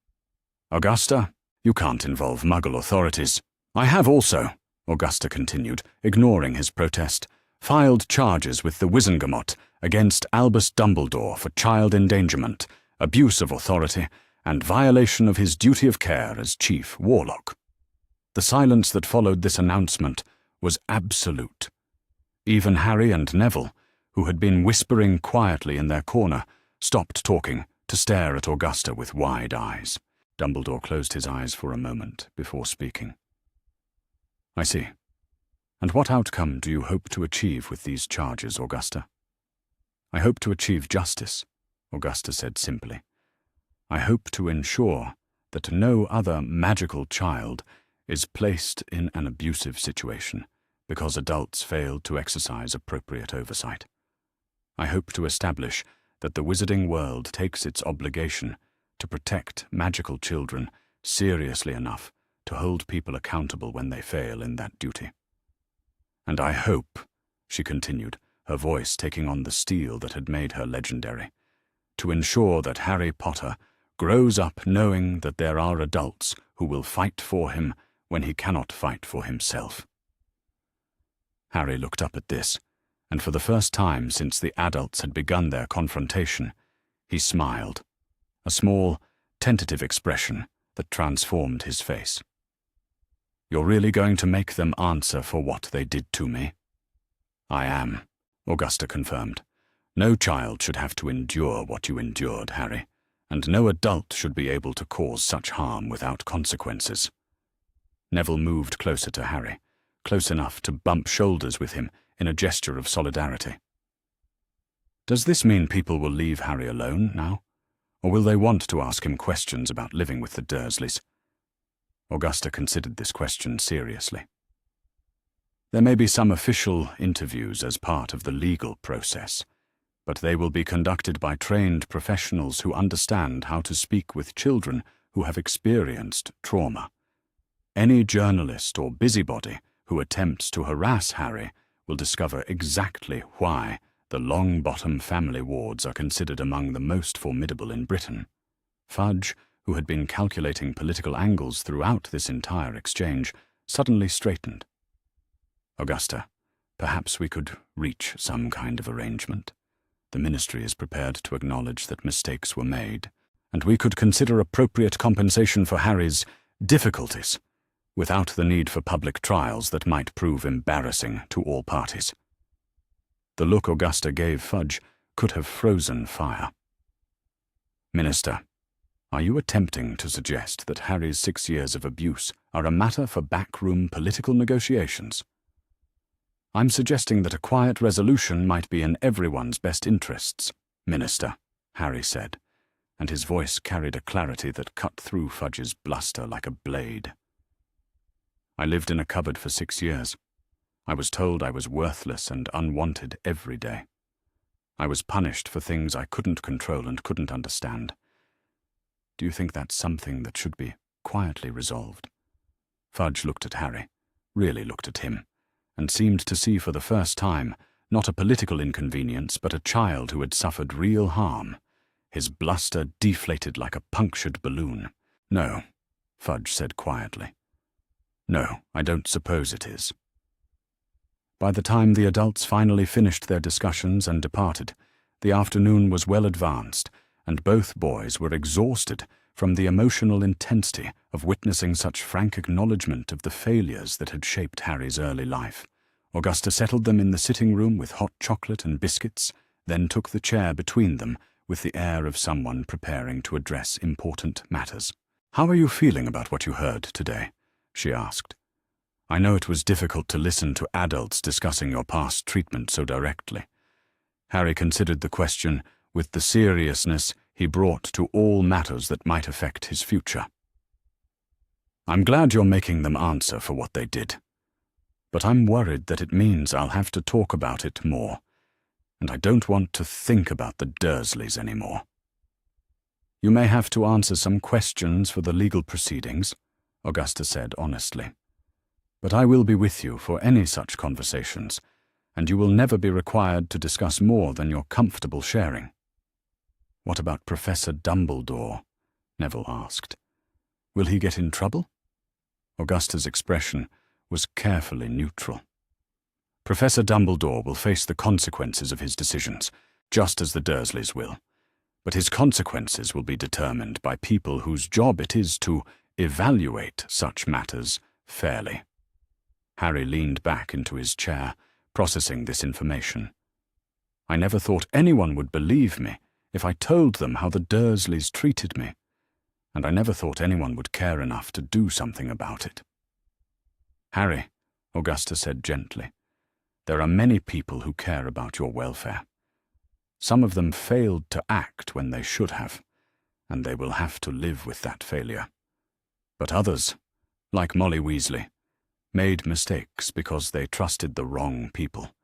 "Augusta, you can't involve Muggle authorities." "I have also," Augusta continued, ignoring his protest, "filed charges with the Wizengamot against Albus Dumbledore for child endangerment, abuse of authority, and violation of his duty of care as Chief Warlock." The silence that followed this announcement was absolute. Even Harry and Neville, who had been whispering quietly in their corner, stopped talking to stare at Augusta with wide eyes. Dumbledore closed his eyes for a moment before speaking. "I see. And what outcome do you hope to achieve with these charges, Augusta?" "I hope to achieve justice," Augusta said simply. "I hope to ensure that no other magical child is placed in an abusive situation because adults failed to exercise appropriate oversight. I hope to establish that the wizarding world takes its obligation to protect magical children seriously enough to hold people accountable when they fail in that duty. And I hope," she continued, her voice taking on the steel that had made her legendary, "to ensure that Harry Potter grows up knowing that there are adults who will fight for him when he cannot fight for himself." Harry looked up at this, and for the first time since the adults had begun their confrontation, he smiled, a small, tentative expression that transformed his face. "You're really going to make them answer for what they did to me?" "I am," Augusta confirmed. "No child should have to endure what you endured, Harry, and no adult should be able to cause such harm without consequences." Neville moved closer to Harry, close enough to bump shoulders with him in a gesture of solidarity. "Does this mean people will leave Harry alone now? Or will they want to ask him questions about living with the Dursleys?" Augusta considered this question seriously. "There may be some official interviews as part of the legal process, but they will be conducted by trained professionals who understand how to speak with children who have experienced trauma. Any journalist or busybody who attempts to harass Harry will discover exactly why the Longbottom family wards are considered among the most formidable in Britain." Fudge, who had been calculating political angles throughout this entire exchange, suddenly straightened. "Augusta, perhaps we could reach some kind of arrangement. The Ministry is prepared to acknowledge that mistakes were made, and we could consider appropriate compensation for Harry's difficulties, without the need for public trials that might prove embarrassing to all parties." The look Augusta gave Fudge could have frozen fire. "Minister, are you attempting to suggest that Harry's 6 years of abuse are a matter for backroom political negotiations?" "I'm suggesting that a quiet resolution might be in everyone's best interests, Minister," Harry said, and his voice carried a clarity that cut through Fudge's bluster like a blade. "I lived in a cupboard for 6 years. I was told I was worthless and unwanted every day. I was punished for things I couldn't control and couldn't understand. Do you think that's something that should be quietly resolved?" Fudge looked at Harry, really looked at him, and seemed to see for the first time not a political inconvenience but a child who had suffered real harm. his bluster deflated like a punctured balloon. "No," Fudge said quietly. "No, I don't suppose it is." By the time the adults finally finished their discussions and departed, the afternoon was well advanced, and both boys were exhausted from the emotional intensity of witnessing such frank acknowledgement of the failures that had shaped Harry's early life. Augusta settled them in the sitting room with hot chocolate and biscuits, then took the chair between them with the air of someone preparing to address important matters. "How are you feeling about what you heard today?" she asked. "I know it was difficult to listen to adults discussing your past treatment so directly." Harry considered the question with the seriousness he brought to all matters that might affect his future. "I'm glad you're making them answer for what they did. But I'm worried that it means I'll have to talk about it more, and I don't want to think about the Dursleys anymore." "You may have to answer some questions for the legal proceedings," Augusta said honestly. "But I will be with you for any such conversations, and you will never be required to discuss more than you're comfortable sharing." "What about Professor Dumbledore?" Neville asked. "Will he get in trouble?" Augusta's expression was carefully neutral. "Professor Dumbledore will face the consequences of his decisions, just as the Dursleys will. But his consequences will be determined by people whose job it is to evaluate such matters fairly." Harry leaned back into his chair, processing this information. "I never thought anyone would believe me if I told them how the Dursleys treated me, and I never thought anyone would care enough to do something about it." "Harry," Augusta said gently, "there are many people who care about your welfare. Some of them failed to act when they should have, and they will have to live with that failure. But others, like Molly Weasley, made mistakes because they trusted the wrong people,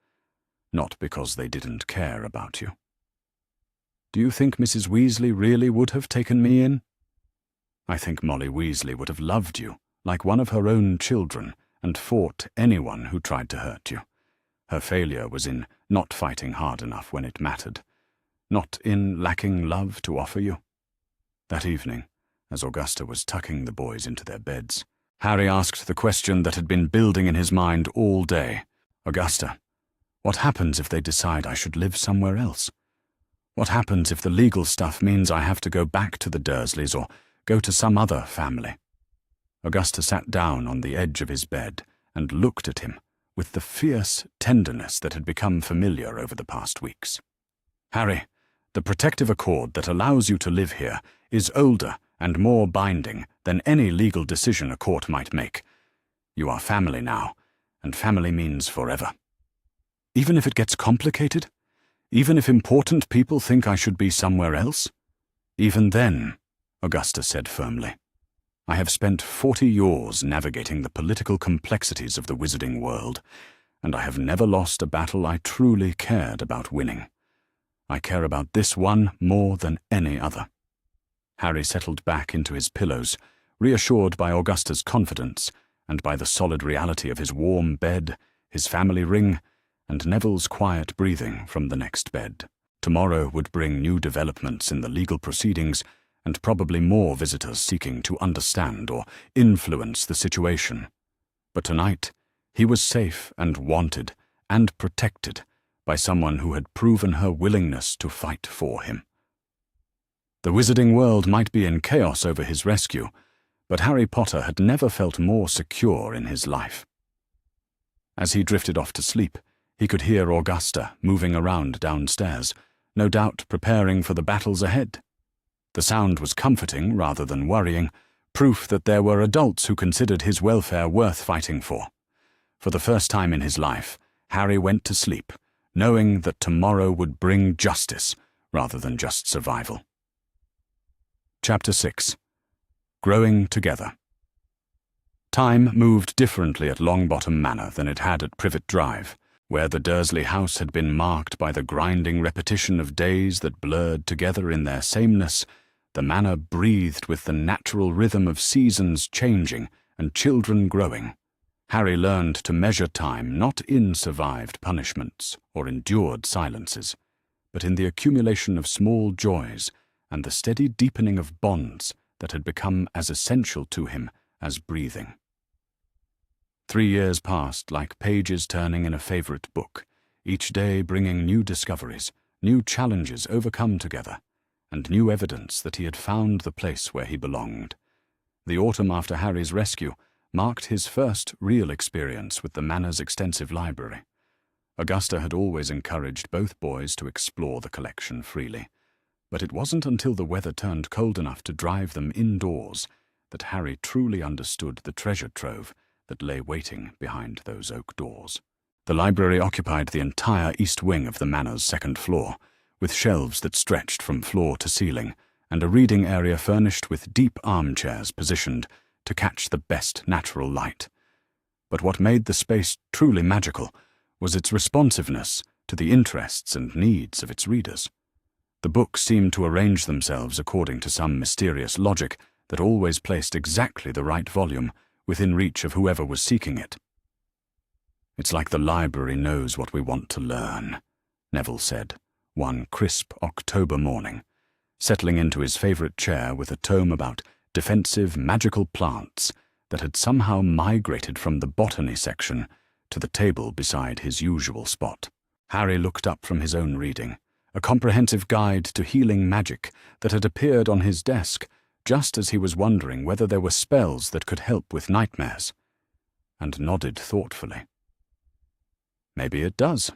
not because they didn't care about you. Do you think Mrs. Weasley really would have taken me in? I think Molly Weasley would have loved you like one of her own children and fought anyone who tried to hurt you. Her failure was in not fighting hard enough when it mattered, not in lacking love to offer you." That evening, as Augusta was tucking the boys into their beds, Harry asked the question that had been building in his mind all day. "Augusta, what happens if they decide I should live somewhere else? What happens if the legal stuff means I have to go back to the Dursleys or go to some other family?" Augusta sat down on the edge of his bed and looked at him with the fierce tenderness that had become familiar over the past weeks. "Harry, the protective accord that allows you to live here is older and more binding than any legal decision a court might make. You are family now, and family means forever. Even if it gets complicated, even if important people think I should be somewhere else, even then," Augusta said firmly. "I have spent 40 years navigating the political complexities of the wizarding world, and I have never lost a battle I truly cared about winning. I care about this one more than any other." Harry settled back into his pillows, reassured by Augusta's confidence and by the solid reality of his warm bed, his family ring, and Neville's quiet breathing from the next bed. Tomorrow would bring new developments in the legal proceedings and probably more visitors seeking to understand or influence the situation. But tonight, he was safe and wanted and protected by someone who had proven her willingness to fight for him. The wizarding world might be in chaos over his rescue, but Harry Potter had never felt more secure in his life. As he drifted off to sleep, he could hear Augusta moving around downstairs, no doubt preparing for the battles ahead. The sound was comforting rather than worrying, proof that there were adults who considered his welfare worth fighting for. For the first time in his life, Harry went to sleep, knowing that tomorrow would bring justice rather than just survival. Chapter 6. Growing Together. Time moved differently at Longbottom Manor than it had at Privet Drive, where the Dursley house had been marked by the grinding repetition of days that blurred together in their sameness. The manor breathed with the natural rhythm of seasons changing and children growing. Harry learned to measure time not in survived punishments or endured silences, but in the accumulation of small joys and the steady deepening of bonds that had become as essential to him as breathing. 3 years passed like pages turning in a favorite book, each day bringing new discoveries, new challenges overcome together, and new evidence that he had found the place where he belonged. The autumn after Harry's rescue marked his first real experience with the Manor's extensive library. Augusta had always encouraged both boys to explore the collection freely, but it wasn't until the weather turned cold enough to drive them indoors that Harry truly understood the treasure trove that lay waiting behind those oak doors. The library occupied the entire east wing of the Manor's second floor, with shelves that stretched from floor to ceiling, and a reading area furnished with deep armchairs positioned to catch the best natural light. But what made the space truly magical was its responsiveness to the interests and needs of its readers. The books seemed to arrange themselves according to some mysterious logic that always placed exactly the right volume within reach of whoever was seeking it. "It's like the library knows what we want to learn," Neville said, one crisp October morning, settling into his favorite chair with a tome about defensive magical plants that had somehow migrated from the botany section to the table beside his usual spot. Harry looked up from his own reading, a comprehensive guide to healing magic that had appeared on his desk just as he was wondering whether there were spells that could help with nightmares, and nodded thoughtfully. "Maybe it does.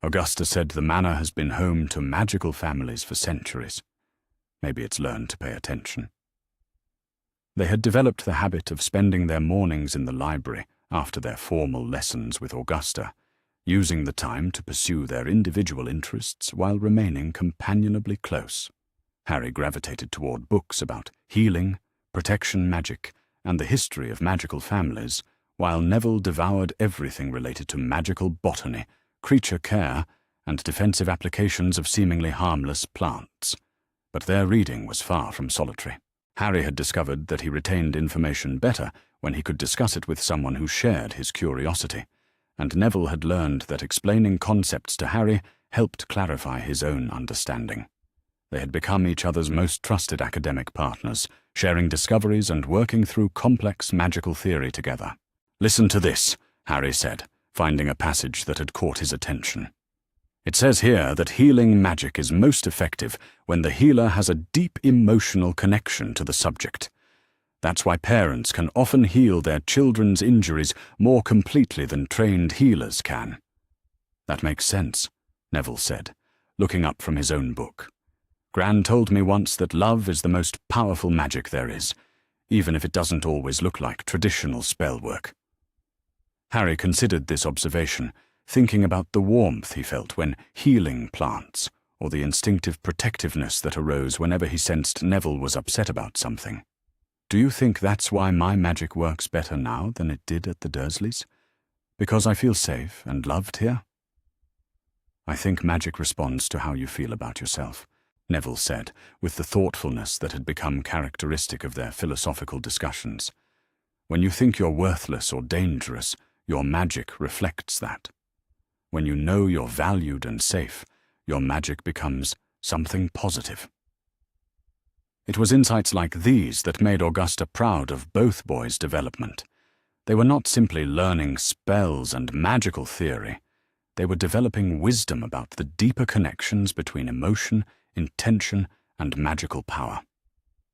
Augusta said the Manor has been home to magical families for centuries. Maybe it's learned to pay attention." They had developed the habit of spending their mornings in the library after their formal lessons with Augusta, using the time to pursue their individual interests while remaining companionably close. Harry gravitated toward books about healing, protection magic, and the history of magical families, while Neville devoured everything related to magical botany, creature care, and defensive applications of seemingly harmless plants. But their reading was far from solitary. Harry had discovered that he retained information better when he could discuss it with someone who shared his curiosity, and Neville had learned that explaining concepts to Harry helped clarify his own understanding. They had become each other's most trusted academic partners, sharing discoveries and working through complex magical theory together. "Listen to this," Harry said, finding a passage that had caught his attention. "It says here that healing magic is most effective when the healer has a deep emotional connection to the subject. That's why parents can often heal their children's injuries more completely than trained healers can." "That makes sense," Neville said, looking up from his own book. "Gran told me once that love is the most powerful magic there is, even if it doesn't always look like traditional spell work." Harry considered this observation, thinking about the warmth he felt when healing plants, or the instinctive protectiveness that arose whenever he sensed Neville was upset about something. "Do you think that's why my magic works better now than it did at the Dursleys? Because I feel safe and loved here?" "I think magic responds to how you feel about yourself," Neville said, with the thoughtfulness that had become characteristic of their philosophical discussions. "When you think you're worthless or dangerous, your magic reflects that. When you know you're valued and safe, your magic becomes something positive." It was insights like these that made Augusta proud of both boys' development. They were not simply learning spells and magical theory. They were developing wisdom about the deeper connections between emotion, intention, and magical power.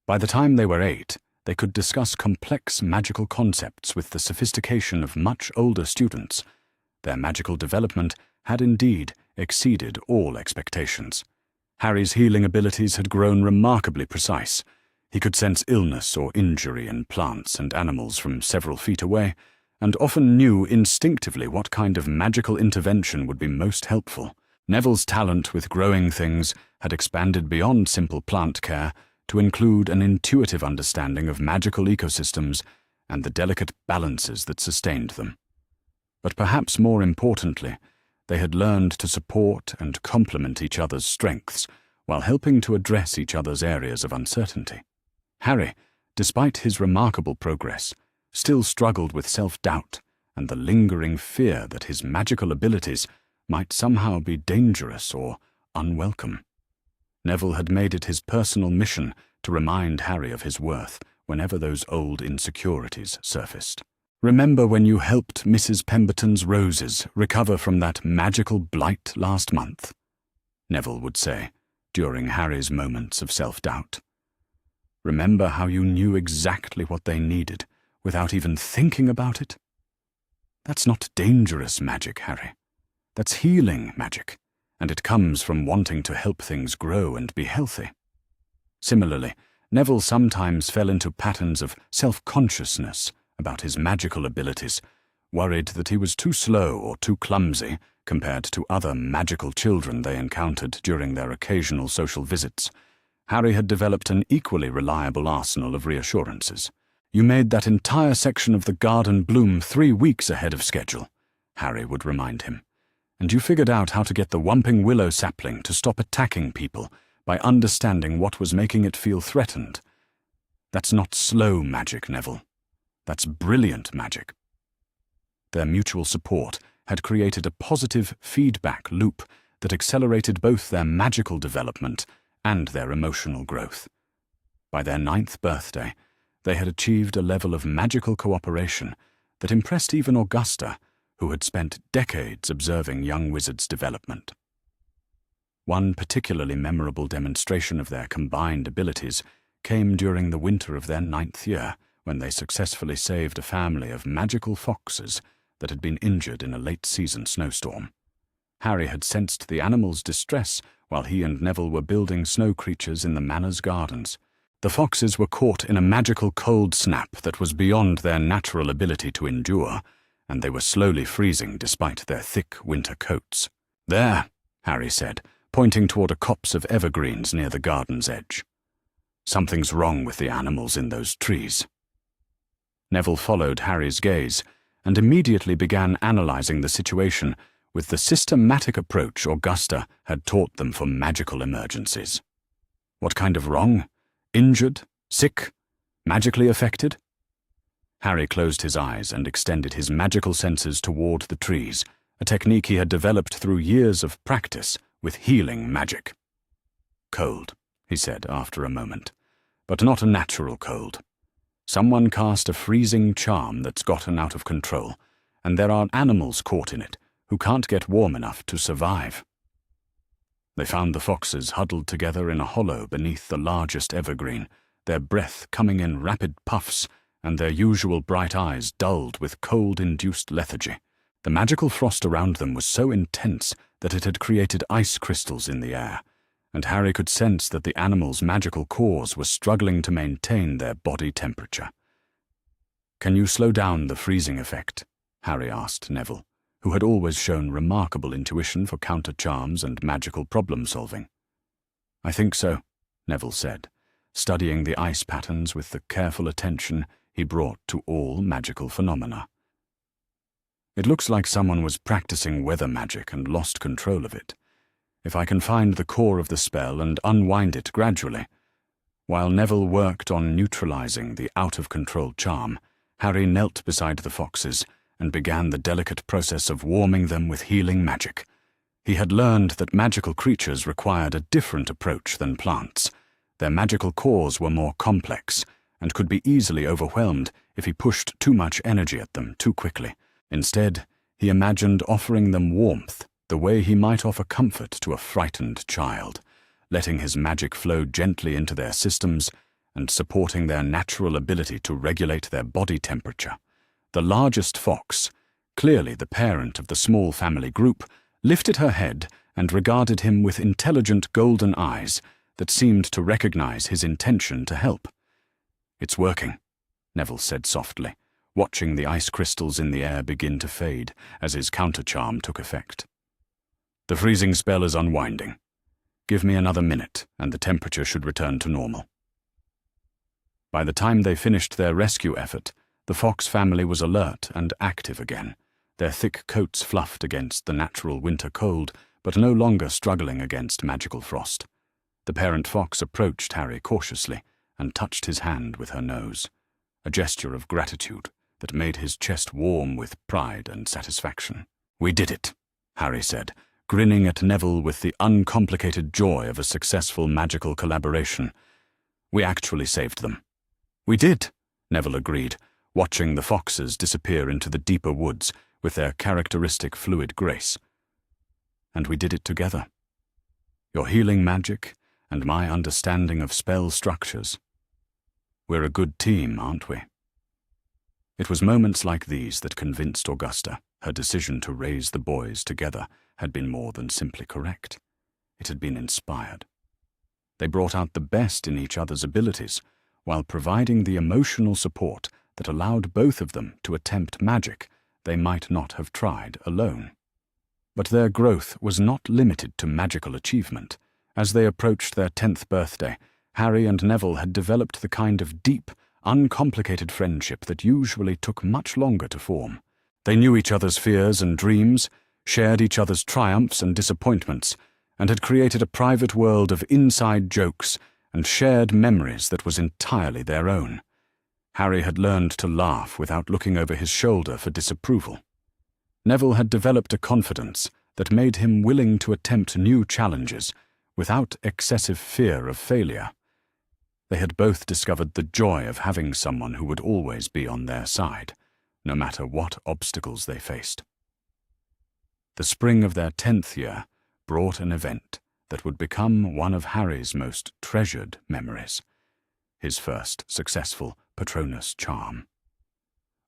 By the time they were 8, they could discuss complex magical concepts with the sophistication of much older students. Their magical development had indeed exceeded all expectations. Harry's healing abilities had grown remarkably precise. He could sense illness or injury in plants and animals from several feet away, and often knew instinctively what kind of magical intervention would be most helpful. Neville's talent with growing things had expanded beyond simple plant care to include an intuitive understanding of magical ecosystems and the delicate balances that sustained them. But perhaps more importantly, they had learned to support and complement each other's strengths while helping to address each other's areas of uncertainty. Harry, despite his remarkable progress, still struggled with self-doubt and the lingering fear that his magical abilities might somehow be dangerous or unwelcome. Neville had made it his personal mission to remind Harry of his worth whenever those old insecurities surfaced. "Remember when you helped Mrs. Pemberton's roses recover from that magical blight last month?" Neville would say, during Harry's moments of self-doubt. "Remember how you knew exactly what they needed without even thinking about it? That's not dangerous magic, Harry. That's healing magic, and it comes from wanting to help things grow and be healthy." Similarly, Neville sometimes fell into patterns of self-consciousness about his magical abilities, worried that he was too slow or too clumsy compared to other magical children they encountered during their occasional social visits. Harry had developed an equally reliable arsenal of reassurances. "You made that entire section of the garden bloom 3 weeks ahead of schedule," Harry would remind him. "And you figured out how to get the whomping willow sapling to stop attacking people by understanding what was making it feel threatened. That's not slow magic, Neville. That's brilliant magic." Their mutual support had created a positive feedback loop that accelerated both their magical development and their emotional growth. By their 9th birthday, they had achieved a level of magical cooperation that impressed even Augusta, who had spent decades observing young wizards' development. One particularly memorable demonstration of their combined abilities came during the winter of their 9th year, when they successfully saved a family of magical foxes that had been injured in a late-season snowstorm. Harry had sensed the animals' distress while he and Neville were building snow creatures in the manor's gardens. The foxes were caught in a magical cold snap that was beyond their natural ability to endure, and they were slowly freezing despite their thick winter coats. "There," Harry said, pointing toward a copse of evergreens near the garden's edge. "Something's wrong with the animals in those trees." Neville followed Harry's gaze and immediately began analyzing the situation with the systematic approach Augusta had taught them for magical emergencies. What kind of wrong? Injured? Sick? Magically affected? Harry closed his eyes and extended his magical senses toward the trees, a technique he had developed through years of practice with healing magic. "Cold," he said after a moment, "but not a natural cold. Someone cast a freezing charm that's gotten out of control, and there are animals caught in it who can't get warm enough to survive." They found the foxes huddled together in a hollow beneath the largest evergreen, their breath coming in rapid puffs and their usual bright eyes dulled with cold-induced lethargy. The magical frost around them was so intense that it had created ice crystals in the air, and Harry could sense that the animals' magical cores were struggling to maintain their body temperature. "Can you slow down the freezing effect?" Harry asked Neville, who had always shown remarkable intuition for counter-charms and magical problem-solving. "I think so," Neville said, studying the ice patterns with the careful attention he brought to all magical phenomena. "It looks like someone was practicing weather magic and lost control of it. If I can find the core of the spell and unwind it gradually." While Neville worked on neutralizing the out-of-control charm, Harry knelt beside the foxes and began the delicate process of warming them with healing magic. He had learned that magical creatures required a different approach than plants. Their magical cores were more complex and could be easily overwhelmed if he pushed too much energy at them too quickly. Instead, he imagined offering them warmth the way he might offer comfort to a frightened child, letting his magic flow gently into their systems and supporting their natural ability to regulate their body temperature. The largest fox, clearly the parent of the small family group, lifted her head and regarded him with intelligent golden eyes that seemed to recognize his intention to help. "It's working," Neville said softly, watching the ice crystals in the air begin to fade as his counter-charm took effect. "The freezing spell is unwinding. Give me another minute, and the temperature should return to normal." By the time they finished their rescue effort, the fox family was alert and active again, their thick coats fluffed against the natural winter cold, but no longer struggling against magical frost. The parent fox approached Harry cautiously and touched his hand with her nose, a gesture of gratitude that made his chest warm with pride and satisfaction. "We did it," Harry said, grinning at Neville with the uncomplicated joy of a successful magical collaboration. "We actually saved them." "We did," Neville agreed, watching the foxes disappear into the deeper woods with their characteristic fluid grace. "And we did it together. Your healing magic and my understanding of spell structures. We're a good team, aren't we?" It was moments like these that convinced Augusta her decision to raise the boys together had been more than simply correct. It had been inspired. They brought out the best in each other's abilities, while providing the emotional support that allowed both of them to attempt magic they might not have tried alone. But their growth was not limited to magical achievement. As they approached their 10th birthday, Harry and Neville had developed the kind of deep, uncomplicated friendship that usually took much longer to form. They knew each other's fears and dreams, shared each other's triumphs and disappointments, and had created a private world of inside jokes and shared memories that was entirely their own. Harry had learned to laugh without looking over his shoulder for disapproval. Neville had developed a confidence that made him willing to attempt new challenges without excessive fear of failure. They had both discovered the joy of having someone who would always be on their side, no matter what obstacles they faced. The spring of their 10th year brought an event that would become one of Harry's most treasured memories: his first successful Patronus charm.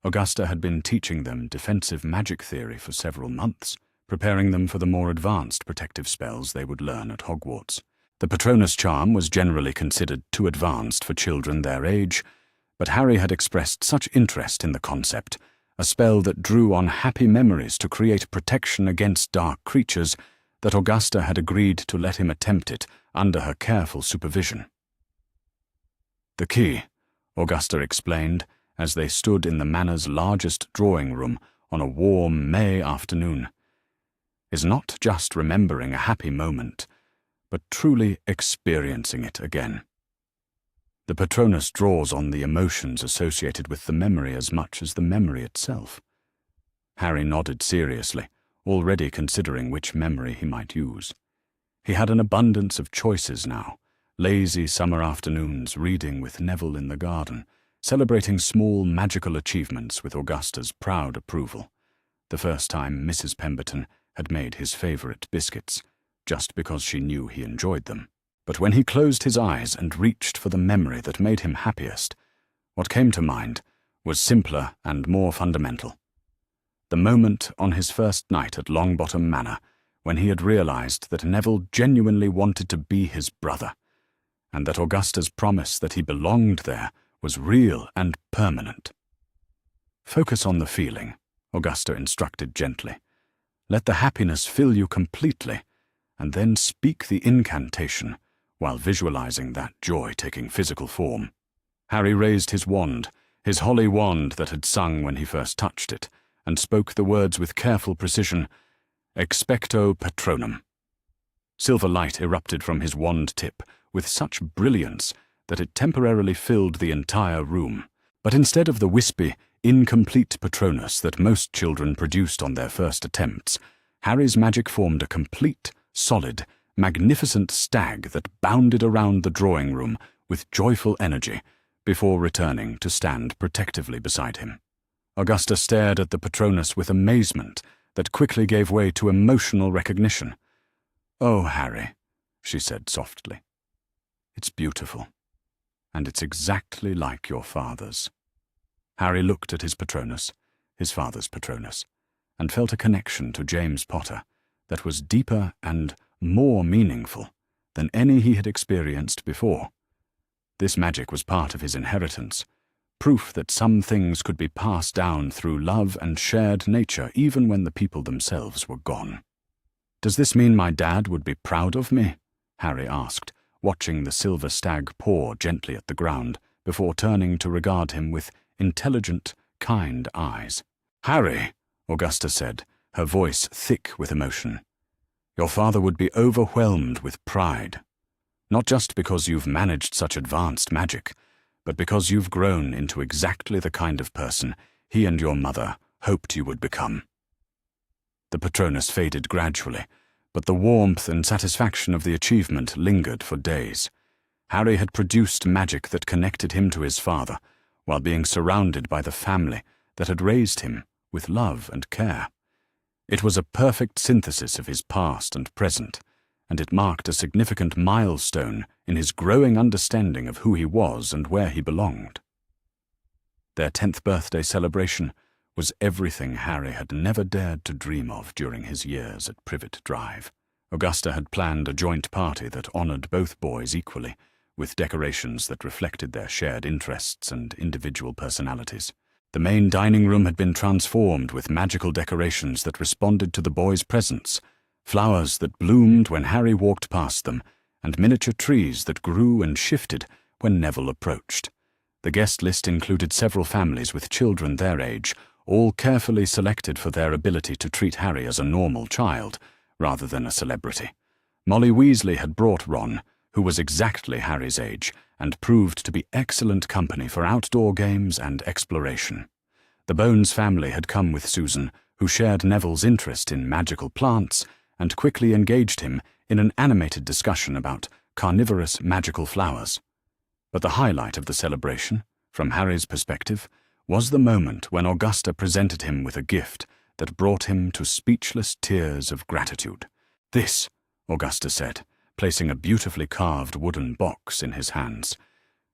Augusta had been teaching them defensive magic theory for several months, preparing them for the more advanced protective spells they would learn at Hogwarts. The Patronus charm was generally considered too advanced for children their age, but Harry had expressed such interest in the concept, a spell that drew on happy memories to create protection against dark creatures, that Augusta had agreed to let him attempt it under her careful supervision. "The key," Augusta explained, as they stood in the manor's largest drawing room on a warm May afternoon, "is not just remembering a happy moment, but truly experiencing it again. The Patronus draws on the emotions associated with the memory as much as the memory itself." Harry nodded seriously, already considering which memory he might use. He had an abundance of choices now: lazy summer afternoons reading with Neville in the garden, celebrating small magical achievements with Augusta's proud approval, the first time Mrs. Pemberton had made his favorite biscuits, just because she knew he enjoyed them. But when he closed his eyes and reached for the memory that made him happiest, what came to mind was simpler and more fundamental. The moment on his first night at Longbottom Manor, when he had realized that Neville genuinely wanted to be his brother, and that Augusta's promise that he belonged there was real and permanent. "Focus on the feeling," Augusta instructed gently. "Let the happiness fill you completely, and then speak the incantation while visualizing that joy taking physical form." Harry raised his wand, his holly wand that had sung when he first touched it, and spoke the words with careful precision: "Expecto Patronum." Silver light erupted from his wand tip with such brilliance that it temporarily filled the entire room. But instead of the wispy, incomplete Patronus that most children produced on their first attempts, Harry's magic formed a complete, solid, magnificent stag that bounded around the drawing room with joyful energy before returning to stand protectively beside him. Augusta stared at the Patronus with amazement that quickly gave way to emotional recognition. "Oh, Harry," she said softly, "it's beautiful, and it's exactly like your father's." Harry looked at his Patronus, his father's Patronus, and felt a connection to James Potter that was deeper and more meaningful than any he had experienced before. This magic was part of his inheritance, proof that some things could be passed down through love and shared nature even when the people themselves were gone. "Does this mean my dad would be proud of me?" Harry asked, watching the silver stag paw gently at the ground before turning to regard him with intelligent, kind eyes. "Harry," Augusta said, her voice thick with emotion, "your father would be overwhelmed with pride. Not just because you've managed such advanced magic, but because you've grown into exactly the kind of person he and your mother hoped you would become." The Patronus faded gradually, But the warmth and satisfaction of the achievement lingered for days. Harry had produced magic that connected him to his father, while being surrounded by the family that had raised him with love and care. It was a perfect synthesis of his past and present, and it marked a significant milestone in his growing understanding of who he was and where he belonged. Their 10th birthday celebration was everything Harry had never dared to dream of during his years at Privet Drive. Augusta had planned a joint party that honored both boys equally, with decorations that reflected their shared interests and individual personalities. The main dining room had been transformed with magical decorations that responded to the boys' presence, flowers that bloomed when Harry walked past them, and miniature trees that grew and shifted when Neville approached. The guest list included several families with children their age, all carefully selected for their ability to treat Harry as a normal child, rather than a celebrity. Molly Weasley had brought Ron, who was exactly Harry's age, and proved to be excellent company for outdoor games and exploration. The Bones family had come with Susan, who shared Neville's interest in magical plants and quickly engaged him in an animated discussion about carnivorous magical flowers. But the highlight of the celebration, from Harry's perspective, was the moment when Augusta presented him with a gift that brought him to speechless tears of gratitude. "This," Augusta said, placing a beautifully carved wooden box in his hands,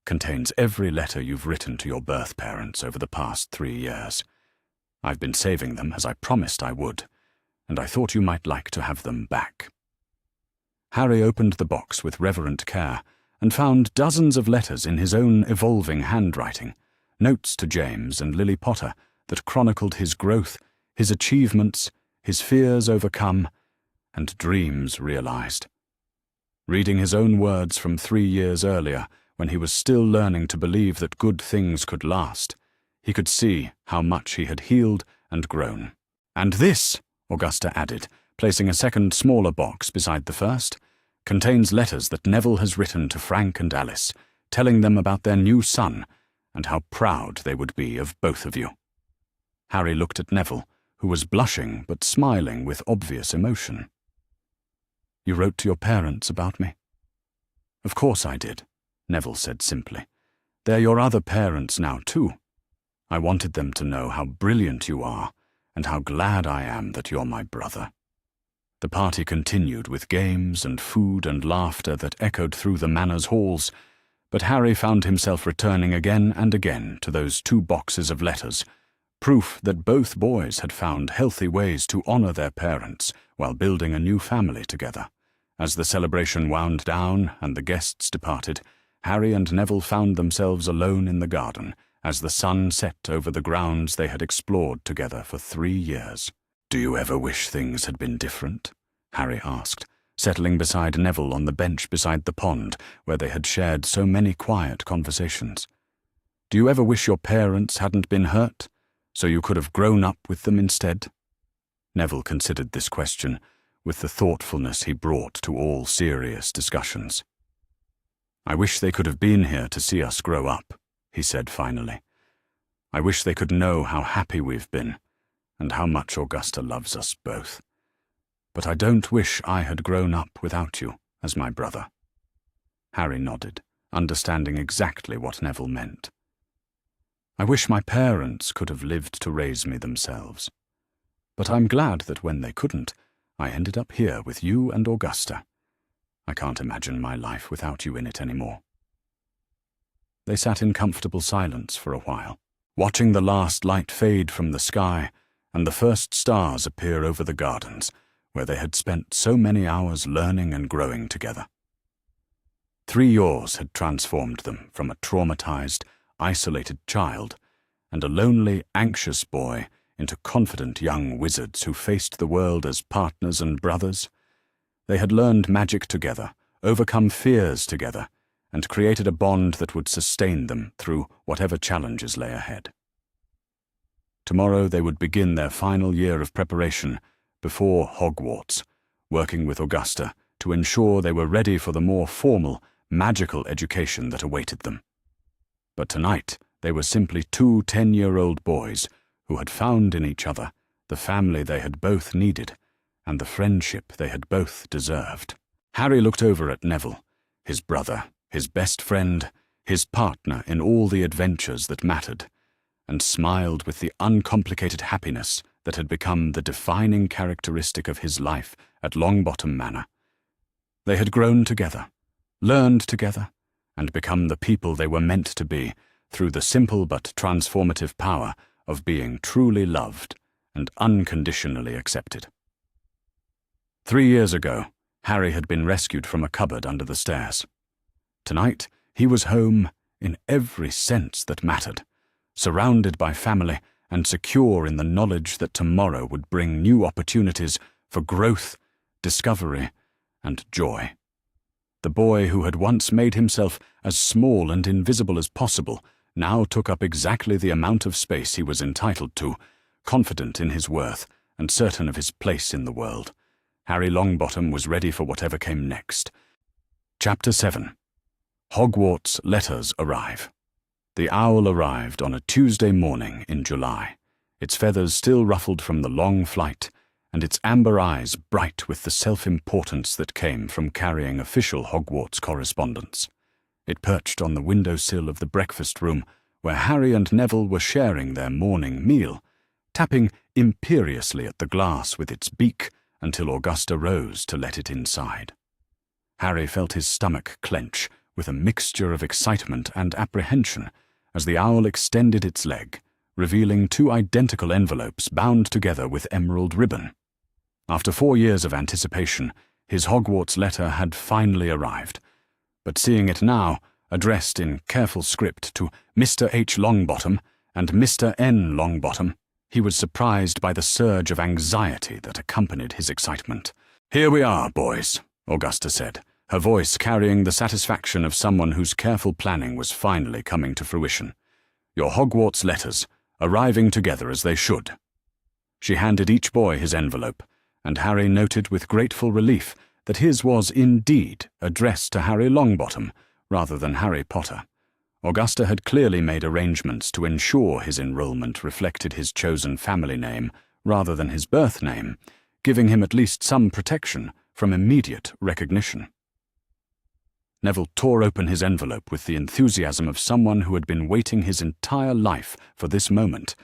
"contains every letter you've written to your birth parents over the past 3 years. I've been saving them as I promised I would, and I thought you might like to have them back." Harry opened the box with reverent care and found dozens of letters in his own evolving handwriting, notes to James and Lily Potter that chronicled his growth, his achievements, his fears overcome, and dreams realized. Reading his own words from 3 years earlier, when he was still learning to believe that good things could last, he could see how much he had healed and grown. "And this," Augusta added, placing a second smaller box beside the first, "contains letters that Neville has written to Frank and Alice, telling them about their new son and how proud they would be of both of you." Harry looked at Neville, who was blushing but smiling with obvious emotion. "You wrote to your parents about me?" "Of course I did," Neville said simply. "They're your other parents now, too. I wanted them to know how brilliant you are and how glad I am that you're my brother." The party continued with games and food and laughter that echoed through the manor's halls, but Harry found himself returning again and again to those 2 boxes of letters, proof that both boys had found healthy ways to honor their parents while building a new family together. As the celebration wound down and the guests departed, Harry and Neville found themselves alone in the garden as the sun set over the grounds they had explored together for 3 years. "Do you ever wish things had been different?" Harry asked, settling beside Neville on the bench beside the pond where they had shared so many quiet conversations. "Do you ever wish your parents hadn't been hurt, so you could have grown up with them instead?" Neville considered this question with the thoughtfulness he brought to all serious discussions. "I wish they could have been here to see us grow up," he said finally. "I wish they could know how happy we've been, and how much Augusta loves us both. But I don't wish I had grown up without you as my brother." Harry nodded, understanding exactly what Neville meant. "I wish my parents could have lived to raise me themselves. But I'm glad that when they couldn't, I ended up here with you and Augusta. I can't imagine my life without you in it anymore." They sat in comfortable silence for a while, watching the last light fade from the sky and the first stars appear over the gardens, where they had spent so many hours learning and growing together. 3 years had transformed them from a traumatized, isolated child and a lonely, anxious boy into confident young wizards who faced the world as partners and brothers. They had learned magic together, overcome fears together, and created a bond that would sustain them through whatever challenges lay ahead. Tomorrow they would begin their final year of preparation before Hogwarts, working with Augusta to ensure they were ready for the more formal, magical education that awaited them. But tonight they were simply 2 10-year-old boys who had found in each other the family they had both needed and the friendship they had both deserved. Harry looked over at Neville, his brother, his best friend, his partner in all the adventures that mattered, and smiled with the uncomplicated happiness that had become the defining characteristic of his life at Longbottom Manor. They had grown together, learned together, and become the people they were meant to be through the simple but transformative power of being truly loved and unconditionally accepted. 3 years ago, Harry had been rescued from a cupboard under the stairs. Tonight, he was home in every sense that mattered, surrounded by family and secure in the knowledge that tomorrow would bring new opportunities for growth, discovery, and joy. The boy who had once made himself as small and invisible as possible now took up exactly the amount of space he was entitled to, confident in his worth and certain of his place in the world. Harry Longbottom was ready for whatever came next. Chapter 7. Hogwarts Letters Arrive. The owl arrived on a Tuesday morning in July, its feathers still ruffled from the long flight, and its amber eyes bright with the self-importance that came from carrying official Hogwarts correspondence. It perched on the windowsill of the breakfast room, where Harry and Neville were sharing their morning meal, tapping imperiously at the glass with its beak until Augusta rose to let it inside. Harry felt his stomach clench with a mixture of excitement and apprehension as the owl extended its leg, revealing 2 identical envelopes bound together with emerald ribbon. After 4 years of anticipation, his Hogwarts letter had finally arrived, but seeing it now, addressed in careful script to Mr. H. Longbottom and Mr. N. Longbottom, he was surprised by the surge of anxiety that accompanied his excitement. "Here we are, boys," Augusta said, her voice carrying the satisfaction of someone whose careful planning was finally coming to fruition. "Your Hogwarts letters, arriving together as they should." She handed each boy his envelope, and Harry noted with grateful relief that his was indeed addressed to Harry Longbottom rather than Harry Potter. Augusta had clearly made arrangements to ensure his enrollment reflected his chosen family name rather than his birth name, giving him at least some protection from immediate recognition. Neville tore open his envelope with the enthusiasm of someone who had been waiting his entire life for this moment,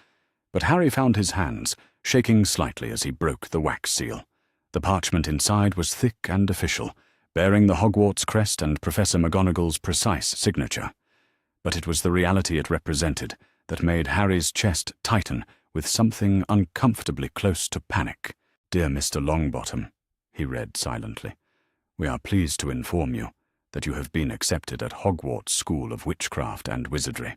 but Harry found his hands shaking slightly as he broke the wax seal. The parchment inside was thick and official, bearing the Hogwarts crest and Professor McGonagall's precise signature. But it was the reality it represented that made Harry's chest tighten with something uncomfortably close to panic. "Dear Mr. Longbottom," he read silently, "we are pleased to inform you that you have been accepted at Hogwarts School of Witchcraft and Wizardry."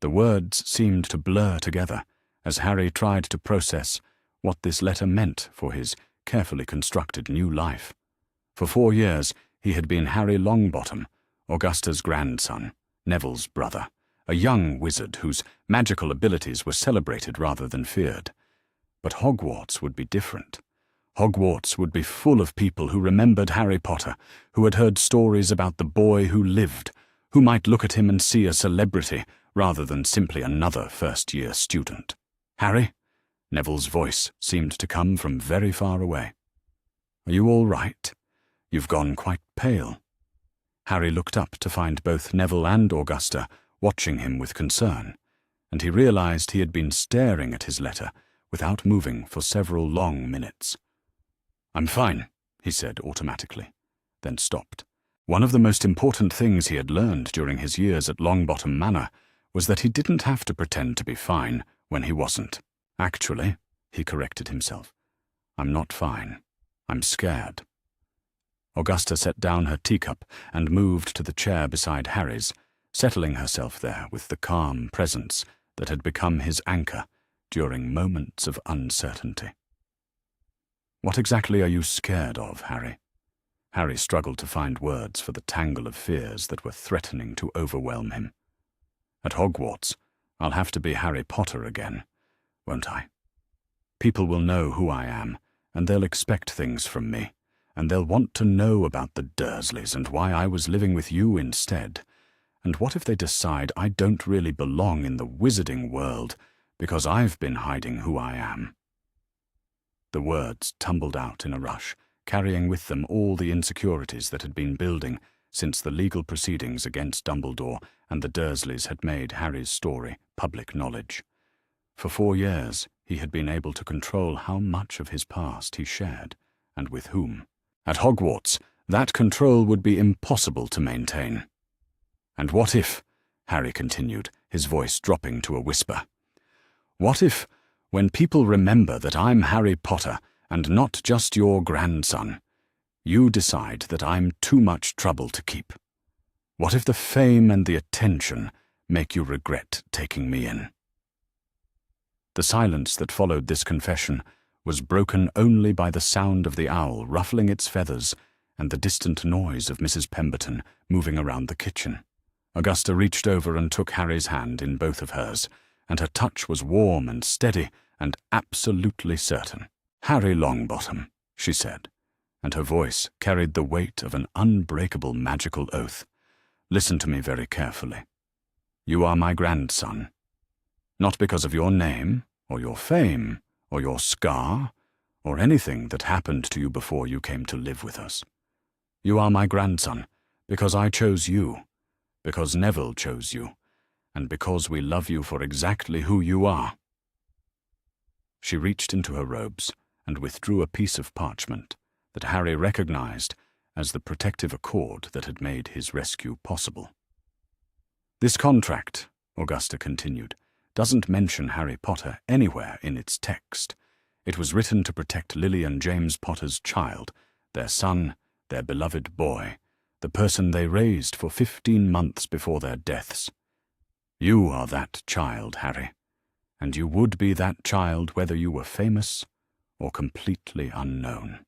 The words seemed to blur together as Harry tried to process what this letter meant for his carefully constructed new life. For 4 years he had been Harry Longbottom, Augusta's grandson, Neville's brother, a young wizard whose magical abilities were celebrated rather than feared. But Hogwarts would be different. Hogwarts would be full of people who remembered Harry Potter, who had heard stories about the boy who lived, who might look at him and see a celebrity rather than simply another first-year student. "Harry?" Neville's voice seemed to come from very far away. "Are you all right? You've gone quite pale." Harry looked up to find both Neville and Augusta watching him with concern, and he realized he had been staring at his letter without moving for several long minutes. "I'm fine," he said automatically, then stopped. One of the most important things he had learned during his years at Longbottom Manor was that he didn't have to pretend to be fine when he wasn't. "Actually," he corrected himself, "I'm not fine. I'm scared." Augusta set down her teacup and moved to the chair beside Harry's, settling herself there with the calm presence that had become his anchor during moments of uncertainty. "What exactly are you scared of, Harry?" Harry struggled to find words for the tangle of fears that were threatening to overwhelm him. "At Hogwarts, I'll have to be Harry Potter again, won't I? People will know who I am, and they'll expect things from me, and they'll want to know about the Dursleys and why I was living with you instead. And what if they decide I don't really belong in the wizarding world because I've been hiding who I am?" The words tumbled out in a rush, carrying with them all the insecurities that had been building since the legal proceedings against Dumbledore and the Dursleys had made Harry's story public knowledge. For 4 years, he had been able to control how much of his past he shared, and with whom. At Hogwarts, that control would be impossible to maintain. And what if, Harry continued, his voice dropping to a whisper, what if, when people remember that I'm Harry Potter and not just your grandson, you decide that I'm too much trouble to keep? What if the fame and the attention make you regret taking me in? The silence that followed this confession was broken only by the sound of the owl ruffling its feathers and the distant noise of Mrs. Pemberton moving around the kitchen. Augusta reached over and took Harry's hand in both of hers, and her touch was warm and steady and absolutely certain. "Harry Longbottom," she said, and her voice carried the weight of an unbreakable magical oath. "Listen to me very carefully. You are my grandson. Not because of your name, or your fame, or your scar, or anything that happened to you before you came to live with us. You are my grandson because I chose you, because Neville chose you, and because we love you for exactly who you are." She reached into her robes and withdrew a piece of parchment that Harry recognized as the protective accord that had made his rescue possible. "This contract," Augusta continued, "doesn't mention Harry Potter anywhere in its text. It was written to protect Lily and James Potter's child, their son, their beloved boy, the person they raised for 15 months before their deaths. You are that child, Harry, and you would be that child whether you were famous or completely unknown."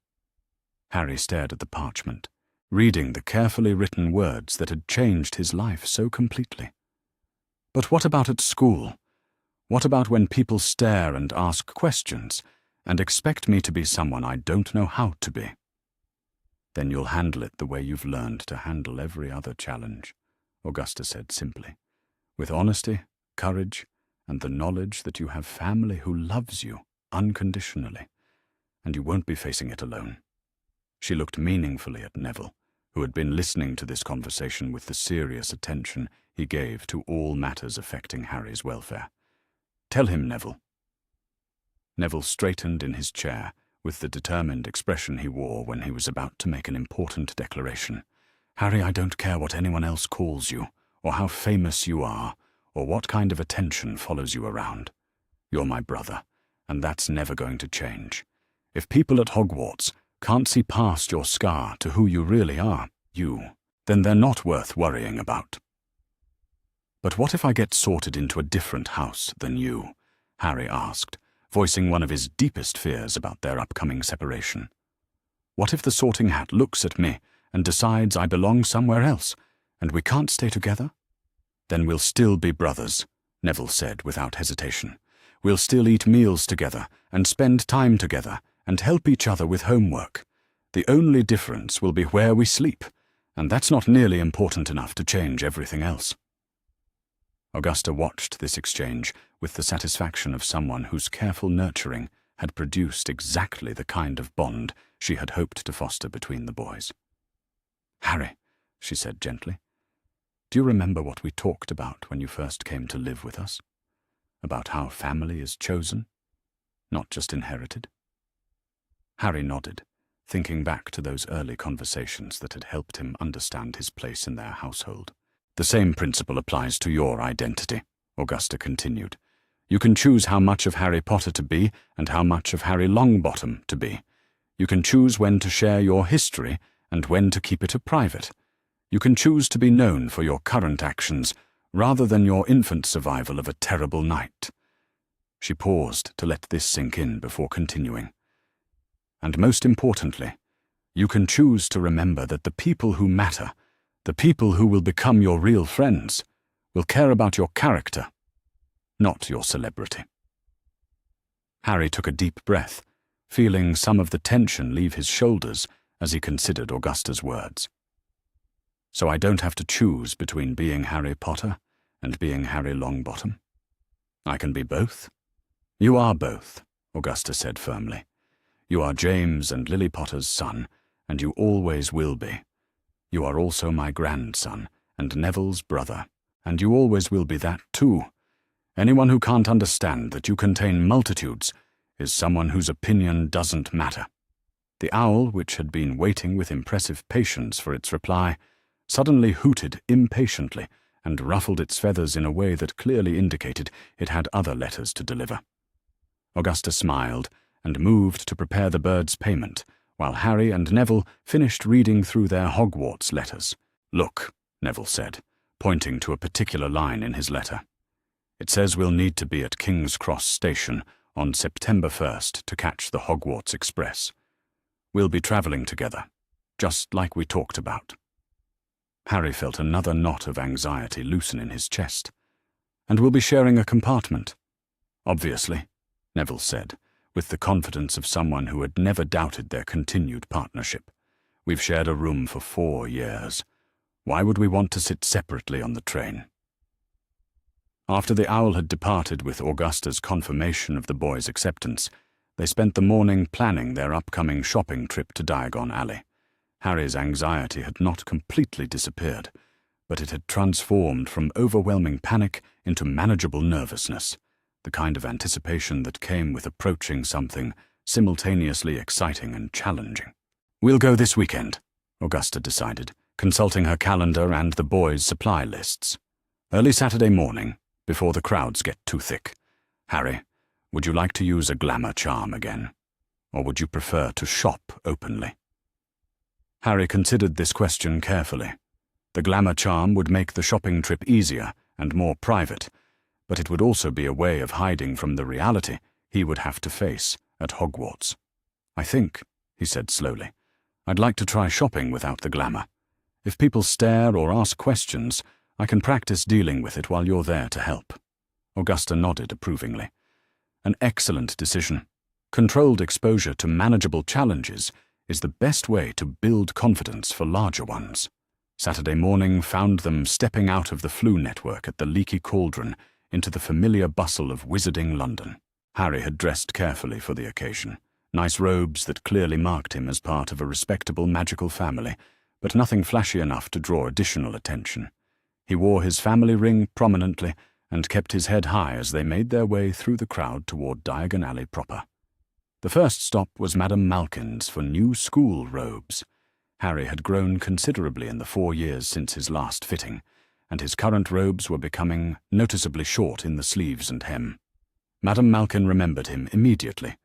Harry stared at the parchment, reading the carefully written words that had changed his life so completely. "But what about at school? What about when people stare and ask questions and expect me to be someone I don't know how to be?" "Then you'll handle it the way you've learned to handle every other challenge," Augusta said simply, "with honesty, courage, and the knowledge that you have family who loves you unconditionally, and you won't be facing it alone." She looked meaningfully at Neville, who had been listening to this conversation with the serious attention he gave to all matters affecting Harry's welfare. "Tell him, Neville." Neville straightened in his chair with the determined expression he wore when he was about to make an important declaration. "Harry, I don't care what anyone else calls you, or how famous you are, or what kind of attention follows you around. You're my brother, and that's never going to change. If people at Hogwarts can't see past your scar to who you really are, then they're not worth worrying about." "But what if I get sorted into a different house than you?" Harry asked, voicing one of his deepest fears about their upcoming separation. "What if the Sorting Hat looks at me and decides I belong somewhere else, and we can't stay together?" "Then we'll still be brothers," Neville said without hesitation. "We'll still eat meals together and spend time together and help each other with homework. The only difference will be where we sleep, and that's not nearly important enough to change everything else." Augusta watched this exchange with the satisfaction of someone whose careful nurturing had produced exactly the kind of bond she had hoped to foster between the boys. "Harry," she said gently, "do you remember what we talked about when you first came to live with us? About how family is chosen, not just inherited?" Harry nodded, thinking back to those early conversations that had helped him understand his place in their household. "The same principle applies to your identity," Augusta continued. "You can choose how much of Harry Potter to be and how much of Harry Longbottom to be. You can choose when to share your history and when to keep it a private. You can choose to be known for your current actions rather than your infant survival of a terrible night." She paused to let this sink in before continuing. "And most importantly, you can choose to remember that the people who matter, the people who will become your real friends, will care about your character, not your celebrity." Harry took a deep breath, feeling some of the tension leave his shoulders as he considered Augusta's words. "So I don't have to choose between being Harry Potter and being Harry Longbottom? I can be both?" "You are both," Augusta said firmly. You are James and Lily Potter's son, and you always will be. You are also my grandson, and Neville's brother, and you always will be that too. Anyone who can't understand that you contain multitudes is someone whose opinion doesn't matter." The owl, which had been waiting with impressive patience for its reply, suddenly hooted impatiently and ruffled its feathers in a way that clearly indicated it had other letters to deliver. Augusta smiled and moved to prepare the bird's payment, while Harry and Neville finished reading through their Hogwarts letters. "Look," Neville said, pointing to a particular line in his letter. "It says we'll need to be at King's Cross Station on September 1st to catch the Hogwarts Express. We'll be travelling together, just like we talked about." Harry felt another knot of anxiety loosen in his chest. "And we'll be sharing a compartment." "Obviously," Neville said, with the confidence of someone who had never doubted their continued partnership. "We've shared a room for 4 years. Why would we want to sit separately on the train?" After the owl had departed with Augusta's confirmation of the boys' acceptance, they spent the morning planning their upcoming shopping trip to Diagon Alley. Harry's anxiety had not completely disappeared, but it had transformed from overwhelming panic into manageable nervousness, the kind of anticipation that came with approaching something simultaneously exciting and challenging. "We'll go this weekend," Augusta decided, consulting her calendar and the boys' supply lists. "Early Saturday morning, before the crowds get too thick. Harry, would you like to use a glamour charm again? Or would you prefer to shop openly?" Harry considered this question carefully. The glamour charm would make the shopping trip easier and more private, but it would also be a way of hiding from the reality he would have to face at Hogwarts. "I think," he said slowly, "I'd like to try shopping without the glamour. If people stare or ask questions, I can practice dealing with it while you're there to help." Augusta nodded approvingly. "An excellent decision. Controlled exposure to manageable challenges is the best way to build confidence for larger ones." Saturday morning found them stepping out of the flu network at the Leaky Cauldron into the familiar bustle of wizarding London. Harry had dressed carefully for the occasion, nice robes that clearly marked him as part of a respectable magical family, but nothing flashy enough to draw additional attention. He wore his family ring prominently and kept his head high as they made their way through the crowd toward Diagon Alley proper. The first stop was Madame Malkin's for new school robes. Harry had grown considerably in the 4 years since his last fitting, and his current robes were becoming noticeably short in the sleeves and hem. Madame Malkin remembered him immediately,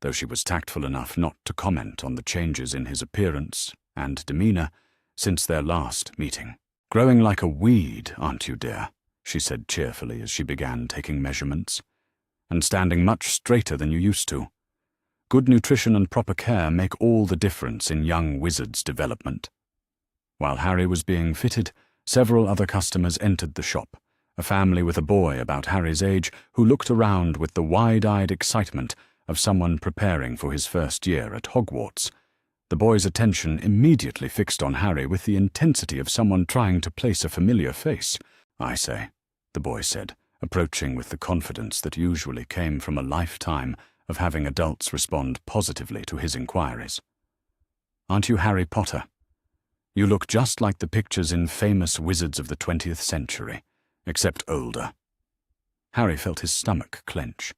though she was tactful enough not to comment on the changes in his appearance and demeanor since their last meeting. "Growing like a weed, aren't you, dear?" she said cheerfully as she began taking measurements. "And standing much straighter than you used to. Good nutrition and proper care make all the difference in young wizards' development." While Harry was being fitted, several other customers entered the shop, a family with a boy about Harry's age who looked around with the wide-eyed excitement of someone preparing for his first year at Hogwarts. The boy's attention immediately fixed on Harry with the intensity of someone trying to place a familiar face. "I say," the boy said, approaching with the confidence that usually came from a lifetime of having adults respond positively to his inquiries. "Aren't you Harry Potter? You look just like the pictures in famous wizards of the 20th century, except older." Harry felt his stomach clench,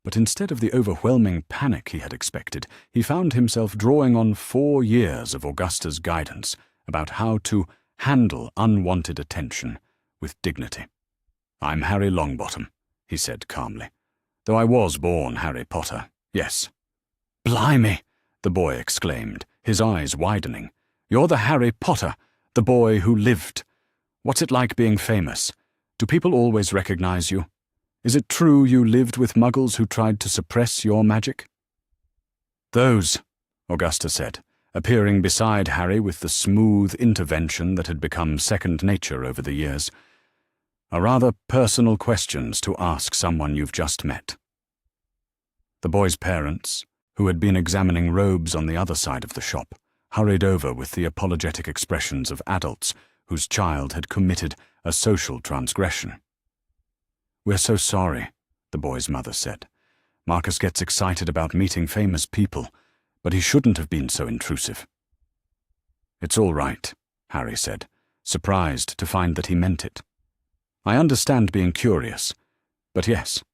but instead of the overwhelming panic he had expected, he found himself drawing on 4 years of Augusta's guidance about how to handle unwanted attention with dignity. "I'm Harry Longbottom," he said calmly, "though I was born Harry Potter, yes." "Blimey!" the boy exclaimed, his eyes widening. "You're the Harry Potter, the boy who lived. What's it like being famous? Do people always recognize you? Is it true you lived with muggles who tried to suppress your magic?" "Those," Augusta said, appearing beside Harry with the smooth intervention that had become second nature over the years, "are rather personal questions to ask someone you've just met." The boy's parents, who had been examining robes on the other side of the shop, hurried over with the apologetic expressions of adults whose child had committed a social transgression. "We're so sorry," the boy's mother said. "Marcus gets excited about meeting famous people, but he shouldn't have been so intrusive. "It's all right," Harry said, surprised to find that he meant it. "I understand being curious, but yes,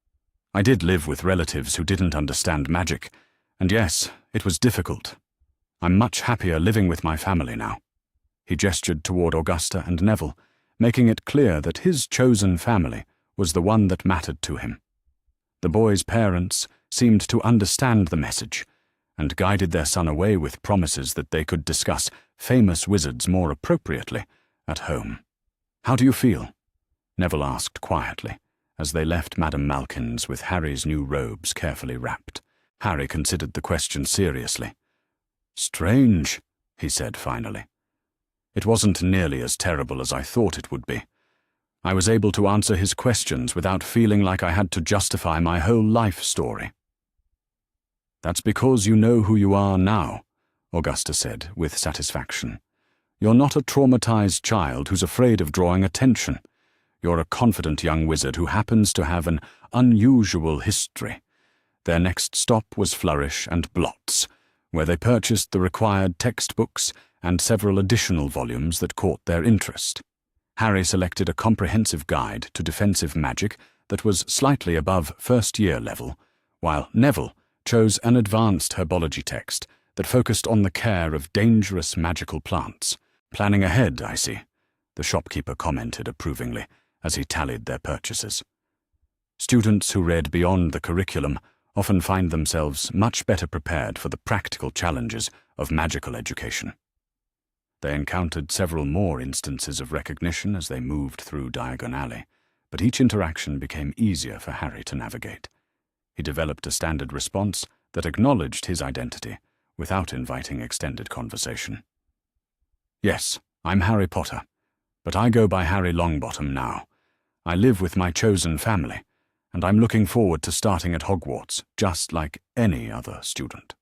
I did live with relatives who didn't understand magic, and yes, it was difficult. I'm much happier living with my family now." He gestured toward Augusta and Neville, making it clear that his chosen family was the one that mattered to him. The boys' parents seemed to understand the message, and guided their son away with promises that they could discuss famous wizards more appropriately at home. "How do you feel?" Neville asked quietly, as they left Madame Malkin's with Harry's new robes carefully wrapped. Harry considered the question seriously. "Strange," he said finally. "It wasn't nearly as terrible as I thought it would be. I was able to answer his questions without feeling like I had to justify my whole life story." "That's because you know who you are now," Augusta said with satisfaction. "You're not a traumatized child who's afraid of drawing attention. You're a confident young wizard who happens to have an unusual history." Their next stop was Flourish and Blots, where they purchased the required textbooks and several additional volumes that caught their interest. Harry selected a comprehensive guide to defensive magic that was slightly above first-year level, while Neville chose an advanced herbology text that focused on the care of dangerous magical plants. "Planning ahead, I see," the shopkeeper commented approvingly as he tallied their purchases. Students who read beyond the curriculum often find themselves much better prepared for the practical challenges of magical education. They encountered several more instances of recognition as they moved through Diagon Alley, but each interaction became easier for Harry to navigate. He developed a standard response that acknowledged his identity without inviting extended conversation. "Yes, I'm Harry Potter, but I go by Harry Longbottom now. I live with my chosen family, and I'm looking forward to starting at Hogwarts, just like any other student."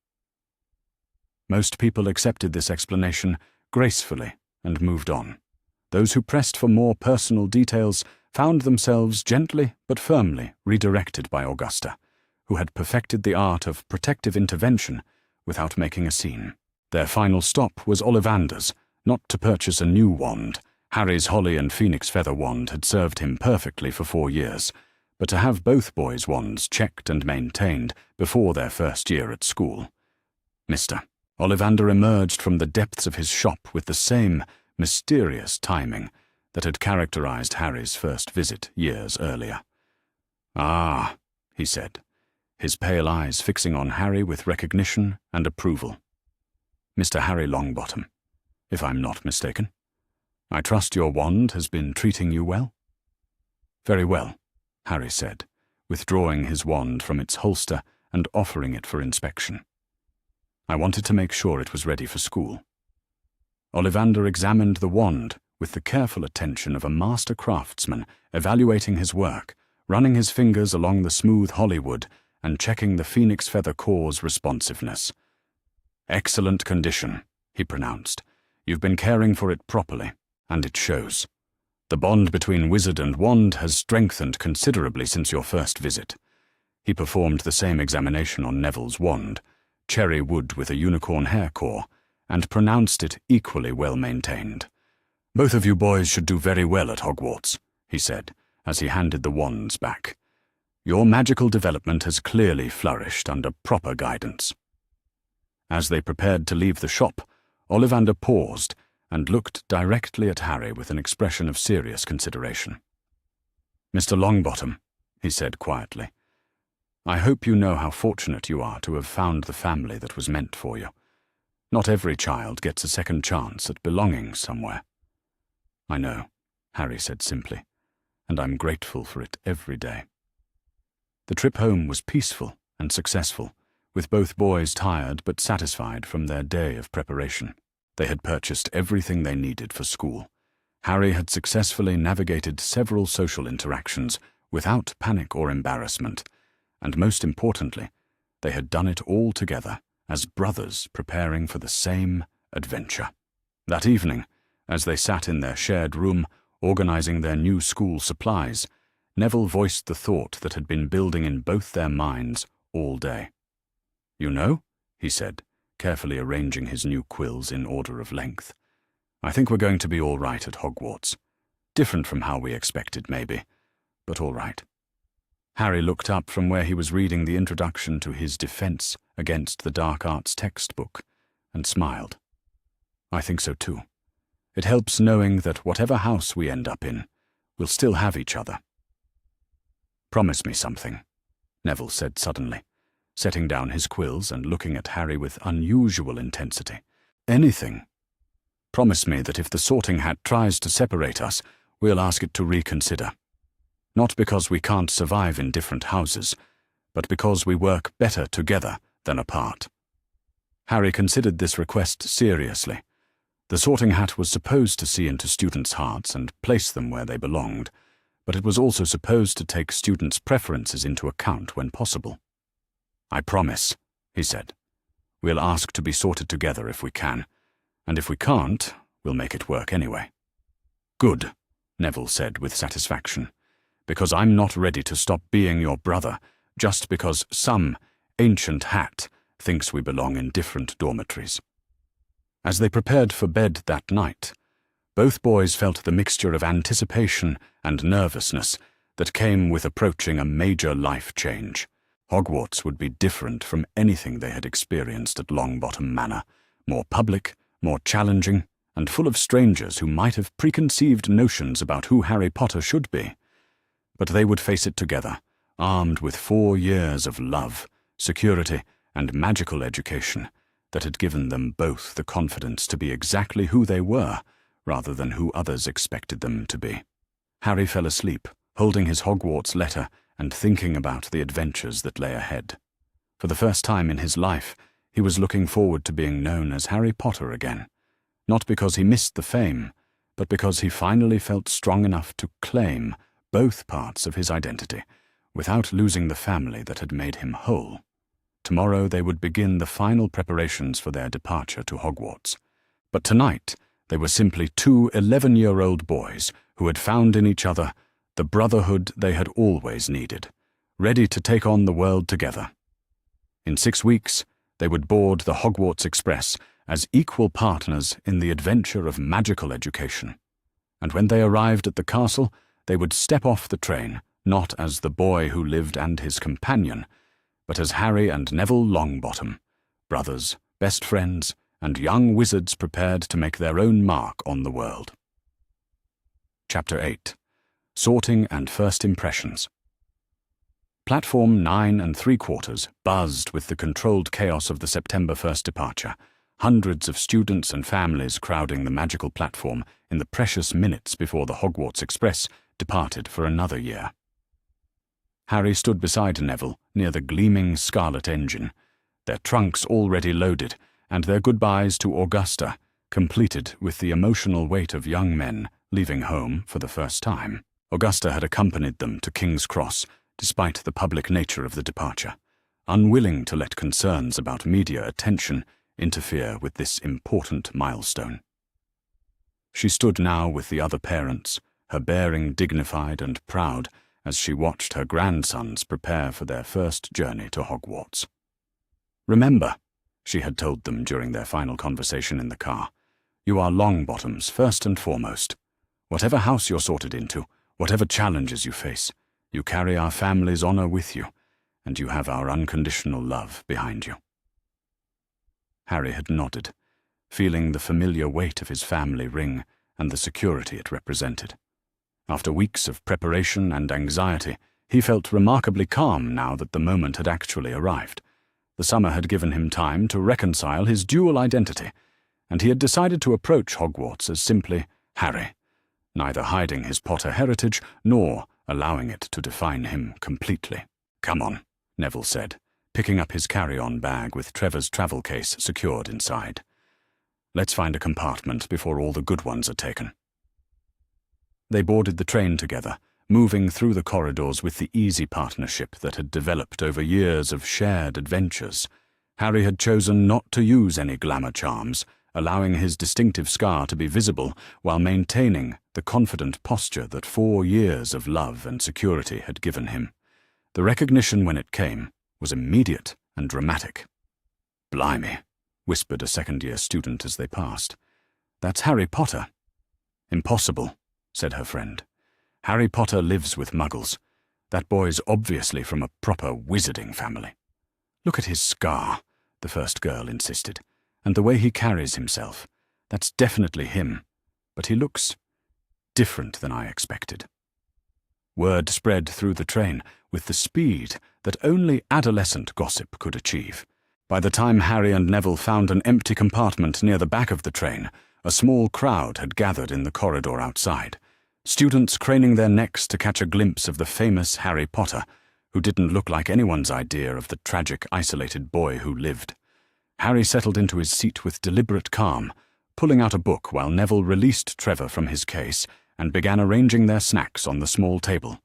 Most people accepted this explanation gracefully and moved on. Those who pressed for more personal details found themselves gently but firmly redirected by Augusta, who had perfected the art of protective intervention without making a scene. Their final stop was Ollivander's, not to purchase a new wand. Harry's Holly and Phoenix Feather wand had served him perfectly for 4 years, but to have both boys' wands checked and maintained before their first year at school. Mr. Ollivander emerged from the depths of his shop with the same mysterious timing that had characterized Harry's first visit years earlier. "Ah," he said, his pale eyes fixing on Harry with recognition and approval. "Mr. Harry Longbottom, if I'm not mistaken. I trust your wand has been treating you well?" "Very well," Harry said, withdrawing his wand from its holster and offering it for inspection. "I wanted to make sure it was ready for school." Ollivander examined the wand with the careful attention of a master craftsman evaluating his work, running his fingers along the smooth hollywood and checking the phoenix feather core's responsiveness. "Excellent condition," he pronounced. "You've been caring for it properly, and it shows. The bond between wizard and wand has strengthened considerably since your first visit." He performed the same examination on Neville's wand, cherry wood with a unicorn hair core, and pronounced it equally well maintained. "Both of you boys should do very well at Hogwarts," he said, as he handed the wands back. "Your magical development has clearly flourished under proper guidance." As they prepared to leave the shop, Ollivander paused and looked directly at Harry with an expression of serious consideration. "Mr. Longbottom," he said quietly, "I hope you know how fortunate you are to have found the family that was meant for you. Not every child gets a second chance at belonging somewhere." "I know," Harry said simply, "and I'm grateful for it every day." The trip home was peaceful and successful, with both boys tired but satisfied from their day of preparation. They had purchased everything they needed for school. Harry had successfully navigated several social interactions without panic or embarrassment, and most importantly, they had done it all together as brothers preparing for the same adventure. That evening, as they sat in their shared room, organizing their new school supplies, Neville voiced the thought that had been building in both their minds all day. "You know," he said, carefully arranging his new quills in order of length. "I think we're going to be all right at Hogwarts. Different from how we expected, maybe, but all right." Harry looked up from where he was reading the introduction to his defense against the dark arts textbook and smiled. "I think so too. It helps knowing that whatever house we end up in, we'll still have each other." "Promise me something," Neville said suddenly, setting down his quills and looking at Harry with unusual intensity. "Anything. Promise me that if the Sorting Hat tries to separate us, we'll ask it to reconsider. Not because we can't survive in different houses, but because we work better together than apart." Harry considered this request seriously. The Sorting Hat was supposed to see into students' hearts and place them where they belonged, but it was also supposed to take students' preferences into account when possible. "I promise," he said. "We'll ask to be sorted together if we can, and if we can't, we'll make it work anyway." "Good," Neville said with satisfaction, "because I'm not ready to stop being your brother just because some ancient hat thinks we belong in different dormitories." As they prepared for bed that night, both boys felt the mixture of anticipation and nervousness that came with approaching a major life change. Hogwarts would be different from anything they had experienced at Longbottom Manor, more public, more challenging, and full of strangers who might have preconceived notions about who Harry Potter should be. But they would face it together, armed with 4 years of love, security, and magical education that had given them both the confidence to be exactly who they were, rather than who others expected them to be. Harry fell asleep, holding his Hogwarts letter and thinking about the adventures that lay ahead. For the first time in his life, he was looking forward to being known as Harry Potter again, not because he missed the fame, but because he finally felt strong enough to claim both parts of his identity, without losing the family that had made him whole. Tomorrow they would begin the final preparations for their departure to Hogwarts. But tonight they were simply 2 11-year-old boys who had found in each other the brotherhood they had always needed, ready to take on the world together. In 6 weeks, they would board the Hogwarts Express as equal partners in the adventure of magical education. And when they arrived at the castle, they would step off the train, not as the boy who lived and his companion, but as Harry and Neville Longbottom, brothers, best friends, and young wizards prepared to make their own mark on the world. Chapter 8. Sorting and First Impressions. Platform 9 3/4 buzzed with the controlled chaos of the September 1st departure, hundreds of students and families crowding the magical platform in the precious minutes before the Hogwarts Express departed for another year. Harry stood beside Neville near the gleaming scarlet engine, their trunks already loaded, and their goodbyes to Augusta completed with the emotional weight of young men leaving home for the first time. Augusta had accompanied them to King's Cross, despite the public nature of the departure, unwilling to let concerns about media attention interfere with this important milestone. She stood now with the other parents, her bearing dignified and proud as she watched her grandsons prepare for their first journey to Hogwarts. "Remember," she had told them during their final conversation in the car, "you are Longbottoms first and foremost. Whatever house you're sorted into, whatever challenges you face, you carry our family's honor with you, and you have our unconditional love behind you." Harry had nodded, feeling the familiar weight of his family ring and the security it represented. After weeks of preparation and anxiety, he felt remarkably calm now that the moment had actually arrived. The summer had given him time to reconcile his dual identity, and he had decided to approach Hogwarts as simply Harry, neither hiding his Potter heritage nor allowing it to define him completely. "Come on," Neville said, picking up his carry-on bag with Trevor's travel case secured inside. "Let's find a compartment before all the good ones are taken." They boarded the train together, moving through the corridors with the easy partnership that had developed over years of shared adventures. Harry had chosen not to use any glamour charms, allowing his distinctive scar to be visible while maintaining the confident posture that 4 years of love and security had given him. The recognition when it came was immediate and dramatic. "Blimey," whispered a second-year student as they passed. "That's Harry Potter." "Impossible," said her friend. "Harry Potter lives with muggles. That boy's obviously from a proper wizarding family." "Look at his scar," the first girl insisted, "and the way he carries himself. That's definitely him, but he looks different than I expected." Word spread through the train with the speed that only adolescent gossip could achieve. By the time Harry and Neville found an empty compartment near the back of the train, a small crowd had gathered in the corridor outside, students craning their necks to catch a glimpse of the famous Harry Potter, who didn't look like anyone's idea of the tragic, isolated boy who lived. Harry settled into his seat with deliberate calm, pulling out a book while Neville released Trevor from his case and began arranging their snacks on the small table.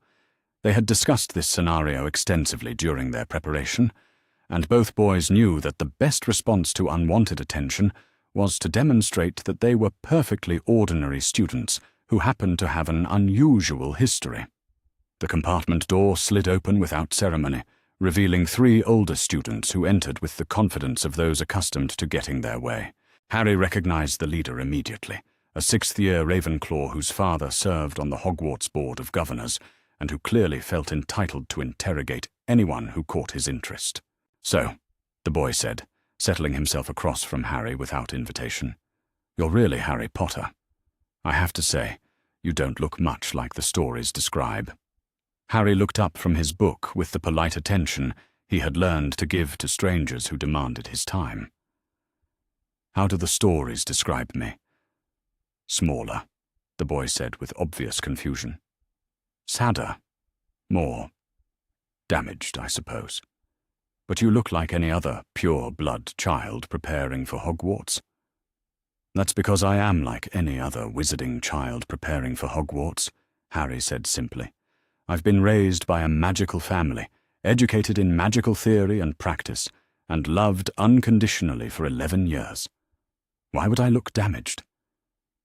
They had discussed this scenario extensively during their preparation, and both boys knew that the best response to unwanted attention was to demonstrate that they were perfectly ordinary students who happened to have an unusual history. The compartment door slid open without ceremony, revealing 3 older students who entered with the confidence of those accustomed to getting their way. Harry recognized the leader immediately, a 6th-year Ravenclaw whose father served on the Hogwarts Board of Governors and who clearly felt entitled to interrogate anyone who caught his interest. "So," the boy said, settling himself across from Harry without invitation, "you're really Harry Potter. I have to say, you don't look much like the stories describe." Harry looked up from his book with the polite attention he had learned to give to strangers who demanded his time. "How do the stories describe me?" "Smaller," the boy said with obvious confusion. "Sadder. More damaged, I suppose. But you look like any other pure-blood child preparing for Hogwarts." "That's because I am like any other wizarding child preparing for Hogwarts," Harry said simply. "I've been raised by a magical family, educated in magical theory and practice, and loved unconditionally for 11 years. Why would I look damaged?"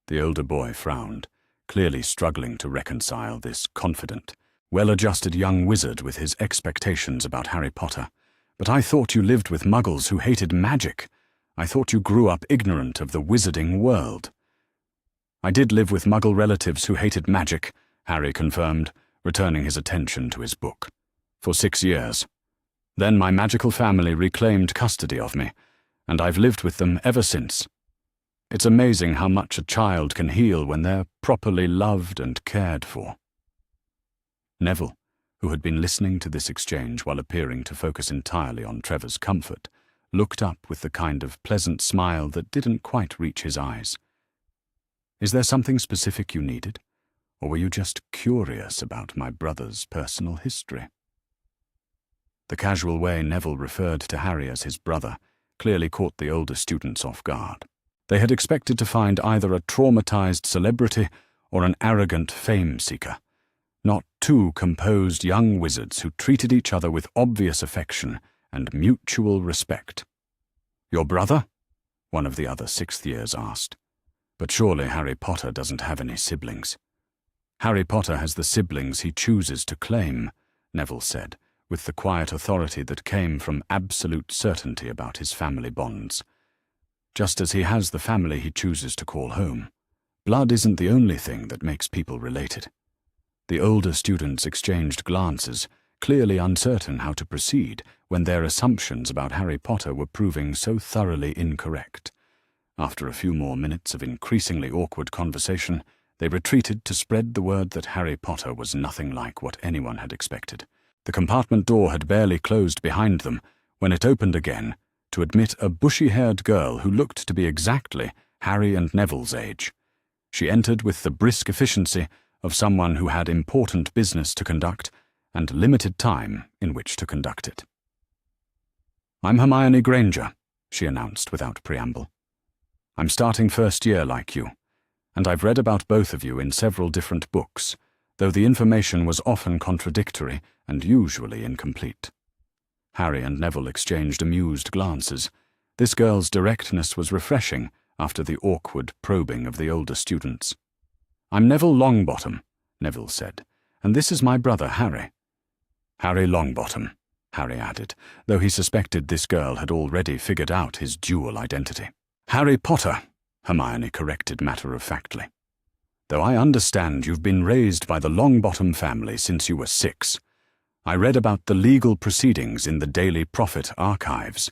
The older boy frowned, clearly struggling to reconcile this confident, well-adjusted young wizard with his expectations about Harry Potter. "But I thought you lived with muggles who hated magic. I thought you grew up ignorant of the wizarding world." "I did live with muggle relatives who hated magic," Harry confirmed, returning his attention to his book. "For 6 years. Then my magical family reclaimed custody of me, and I've lived with them ever since. It's amazing how much a child can heal when they're properly loved and cared for." Neville, who had been listening to this exchange while appearing to focus entirely on Trevor's comfort, looked up with the kind of pleasant smile that didn't quite reach his eyes. "Is there something specific you needed, or were you just curious about my brother's personal history?" The casual way Neville referred to Harry as his brother clearly caught the older students off guard. They had expected to find either a traumatized celebrity or an arrogant fame-seeker, not 2 composed young wizards who treated each other with obvious affection and mutual respect. "Your brother?" one of the other 6th-years asked. "But surely Harry Potter doesn't have any siblings." "Harry Potter has the siblings he chooses to claim," Neville said, with the quiet authority that came from absolute certainty about his family bonds. "Just as he has the family he chooses to call home. Blood isn't the only thing that makes people related." The older students exchanged glances, clearly uncertain how to proceed when their assumptions about Harry Potter were proving so thoroughly incorrect. After a few more minutes of increasingly awkward conversation, they retreated to spread the word that Harry Potter was nothing like what anyone had expected. The compartment door had barely closed behind them when it opened again to admit a bushy-haired girl who looked to be exactly Harry and Neville's age. She entered with the brisk efficiency of someone who had important business to conduct and limited time in which to conduct it. "I'm Hermione Granger," she announced without preamble. "I'm starting first year like you, and I've read about both of you in several different books, though the information was often contradictory and usually incomplete." Harry and Neville exchanged amused glances. This girl's directness was refreshing after the awkward probing of the older students. "I'm Neville Longbottom," Neville said, "and this is my brother Harry." "Harry Longbottom," Harry added, though he suspected this girl had already figured out his dual identity. Harry Potter, Hermione corrected matter-of-factly. Though I understand you've been raised by the Longbottom family since you were 6. I read about the legal proceedings in the Daily Prophet archives.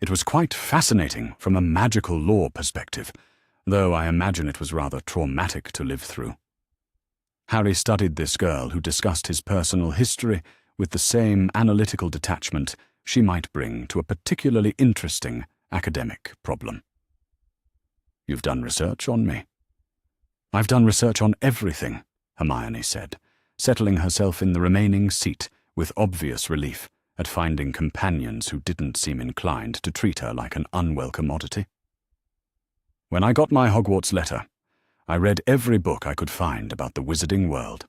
It was quite fascinating from a magical law perspective, though I imagine it was rather traumatic to live through. Harry studied this girl who discussed his personal history with the same analytical detachment she might bring to a particularly interesting academic problem. You've done research on me? I've done research on everything, Hermione said, settling herself in the remaining seat with obvious relief at finding companions who didn't seem inclined to treat her like an unwelcome oddity. When I got my Hogwarts letter, I read every book I could find about the wizarding world.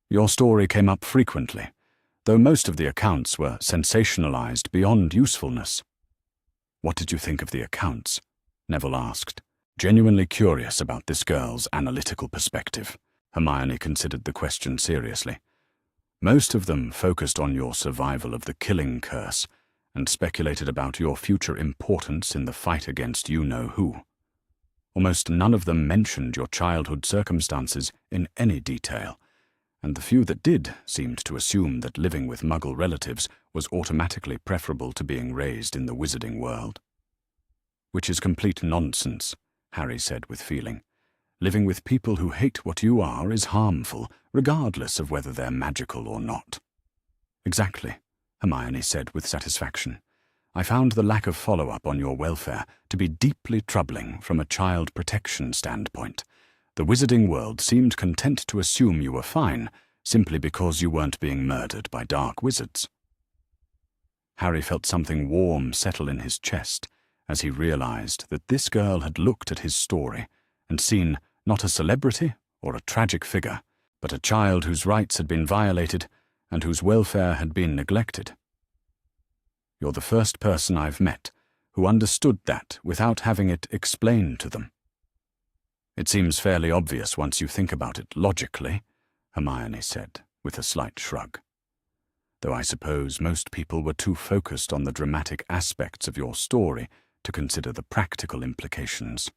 Your story came up frequently, though most of the accounts were sensationalized beyond usefulness. What did you think of the accounts? Neville asked, genuinely curious about this girl's analytical perspective. Hermione considered the question seriously. Most of them focused on your survival of the killing curse and speculated about your future importance in the fight against you-know-who. Almost none of them mentioned your childhood circumstances in any detail, and the few that did seemed to assume that living with Muggle relatives was automatically preferable to being raised in the wizarding world. Which is complete nonsense, Harry said with feeling. Living with people who hate what you are is harmful, regardless of whether they're magical or not. Exactly, Hermione said with satisfaction. I found the lack of follow-up on your welfare to be deeply troubling from a child protection standpoint. The wizarding world seemed content to assume you were fine, simply because you weren't being murdered by dark wizards. Harry felt something warm settle in his chest as he realized that this girl had looked at his story and seen not a celebrity or a tragic figure, but a child whose rights had been violated and whose welfare had been neglected. You're the first person I've met who understood that without having it explained to them. It seems fairly obvious once you think about it logically, Hermione said, with a slight shrug. Though I suppose most people were too focused on the dramatic aspects of your story to consider the practical implications.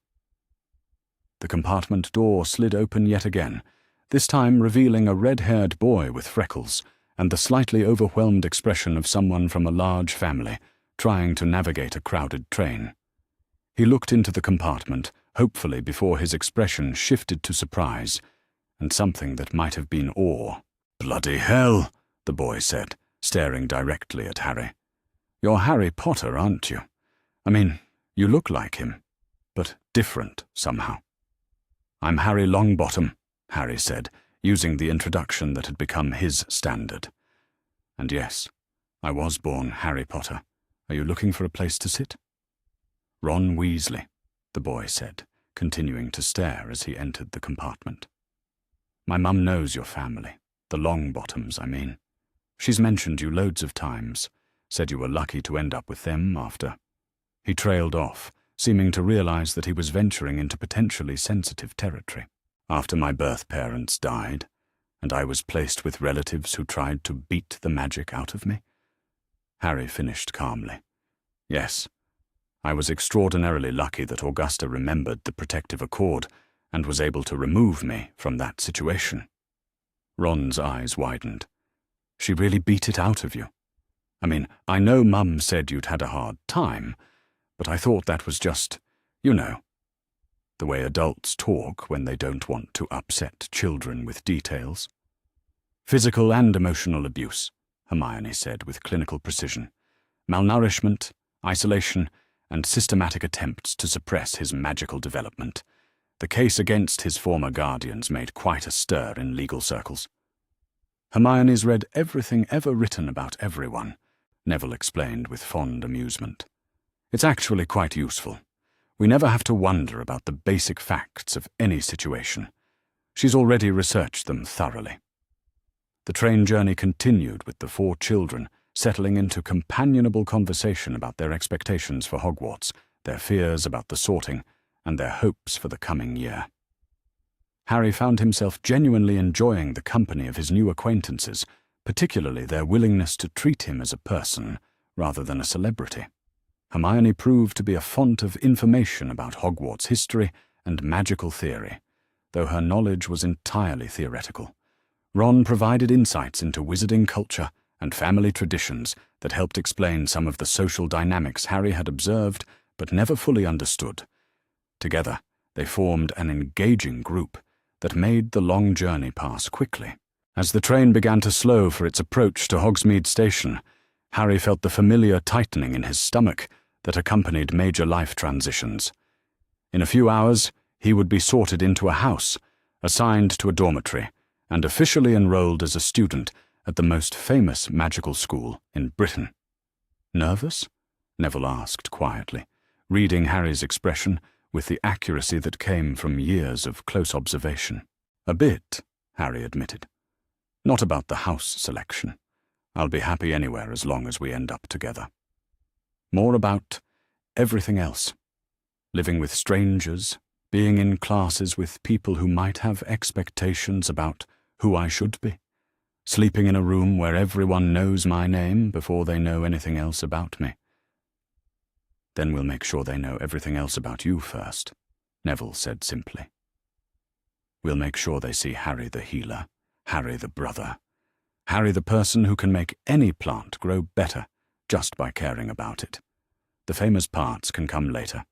The compartment door slid open yet again, this time revealing a red-haired boy with freckles and the slightly overwhelmed expression of someone from a large family trying to navigate a crowded train. He looked into the compartment, hopefully before his expression shifted to surprise, and something that might have been awe. Bloody hell, the boy said, staring directly at Harry. You're Harry Potter, aren't you? I mean, you look like him, but different somehow. I'm Harry Longbottom, Harry said, using the introduction that had become his standard. And yes, I was born Harry Potter. Are you looking for a place to sit? Ron Weasley, the boy said, continuing to stare as he entered the compartment. My mum knows your family, the Longbottoms, I mean. She's mentioned you loads of times, said you were lucky to end up with them after. He trailed off, seeming to realize that he was venturing into potentially sensitive territory. After my birth parents died, and I was placed with relatives who tried to beat the magic out of me. Harry finished calmly. Yes, I was extraordinarily lucky that Augusta remembered the protective accord and was able to remove me from that situation. Ron's eyes widened. She really beat it out of you. I mean, I know Mum said you'd had a hard time, but I thought that was just, you know, the way adults talk when they don't want to upset children with details. Physical and emotional abuse, Hermione said with clinical precision. Malnourishment, isolation, and systematic attempts to suppress his magical development. The case against his former guardians made quite a stir in legal circles. Hermione's read everything ever written about everyone, Neville explained with fond amusement. It's actually quite useful. We never have to wonder about the basic facts of any situation. She's already researched them thoroughly. The train journey continued with the 4 children settling into companionable conversation about their expectations for Hogwarts, their fears about the sorting, and their hopes for the coming year. Harry found himself genuinely enjoying the company of his new acquaintances, particularly their willingness to treat him as a person rather than a celebrity. Hermione proved to be a font of information about Hogwarts history and magical theory, though her knowledge was entirely theoretical. Ron provided insights into wizarding culture and family traditions that helped explain some of the social dynamics Harry had observed but never fully understood. Together, they formed an engaging group that made the long journey pass quickly. As the train began to slow for its approach to Hogsmeade Station, Harry felt the familiar tightening in his stomach that accompanied major life transitions. In a few hours, he would be sorted into a house, assigned to a dormitory, and officially enrolled as a student at the most famous magical school in Britain. "Nervous?" Neville asked quietly, reading Harry's expression with the accuracy that came from years of close observation. "A bit," Harry admitted. "Not about the house selection. I'll be happy anywhere as long as we end up together. More about everything else. Living with strangers, being in classes with people who might have expectations about who I should be, sleeping in a room where everyone knows my name before they know anything else about me." "Then we'll make sure they know everything else about you first," Neville said simply. "We'll make sure they see Harry the healer, Harry the brother, Harry the person who can make any plant grow better just by caring about it. The famous parts can come later,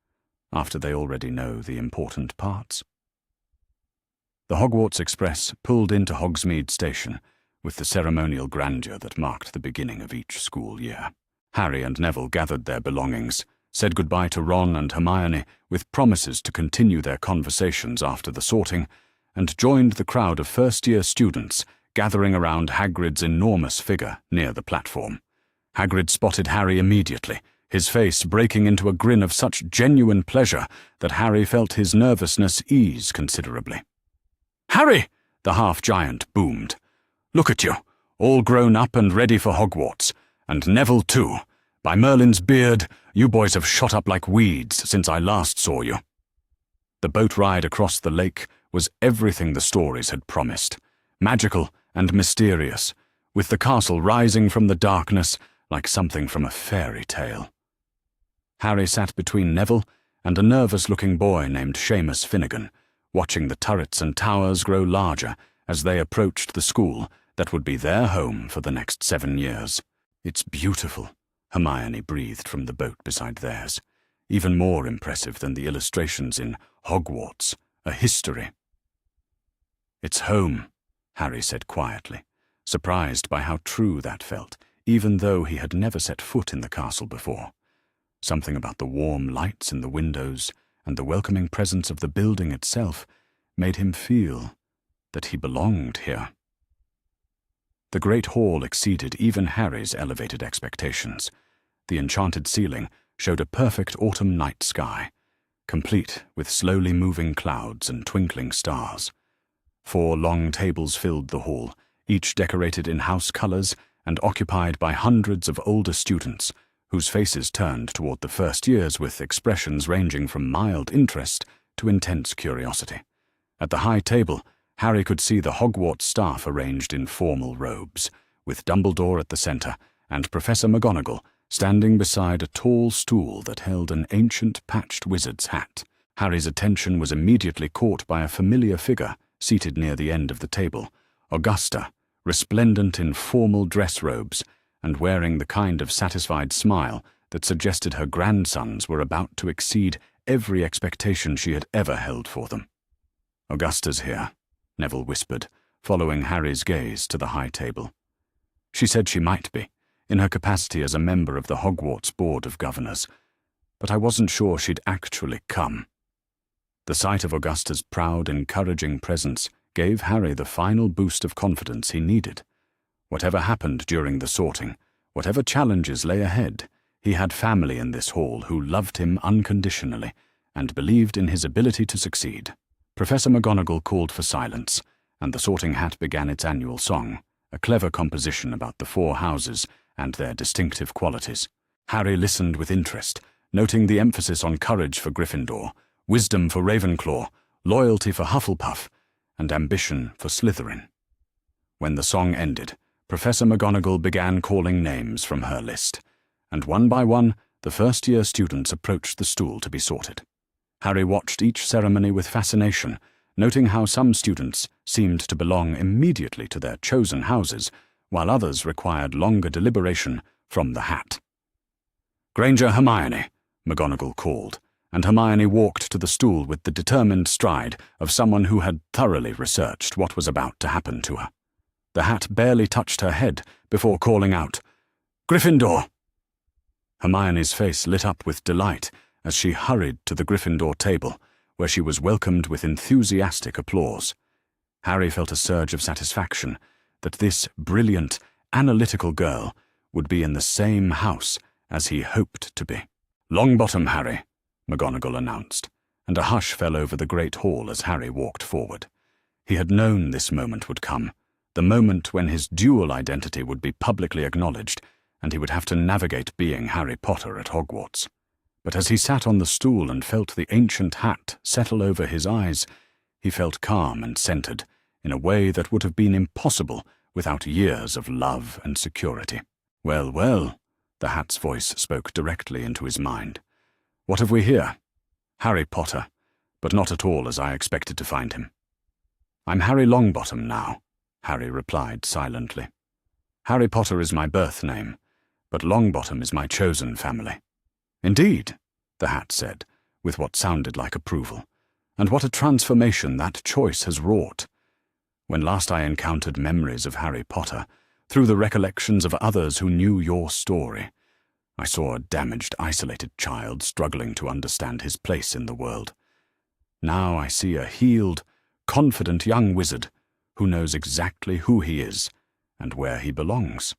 after they already know the important parts." The Hogwarts Express pulled into Hogsmeade Station with the ceremonial grandeur that marked the beginning of each school year. Harry and Neville gathered their belongings, said goodbye to Ron and Hermione with promises to continue their conversations after the sorting, and joined the crowd of first-year students gathering around Hagrid's enormous figure near the platform. Hagrid spotted Harry immediately, his face breaking into a grin of such genuine pleasure that Harry felt his nervousness ease considerably. "Harry!" the half-giant boomed. "Look at you, all grown up and ready for Hogwarts. And Neville too. By Merlin's beard, you boys have shot up like weeds since I last saw you." The boat ride across the lake was everything the stories had promised. Magical and mysterious, with the castle rising from the darkness like something from a fairy tale. Harry sat between Neville and a nervous-looking boy named Seamus Finnegan, watching the turrets and towers grow larger as they approached the school that would be their home for the next 7 years. "It's beautiful," Hermione breathed from the boat beside theirs, even more impressive than the illustrations in Hogwarts, a history. "It's home," Harry said quietly, surprised by how true that felt, even though he had never set foot in the castle before. Something about the warm lights in the windows and the welcoming presence of the building itself made him feel that he belonged here. The great hall exceeded even Harry's elevated expectations. The enchanted ceiling showed a perfect autumn night sky, complete with slowly moving clouds and twinkling stars. 4 long tables filled the hall, each decorated in house colors and occupied by hundreds of older students, whose faces turned toward the first years with expressions ranging from mild interest to intense curiosity. At the high table, Harry could see the Hogwarts staff arranged in formal robes, with Dumbledore at the center and Professor McGonagall standing beside a tall stool that held an ancient patched wizard's hat. Harry's attention was immediately caught by a familiar figure seated near the end of the table, Augusta, resplendent in formal dress robes and wearing the kind of satisfied smile that suggested her grandsons were about to exceed every expectation she had ever held for them. "Augusta's here," Neville whispered, following Harry's gaze to the high table. "She said she might be, in her capacity as a member of the Hogwarts Board of Governors, but I wasn't sure she'd actually come." The sight of Augusta's proud, encouraging presence gave Harry the final boost of confidence he needed. Whatever happened during the sorting, whatever challenges lay ahead, he had family in this hall who loved him unconditionally and believed in his ability to succeed. Professor McGonagall called for silence, and the sorting hat began its annual song, a clever composition about the 4 houses and their distinctive qualities. Harry listened with interest, noting the emphasis on courage for Gryffindor, wisdom for Ravenclaw, loyalty for Hufflepuff, and ambition for Slytherin. When the song ended, Professor McGonagall began calling names from her list, and one by one, the first-year students approached the stool to be sorted. Harry watched each ceremony with fascination, noting how some students seemed to belong immediately to their chosen houses, while others required longer deliberation from the hat. "Granger, Hermione," McGonagall called, and Hermione walked to the stool with the determined stride of someone who had thoroughly researched what was about to happen to her. The hat barely touched her head before calling out, "Gryffindor!" Hermione's face lit up with delight as she hurried to the Gryffindor table, where she was welcomed with enthusiastic applause. Harry felt a surge of satisfaction that this brilliant, analytical girl would be in the same house as he hoped to be. "Longbottom, Harry," McGonagall announced, and a hush fell over the great hall as Harry walked forward. He had known this moment would come, the moment when his dual identity would be publicly acknowledged, and he would have to navigate being Harry Potter at Hogwarts. But as he sat on the stool and felt the ancient hat settle over his eyes, he felt calm and centered in a way that would have been impossible without years of love and security. "Well, well," the hat's voice spoke directly into his mind. "What have we here?" "Harry Potter, but not at all as I expected to find him." "I'm Harry Longbottom now," Harry replied silently. "Harry Potter is my birth name, but Longbottom is my chosen family." "Indeed," the hat said, with what sounded like approval. "And what a transformation that choice has wrought. When last I encountered memories of Harry Potter, through the recollections of others who knew your story, I saw a damaged, isolated child struggling to understand his place in the world. Now I see a healed, confident young wizard who knows exactly who he is and where he belongs."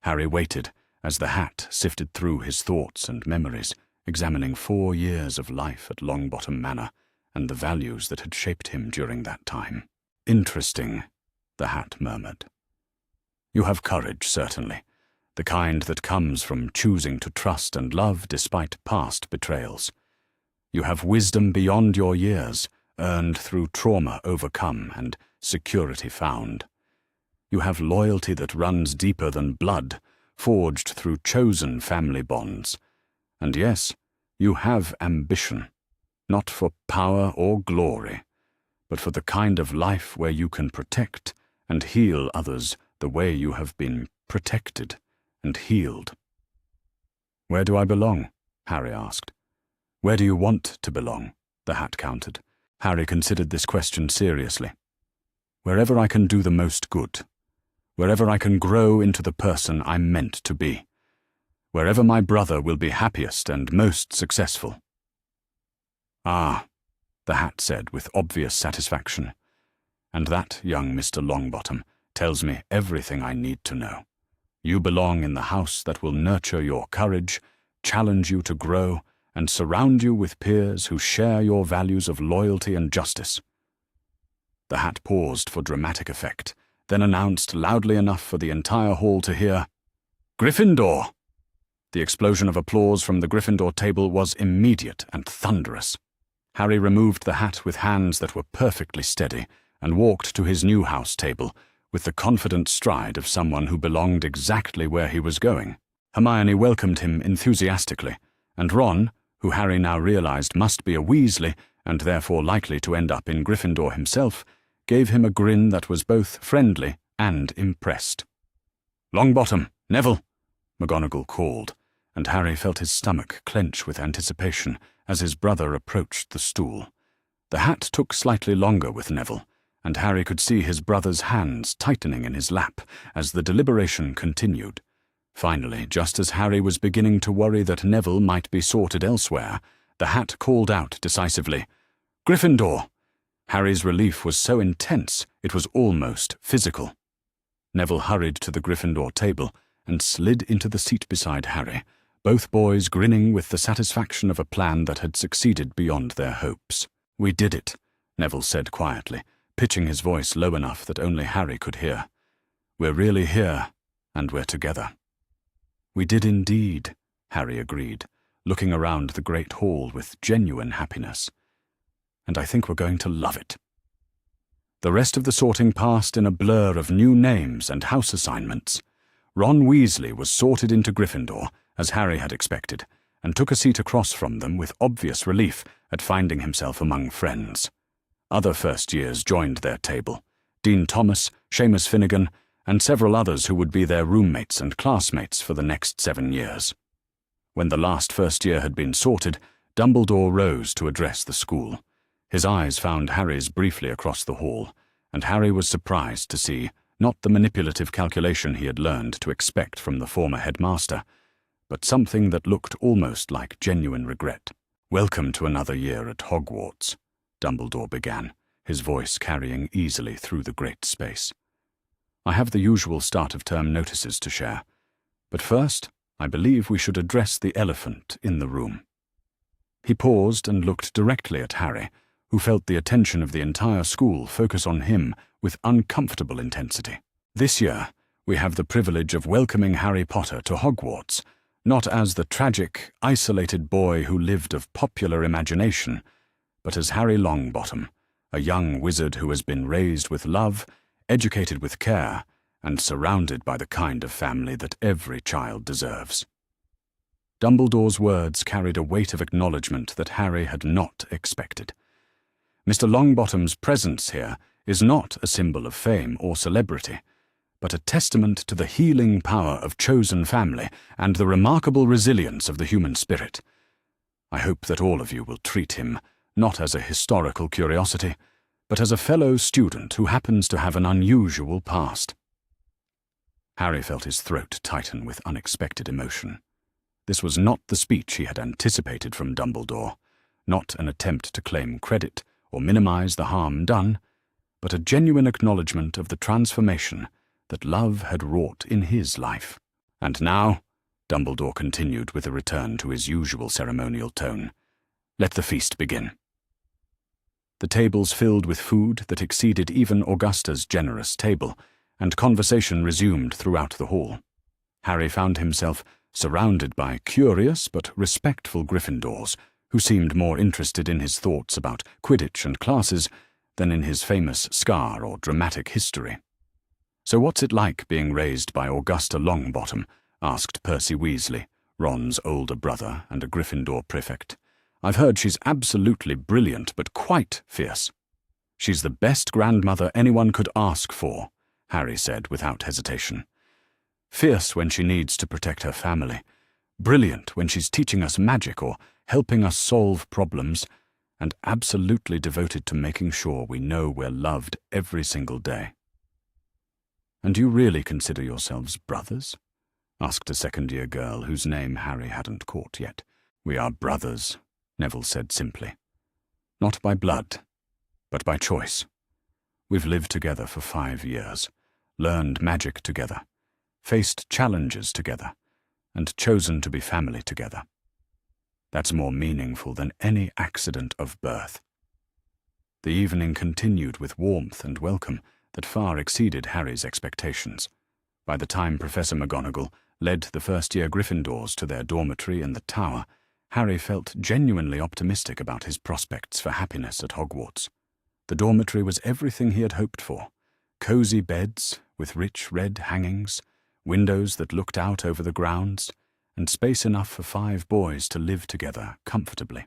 Harry waited as the hat sifted through his thoughts and memories, examining 4 years of life at Longbottom Manor and the values that had shaped him during that time. "Interesting," the hat murmured. "You have courage, certainly, the kind that comes from choosing to trust and love despite past betrayals. You have wisdom beyond your years, earned through trauma overcome and security found. You have loyalty that runs deeper than blood, forged through chosen family bonds. And yes, you have ambition, not for power or glory, but for the kind of life where you can protect and heal others the way you have been protected and healed." "Where do I belong?" Harry asked. "Where do you want to belong?" the hat countered. Harry considered this question seriously. "Wherever I can do the most good. Wherever I can grow into the person I'm meant to be. Wherever my brother will be happiest and most successful." "Ah," the hat said with obvious satisfaction. "And that, young Mr. Longbottom, tells me everything I need to know. You belong in the house that will nurture your courage, challenge you to grow, and surround you with peers who share your values of loyalty and justice." The hat paused for dramatic effect, then announced loudly enough for the entire hall to hear, "Gryffindor!" The explosion of applause from the Gryffindor table was immediate and thunderous. Harry removed the hat with hands that were perfectly steady and walked to his new house table with the confident stride of someone who belonged exactly where he was going. Hermione welcomed him enthusiastically, and Ron, who Harry now realized must be a Weasley and therefore likely to end up in Gryffindor himself, gave him a grin that was both friendly and impressed. "Longbottom, Neville," McGonagall called, and Harry felt his stomach clench with anticipation as his brother approached the stool. The hat took slightly longer with Neville, and Harry could see his brother's hands tightening in his lap as the deliberation continued. Finally, just as Harry was beginning to worry that Neville might be sorted elsewhere, the hat called out decisively, "Gryffindor!" Harry's relief was so intense it was almost physical. Neville hurried to the Gryffindor table and slid into the seat beside Harry, both boys grinning with the satisfaction of a plan that had succeeded beyond their hopes. "We did it," Neville said quietly, pitching his voice low enough that only Harry could hear. "We're really here, and we're together." "We did indeed," Harry agreed, looking around the great hall with genuine happiness. "And I think we're going to love it." The rest of the sorting passed in a blur of new names and house assignments. Ron Weasley was sorted into Gryffindor, as Harry had expected, and took a seat across from them with obvious relief at finding himself among friends. Other first years joined their table: Dean Thomas, Seamus Finnegan, and several others who would be their roommates and classmates for the next 7 years. When the last first year had been sorted, Dumbledore rose to address the school. His eyes found Harry's briefly across the hall, and Harry was surprised to see not the manipulative calculation he had learned to expect from the former headmaster, but something that looked almost like genuine regret. "Welcome to another year at Hogwarts," Dumbledore began, his voice carrying easily through the great space. "I have the usual start-of-term notices to share, but first, I believe we should address the elephant in the room." He paused and looked directly at Harry, who felt the attention of the entire school focus on him with uncomfortable intensity. "This year, we have the privilege of welcoming Harry Potter to Hogwarts, not as the tragic, isolated boy who lived of popular imagination, but as Harry Longbottom, a young wizard who has been raised with love, educated with care, and surrounded by the kind of family that every child deserves." Dumbledore's words carried a weight of acknowledgement that Harry had not expected. Mr. Longbottom's presence here is not a symbol of fame or celebrity, but a testament to the healing power of chosen family and the remarkable resilience of the human spirit. I hope that all of you will treat him not as a historical curiosity, but as a fellow student who happens to have an unusual past. Harry felt his throat tighten with unexpected emotion. This was not the speech he had anticipated from Dumbledore, not an attempt to claim credit or minimize the harm done, but a genuine acknowledgement of the transformation that love had wrought in his life. "And now," Dumbledore continued with a return to his usual ceremonial tone, "let the feast begin." The tables filled with food that exceeded even Augusta's generous table, and conversation resumed throughout the hall. Harry found himself surrounded by curious but respectful Gryffindors who seemed more interested in his thoughts about Quidditch and classes than in his famous scar or dramatic history. "So what's it like being raised by Augusta Longbottom?" asked Percy Weasley, Ron's older brother and a Gryffindor prefect. "I've heard she's absolutely brilliant but quite fierce." "She's the best grandmother anyone could ask for," Harry said without hesitation. "Fierce when she needs to protect her family, brilliant when she's teaching us magic or helping us solve problems, and absolutely devoted to making sure we know we're loved every single day." "And do you really consider yourselves brothers?" asked a second-year girl whose name Harry hadn't caught yet. "We are brothers," Neville said simply. "Not by blood, but by choice. We've lived together for 5 years, learned magic together, faced challenges together, and chosen to be family together. That's more meaningful than any accident of birth." The evening continued with warmth and welcome that far exceeded Harry's expectations. By the time Professor McGonagall led the first-year Gryffindors to their dormitory in the tower, Harry felt genuinely optimistic about his prospects for happiness at Hogwarts. The dormitory was everything he had hoped for: cozy beds with rich red hangings, windows that looked out over the grounds, and space enough for 5 boys to live together comfortably.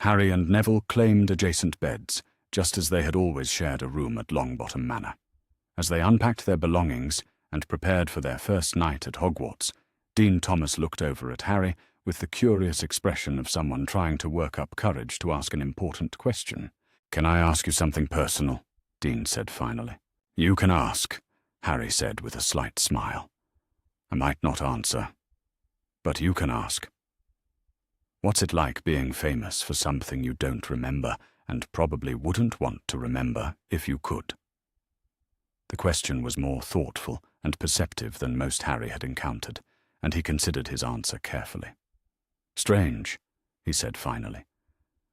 Harry and Neville claimed adjacent beds, just as they had always shared a room at Longbottom Manor. As they unpacked their belongings and prepared for their first night at Hogwarts, Dean Thomas looked over at Harry with the curious expression of someone trying to work up courage to ask an important question. "Can I ask you something personal?" Dean said finally. "You can ask," Harry said with a slight smile. "I might not answer, but you can ask. What's it like being famous for something you don't remember and probably wouldn't want to remember if you could?" The question was more thoughtful and perceptive than most Harry had encountered, and he considered his answer carefully. "Strange," he said finally.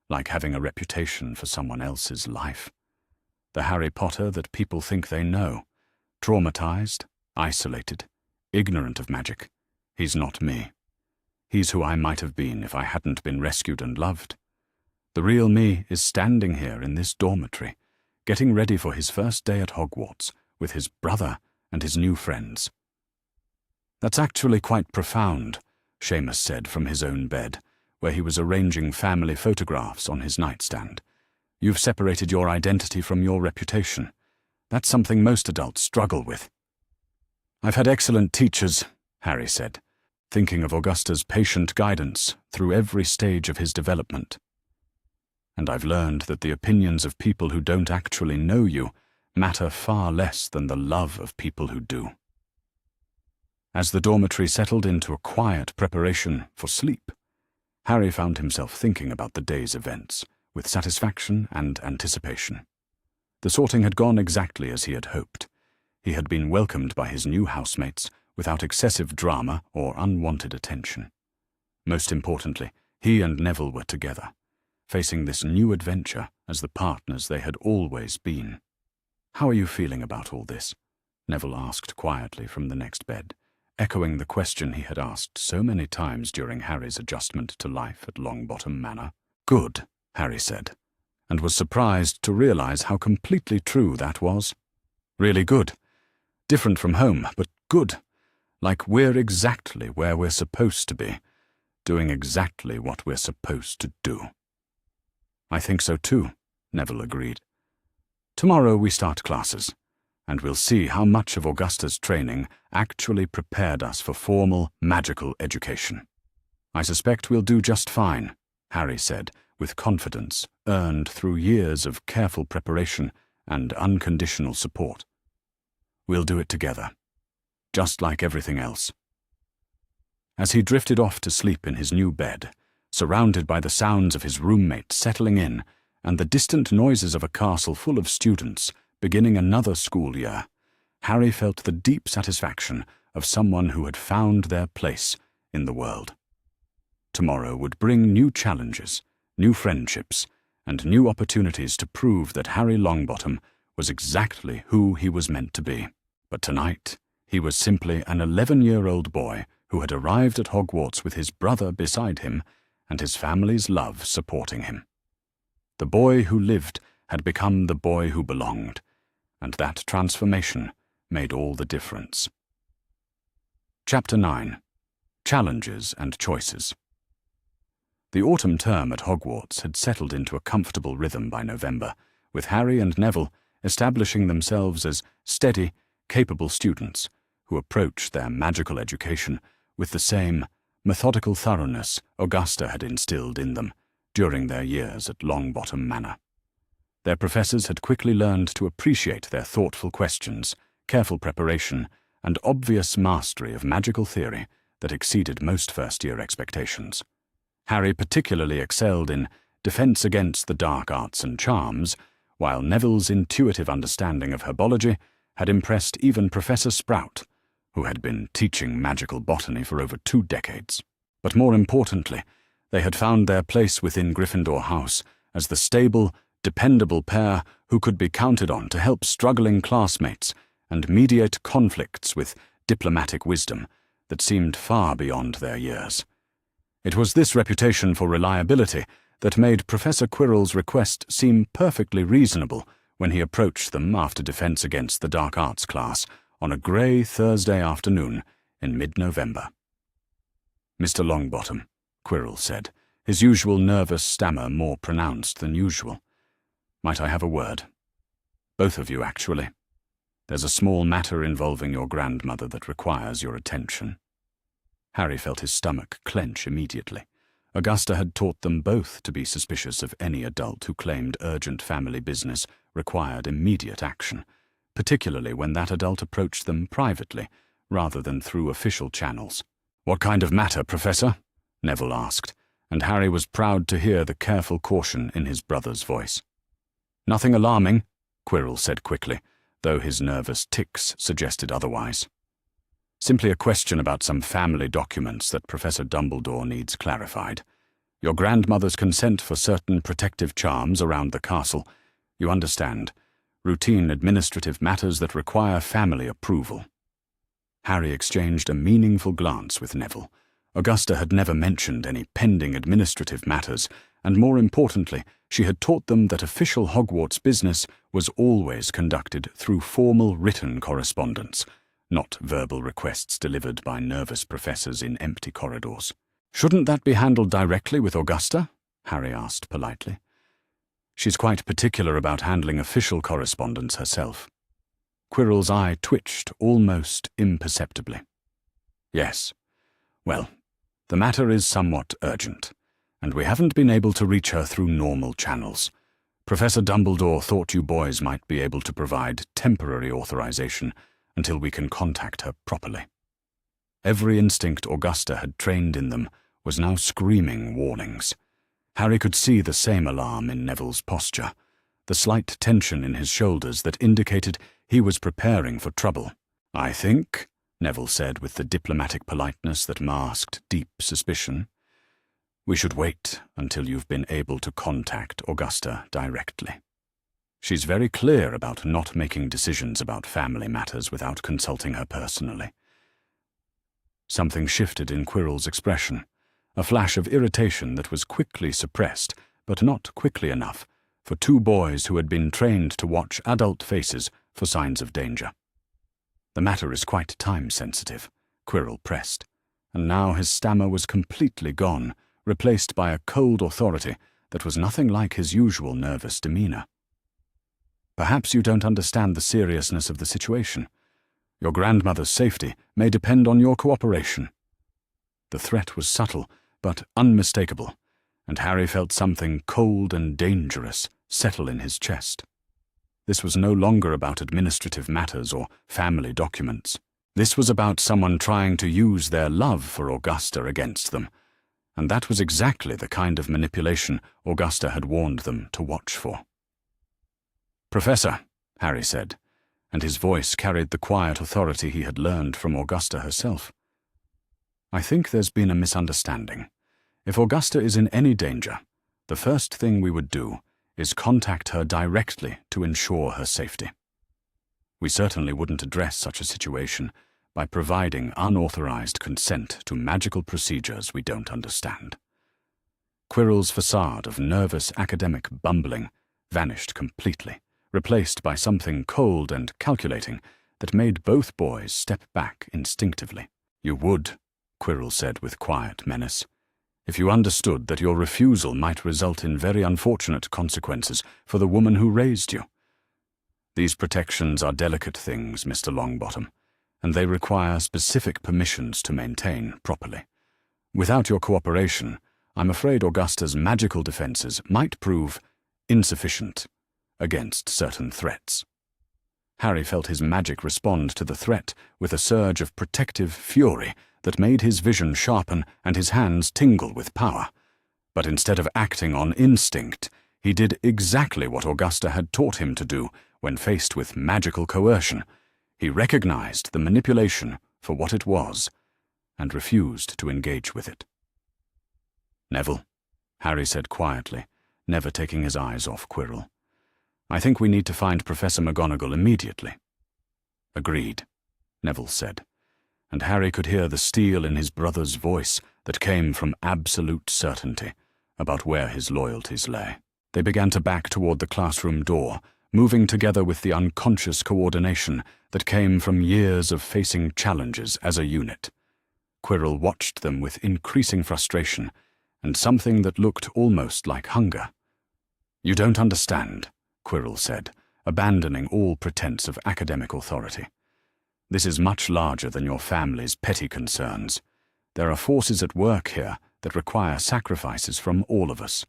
"Like having a reputation for someone else's life. The Harry Potter that people think they know. Traumatized, isolated, ignorant of magic. He's not me. He's who I might have been if I hadn't been rescued and loved. The real me is standing here in this dormitory, getting ready for his first day at Hogwarts with his brother and his new friends. "That's actually quite profound," Seamus said from his own bed, where he was arranging family photographs on his nightstand. "You've separated your identity from your reputation. That's something most adults struggle with." "I've had excellent teachers," Harry said, thinking of Augusta's patient guidance through every stage of his development. "And I've learned that the opinions of people who don't actually know you matter far less than the love of people who do." As the dormitory settled into a quiet preparation for sleep, Harry found himself thinking about the day's events with satisfaction and anticipation. The sorting had gone exactly as he had hoped. He had been welcomed by his new housemates without excessive drama or unwanted attention. Most importantly, he and Neville were together, facing this new adventure as the partners they had always been. "How are you feeling about all this?" Neville asked quietly from the next bed, echoing the question he had asked so many times during Harry's adjustment to life at Longbottom Manor. "Good," Harry said, and was surprised to realize how completely true that was. "Really good. Different from home, but good. Like we're exactly where we're supposed to be, doing exactly what we're supposed to do." "I think so too," Neville agreed. "Tomorrow we start classes, and we'll see how much of Augusta's training actually prepared us for formal magical education." "I suspect we'll do just fine," Harry said, with confidence earned through years of careful preparation and unconditional support. "We'll do it together, just like everything else." As he drifted off to sleep in his new bed, surrounded by the sounds of his roommates settling in and the distant noises of a castle full of students beginning another school year, Harry felt the deep satisfaction of someone who had found their place in the world. Tomorrow would bring new challenges, new friendships, and new opportunities to prove that Harry Longbottom was exactly who he was meant to be. But tonight, he was simply an 11-year-old boy who had arrived at Hogwarts with his brother beside him and his family's love supporting him. The boy who lived had become the boy who belonged, and that transformation made all the difference. Chapter 9. Challenges and Choices. The autumn term at Hogwarts had settled into a comfortable rhythm by November, with Harry and Neville establishing themselves as steady, capable students who approached their magical education with the same methodical thoroughness Augusta had instilled in them during their years at Longbottom Manor. Their professors had quickly learned to appreciate their thoughtful questions, careful preparation, and obvious mastery of magical theory that exceeded most first-year expectations. Harry particularly excelled in defense against the dark arts and charms, while Neville's intuitive understanding of herbology had impressed even Professor Sprout, who had been teaching magical botany for over 2 decades. But more importantly, they had found their place within Gryffindor House as the stable, dependable pair who could be counted on to help struggling classmates and mediate conflicts with diplomatic wisdom that seemed far beyond their years. It was this reputation for reliability that made Professor Quirrell's request seem perfectly reasonable when he approached them after defense against the dark arts class on a grey Thursday afternoon in mid-November. "Mr. Longbottom," Quirrell said, his usual nervous stammer more pronounced than usual, "might I have a word? Both of you, actually. There's a small matter involving your grandmother that requires your attention." Harry felt his stomach clench immediately. Augusta had taught them both to be suspicious of any adult who claimed urgent family business required immediate action, particularly when that adult approached them privately rather than through official channels. "What kind of matter, Professor?" Neville asked, and Harry was proud to hear the careful caution in his brother's voice. "Nothing alarming," Quirrell said quickly, though his nervous tics suggested otherwise. "Simply a question about some family documents that Professor Dumbledore needs clarified. Your grandmother's consent for certain protective charms around the castle. You understand, routine administrative matters that require family approval." Harry exchanged a meaningful glance with Neville. Augusta had never mentioned any pending administrative matters, and more importantly, she had taught them that official Hogwarts business was always conducted through formal written correspondence, not verbal requests delivered by nervous professors in empty corridors. "Shouldn't that be handled directly with Augusta?" Harry asked politely. "She's quite particular about handling official correspondence herself." Quirrell's eye twitched almost imperceptibly. "Yes. Well, the matter is somewhat urgent, and we haven't been able to reach her through normal channels. Professor Dumbledore thought you boys might be able to provide temporary authorization until we can contact her properly." Every instinct Augusta had trained in them was now screaming warnings. Harry could see the same alarm in Neville's posture, the slight tension in his shoulders that indicated he was preparing for trouble. "I think," Neville said with the diplomatic politeness that masked deep suspicion, "we should wait until you've been able to contact Augusta directly. She's very clear about not making decisions about family matters without consulting her personally." Something shifted in Quirrell's expression, a flash of irritation that was quickly suppressed, but not quickly enough, for two boys who had been trained to watch adult faces for signs of danger. "The matter is quite time-sensitive," Quirrell pressed, and now his stammer was completely gone, replaced by a cold authority that was nothing like his usual nervous demeanor. "Perhaps you don't understand the seriousness of the situation. Your grandmother's safety may depend on your cooperation." The threat was subtle, but unmistakable, and Harry felt something cold and dangerous settle in his chest. This was no longer about administrative matters or family documents. This was about someone trying to use their love for Augusta against them, and that was exactly the kind of manipulation Augusta had warned them to watch for. "Professor," Harry said, and his voice carried the quiet authority he had learned from Augusta herself. "I think there's been a misunderstanding. If Augusta is in any danger, the first thing we would do is contact her directly to ensure her safety. We certainly wouldn't address such a situation by providing unauthorized consent to magical procedures we don't understand." Quirrell's facade of nervous academic bumbling vanished completely, replaced by something cold and calculating that made both boys step back instinctively. "You would," Quirrell said with quiet menace, "if you understood that your refusal might result in very unfortunate consequences for the woman who raised you. These protections are delicate things, Mr. Longbottom, and they require specific permissions to maintain properly. Without your cooperation, I'm afraid Augusta's magical defenses might prove insufficient against certain threats." Harry felt his magic respond to the threat with a surge of protective fury that made his vision sharpen and his hands tingle with power. But instead of acting on instinct, he did exactly what Augusta had taught him to do when faced with magical coercion. He recognized the manipulation for what it was and refused to engage with it. "Neville," Harry said quietly, never taking his eyes off Quirrell, "I think we need to find Professor McGonagall immediately." "Agreed," Neville said, and Harry could hear the steel in his brother's voice that came from absolute certainty about where his loyalties lay. They began to back toward the classroom door, moving together with the unconscious coordination that came from years of facing challenges as a unit. Quirrell watched them with increasing frustration and something that looked almost like hunger. "You don't understand," Quirrell said, abandoning all pretense of academic authority. "This is much larger than your family's petty concerns. There are forces at work here that require sacrifices from all of us,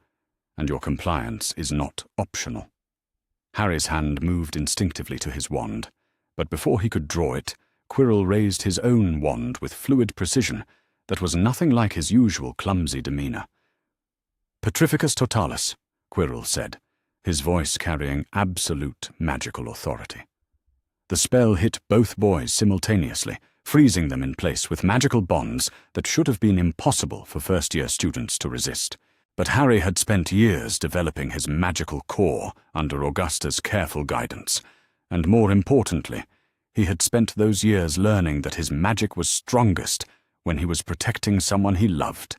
and your compliance is not optional." Harry's hand moved instinctively to his wand, but before he could draw it, Quirrell raised his own wand with fluid precision that was nothing like his usual clumsy demeanor. "Petrificus totalis," Quirrell said, his voice carrying absolute magical authority. The spell hit both boys simultaneously, freezing them in place with magical bonds that should have been impossible for first-year students to resist. But Harry had spent years developing his magical core under Augusta's careful guidance, and more importantly, he had spent those years learning that his magic was strongest when he was protecting someone he loved,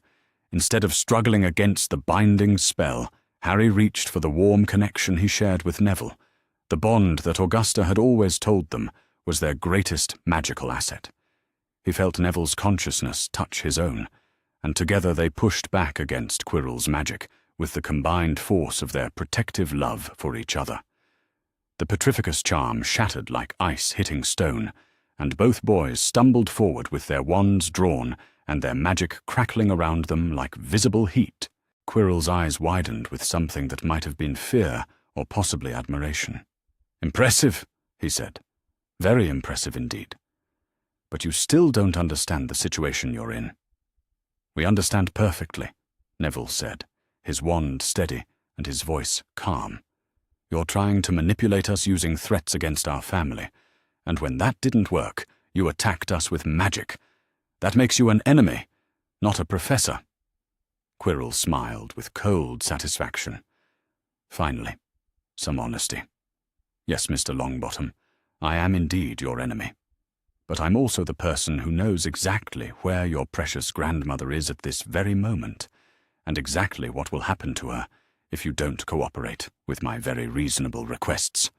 Instead of struggling against the binding spell, Harry reached for the warm connection he shared with Neville. The bond that Augusta had always told them was their greatest magical asset. He felt Neville's consciousness touch his own, and together they pushed back against Quirrell's magic with the combined force of their protective love for each other. The Petrificus charm shattered like ice hitting stone, and both boys stumbled forward with their wands drawn and their magic crackling around them like visible heat. Quirrell's eyes widened with something that might have been fear or possibly admiration. "Impressive," he said. "Very impressive indeed. But you still don't understand the situation you're in." "We understand perfectly," Neville said, his wand steady and his voice calm. "You're trying to manipulate us using threats against our family, and when that didn't work, you attacked us with magic. That makes you an enemy, not a professor." Quirrell smiled with cold satisfaction. "Finally, some honesty. Yes, Mr. Longbottom, I am indeed your enemy. But I'm also the person who knows exactly where your precious grandmother is at this very moment, and exactly what will happen to her if you don't cooperate with my very reasonable requests."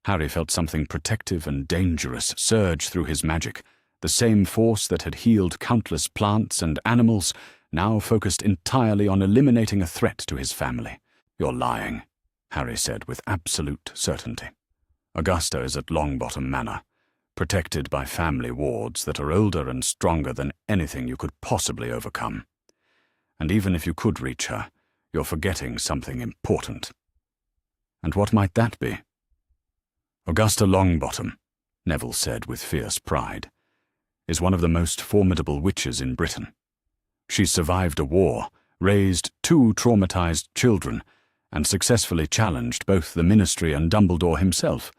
Harry felt something protective and dangerous surge through his magic. The same force that had healed countless plants and animals now focused entirely on eliminating a threat to his family. "You're lying," Harry said with absolute certainty. "Augusta is at Longbottom Manor, protected by family wards that are older and stronger than anything you could possibly overcome. And even if you could reach her, you're forgetting something important." "And what might that be?" "Augusta Longbottom," Neville said with fierce pride, "is one of the most formidable witches in Britain. She's survived a war, raised 2 traumatized children, and successfully challenged both the Ministry and Dumbledore himself.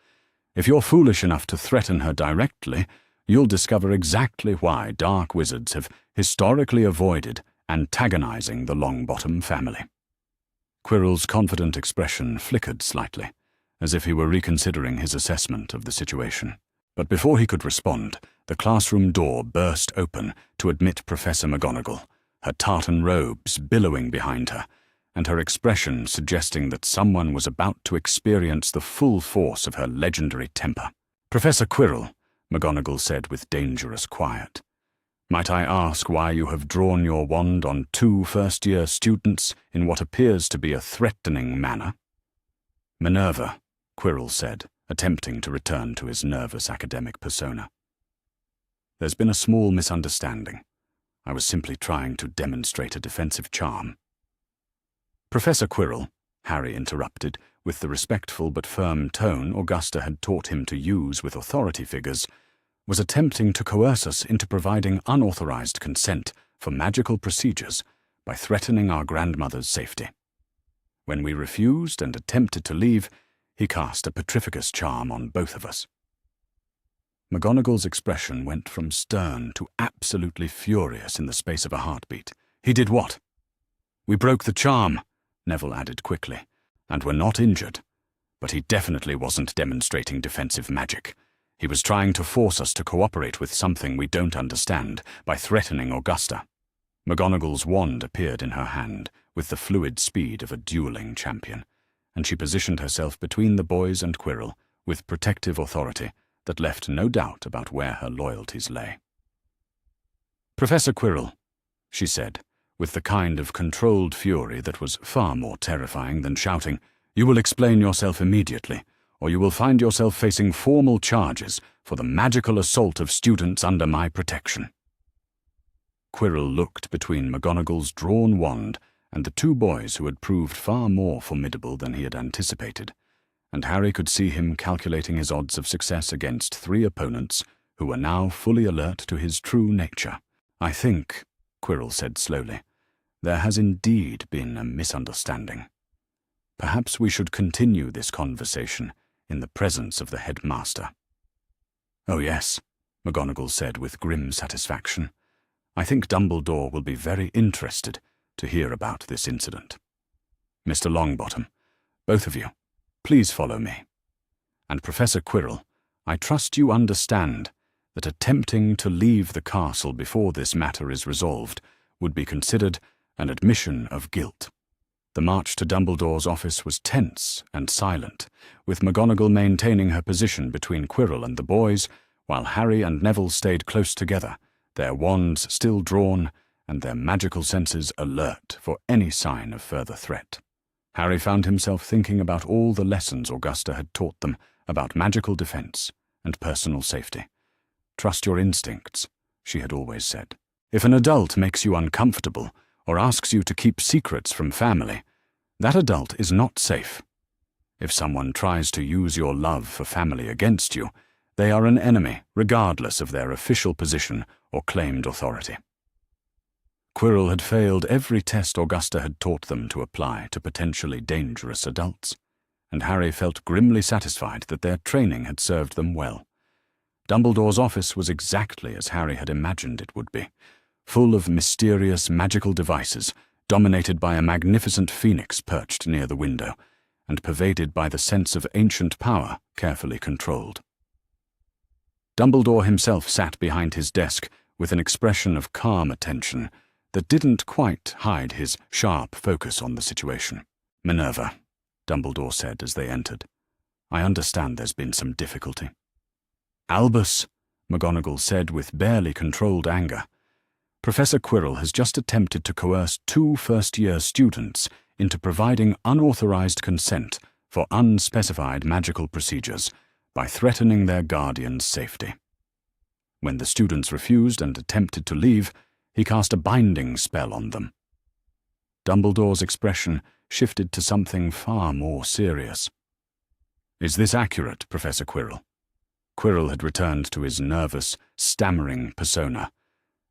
If you're foolish enough to threaten her directly, you'll discover exactly why dark wizards have historically avoided antagonizing the Longbottom family." Quirrell's confident expression flickered slightly, as if he were reconsidering his assessment of the situation. But before he could respond, the classroom door burst open to admit Professor McGonagall, her tartan robes billowing behind her, and her expression suggesting that someone was about to experience the full force of her legendary temper. "Professor Quirrell," McGonagall said with dangerous quiet, "might I ask why you have drawn your wand on 2 first-year students in what appears to be a threatening manner?" "Minerva," Quirrell said, attempting to return to his nervous academic persona. "There's been a small misunderstanding. I was simply trying to demonstrate a defensive charm." "Professor Quirrell," Harry interrupted, with the respectful but firm tone Augusta had taught him to use with authority figures, "was attempting to coerce us into providing unauthorized consent for magical procedures by threatening our grandmother's safety. When we refused and attempted to leave, he cast a Petrificus charm on both of us." McGonagall's expression went from stern to absolutely furious in the space of a heartbeat. "He did what?" "We broke the charm," Neville added quickly, "and were not injured. But he definitely wasn't demonstrating defensive magic. He was trying to force us to cooperate with something we don't understand by threatening Augusta." McGonagall's wand appeared in her hand with the fluid speed of a dueling champion, and she positioned herself between the boys and Quirrell with protective authority that left no doubt about where her loyalties lay. "Professor Quirrell," she said, with the kind of controlled fury that was far more terrifying than shouting, "you will explain yourself immediately, or you will find yourself facing formal charges for the magical assault of students under my protection." Quirrell looked between McGonagall's drawn wand and the 2 boys who had proved far more formidable than he had anticipated, and Harry could see him calculating his odds of success against 3 opponents who were now fully alert to his true nature. "I think," Quirrell said slowly, "there has indeed been a misunderstanding. Perhaps we should continue this conversation in the presence of the headmaster." "Oh yes," McGonagall said with grim satisfaction. "I think Dumbledore will be very interested to hear about this incident. Mr. Longbottom, both of you, please follow me. And Professor Quirrell, I trust you understand that attempting to leave the castle before this matter is resolved would be considered an admission of guilt. The march to Dumbledore's office was tense and silent, with McGonagall maintaining her position between Quirrell and the boys, while Harry and Neville stayed close together, their wands still drawn and their magical senses alert for any sign of further threat. Harry found himself thinking about all the lessons Augusta had taught them about magical defense and personal safety. "Trust your instincts," she had always said. "If an adult makes you uncomfortable or asks you to keep secrets from family, that adult is not safe. If someone tries to use your love for family against you, they are an enemy, regardless of their official position or claimed authority." Quirrell had failed every test Augusta had taught them to apply to potentially dangerous adults, and Harry felt grimly satisfied that their training had served them well. Dumbledore's office was exactly as Harry had imagined it would be, full of mysterious magical devices, dominated by a magnificent phoenix perched near the window, and pervaded by the sense of ancient power carefully controlled. Dumbledore himself sat behind his desk with an expression of calm attention that didn't quite hide his sharp focus on the situation. "Minerva," Dumbledore said as they entered, "I understand there's been some difficulty." "Albus," McGonagall said with barely controlled anger, "Professor Quirrell has just attempted to coerce 2 first-year students into providing unauthorized consent for unspecified magical procedures by threatening their guardian's safety. When the students refused and attempted to leave, he cast a binding spell on them." Dumbledore's expression shifted to something far more serious. "Is this accurate, Professor Quirrell?" Quirrell had returned to his nervous, stammering persona,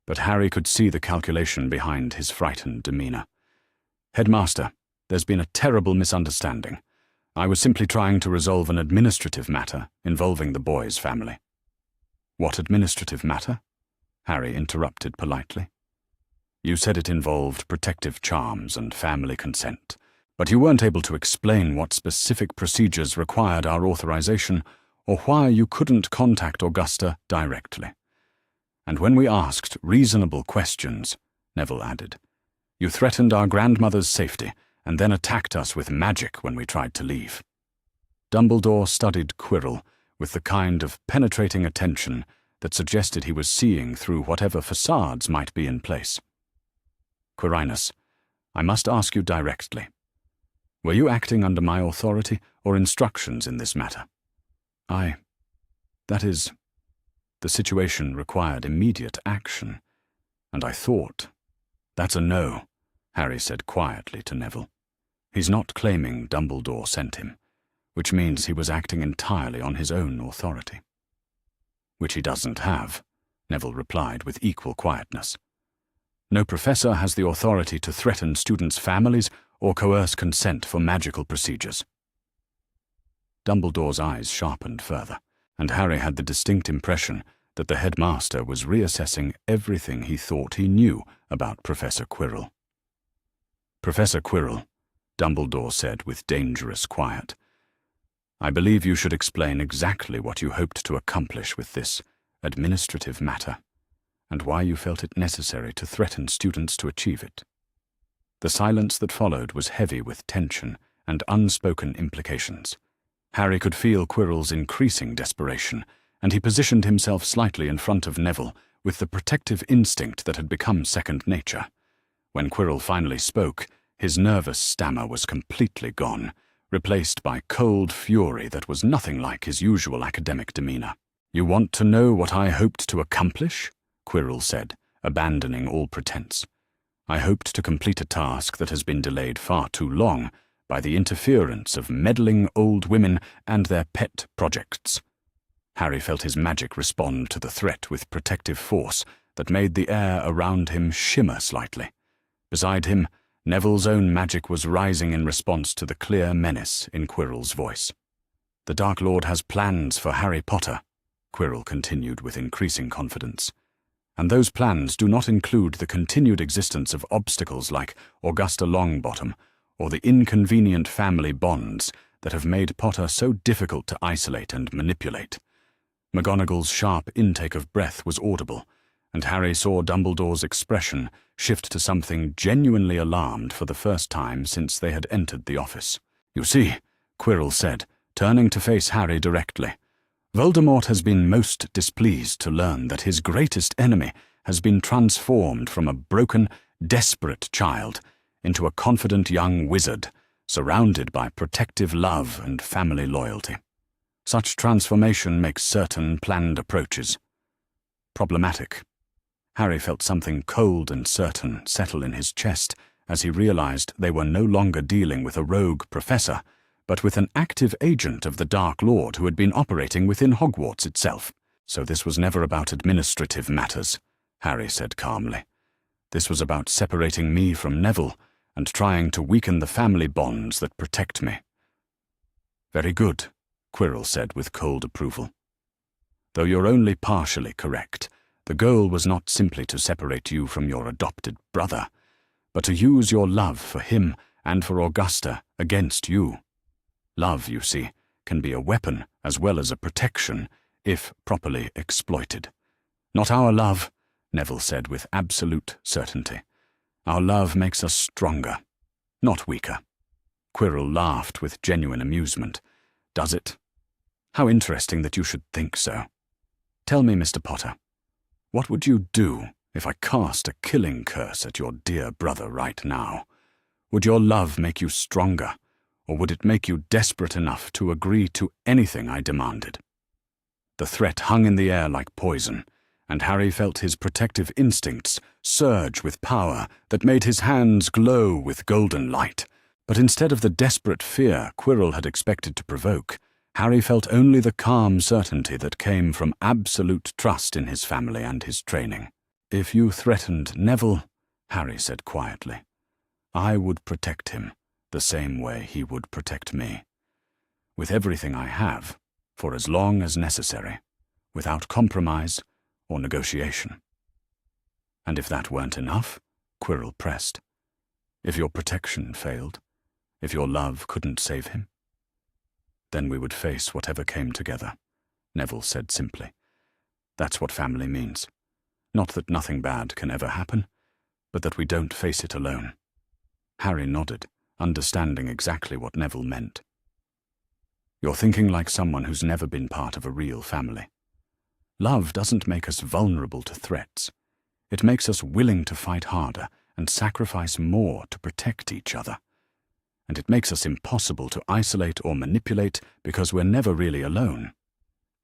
but Harry could see the calculation behind his frightened demeanor. "Headmaster, there's been a terrible misunderstanding. I was simply trying to resolve an administrative matter involving the boys' family." "What administrative matter?" Harry interrupted politely. "You said it involved protective charms and family consent, but you weren't able to explain what specific procedures required our authorization or why you couldn't contact Augusta directly. And when we asked reasonable questions," Neville added, "you threatened our grandmother's safety and then attacked us with magic when we tried to leave." Dumbledore studied Quirrell with the kind of penetrating attention that suggested he was seeing through whatever facades might be in place. "Quirinus, I must ask you directly. Were you acting under my authority or instructions in this matter?" That is, the situation required immediate action, and I thought—" "That's a no," Harry said quietly to Neville. "He's not claiming Dumbledore sent him, which means he was acting entirely on his own authority." "Which he doesn't have," Neville replied with equal quietness. "No professor has the authority to threaten students' families or coerce consent for magical procedures." Dumbledore's eyes sharpened further, and Harry had the distinct impression that the headmaster was reassessing everything he thought he knew about Professor Quirrell. "Professor Quirrell," Dumbledore said with dangerous quiet, "I believe you should explain exactly what you hoped to accomplish with this administrative matter, and why you felt it necessary to threaten students to achieve it." The silence that followed was heavy with tension and unspoken implications. Harry could feel Quirrell's increasing desperation, and he positioned himself slightly in front of Neville with the protective instinct that had become second nature. When Quirrell finally spoke, his nervous stammer was completely gone, replaced by cold fury that was nothing like his usual academic demeanor. "You want to know what I hoped to accomplish?" Quirrell said, abandoning all pretense. "I hoped to complete a task that has been delayed far too long by the interference of meddling old women and their pet projects." Harry felt his magic respond to the threat with protective force that made the air around him shimmer slightly. Beside him, Neville's own magic was rising in response to the clear menace in Quirrell's voice. "The Dark Lord has plans for Harry Potter," Quirrell continued with increasing confidence. "And those plans do not include the continued existence of obstacles like Augusta Longbottom or the inconvenient family bonds that have made Potter so difficult to isolate and manipulate." McGonagall's sharp intake of breath was audible, and Harry saw Dumbledore's expression shift to something genuinely alarmed for the first time since they had entered the office. "You see," Quirrell said, turning to face Harry directly, "Voldemort has been most displeased to learn that his greatest enemy has been transformed from a broken, desperate child into a confident young wizard, surrounded by protective love and family loyalty. Such transformation makes certain planned approaches problematic." Harry felt something cold and certain settle in his chest as he realized they were no longer dealing with a rogue professor, but with an active agent of the Dark Lord who had been operating within Hogwarts itself. "So this was never about administrative matters," Harry said calmly. "This was about separating me from Neville and trying to weaken the family bonds that protect me." "Very good," Quirrell said with cold approval. "Though you're only partially correct. The goal was not simply to separate you from your adopted brother, but to use your love for him and for Augusta against you. Love, you see, can be a weapon as well as a protection, if properly exploited. Not our love," Neville said with absolute certainty. "Our love makes us stronger, not weaker." Quirrell laughed with genuine amusement. "Does it? How interesting that you should think so. Tell me, Mr. Potter, what would you do if I cast a killing curse at your dear brother right now? Would your love make you stronger, or would it make you desperate enough to agree to anything I demanded?" The threat hung in the air like poison, and Harry felt his protective instincts surge with power that made his hands glow with golden light. But instead of the desperate fear Quirrell had expected to provoke, Harry felt only the calm certainty that came from absolute trust in his family and his training. "If you threatened Neville," Harry said quietly, "I would protect him the same way he would protect me. With everything I have, for as long as necessary, without compromise or negotiation." "And if that weren't enough," Quirrell pressed, "if your protection failed, if your love couldn't save him?" "Then we would face whatever came together," Neville said simply. "That's what family means. Not that nothing bad can ever happen, but that we don't face it alone." Harry nodded, understanding exactly what Neville meant. "You're thinking like someone who's never been part of a real family. Love doesn't make us vulnerable to threats. It makes us willing to fight harder and sacrifice more to protect each other. And it makes us impossible to isolate or manipulate because we're never really alone."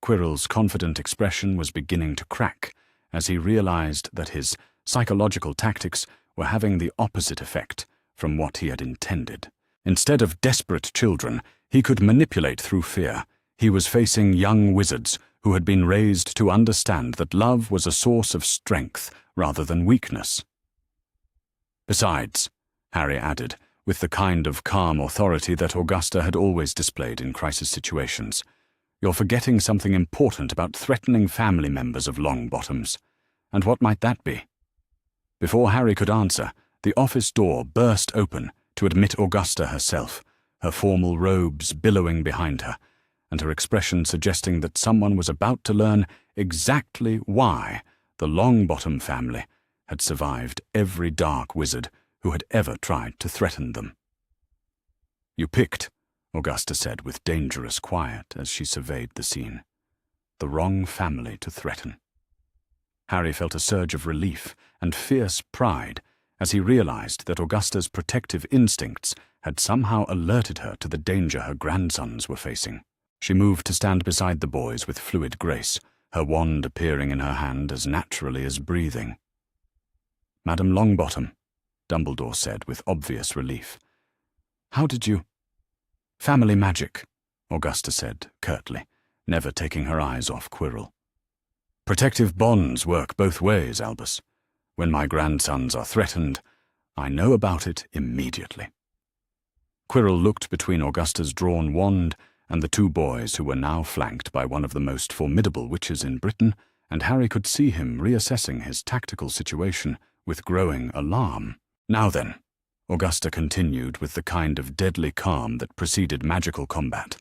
Quirrell's confident expression was beginning to crack as he realized that his psychological tactics were having the opposite effect from what he had intended. Instead of desperate children he could manipulate through fear, he was facing young wizards who had been raised to understand that love was a source of strength rather than weakness. "Besides," Harry added, with the kind of calm authority that Augusta had always displayed in crisis situations, "you're forgetting something important about threatening family members of Longbottom's. And what might that be?" Before Harry could answer, the office door burst open to admit Augusta herself, her formal robes billowing behind her, and her expression suggesting that someone was about to learn exactly why the Longbottom family had survived every dark wizard who had ever tried to threaten them. "You picked," Augusta said with dangerous quiet as she surveyed the scene, "the wrong family to threaten." Harry felt a surge of relief and fierce pride as he realized that Augusta's protective instincts had somehow alerted her to the danger her grandsons were facing. She moved to stand beside the boys with fluid grace, her wand appearing in her hand as naturally as breathing. "Madam Longbottom," Dumbledore said with obvious relief. "How did you—" "Family magic," Augusta said curtly, never taking her eyes off Quirrell. "Protective bonds work both ways, Albus. When my grandsons are threatened, I know about it immediately." Quirrell looked between Augusta's drawn wand and the two boys who were now flanked by one of the most formidable witches in Britain, and Harry could see him reassessing his tactical situation with growing alarm. "Now then," Augusta continued with the kind of deadly calm that preceded magical combat,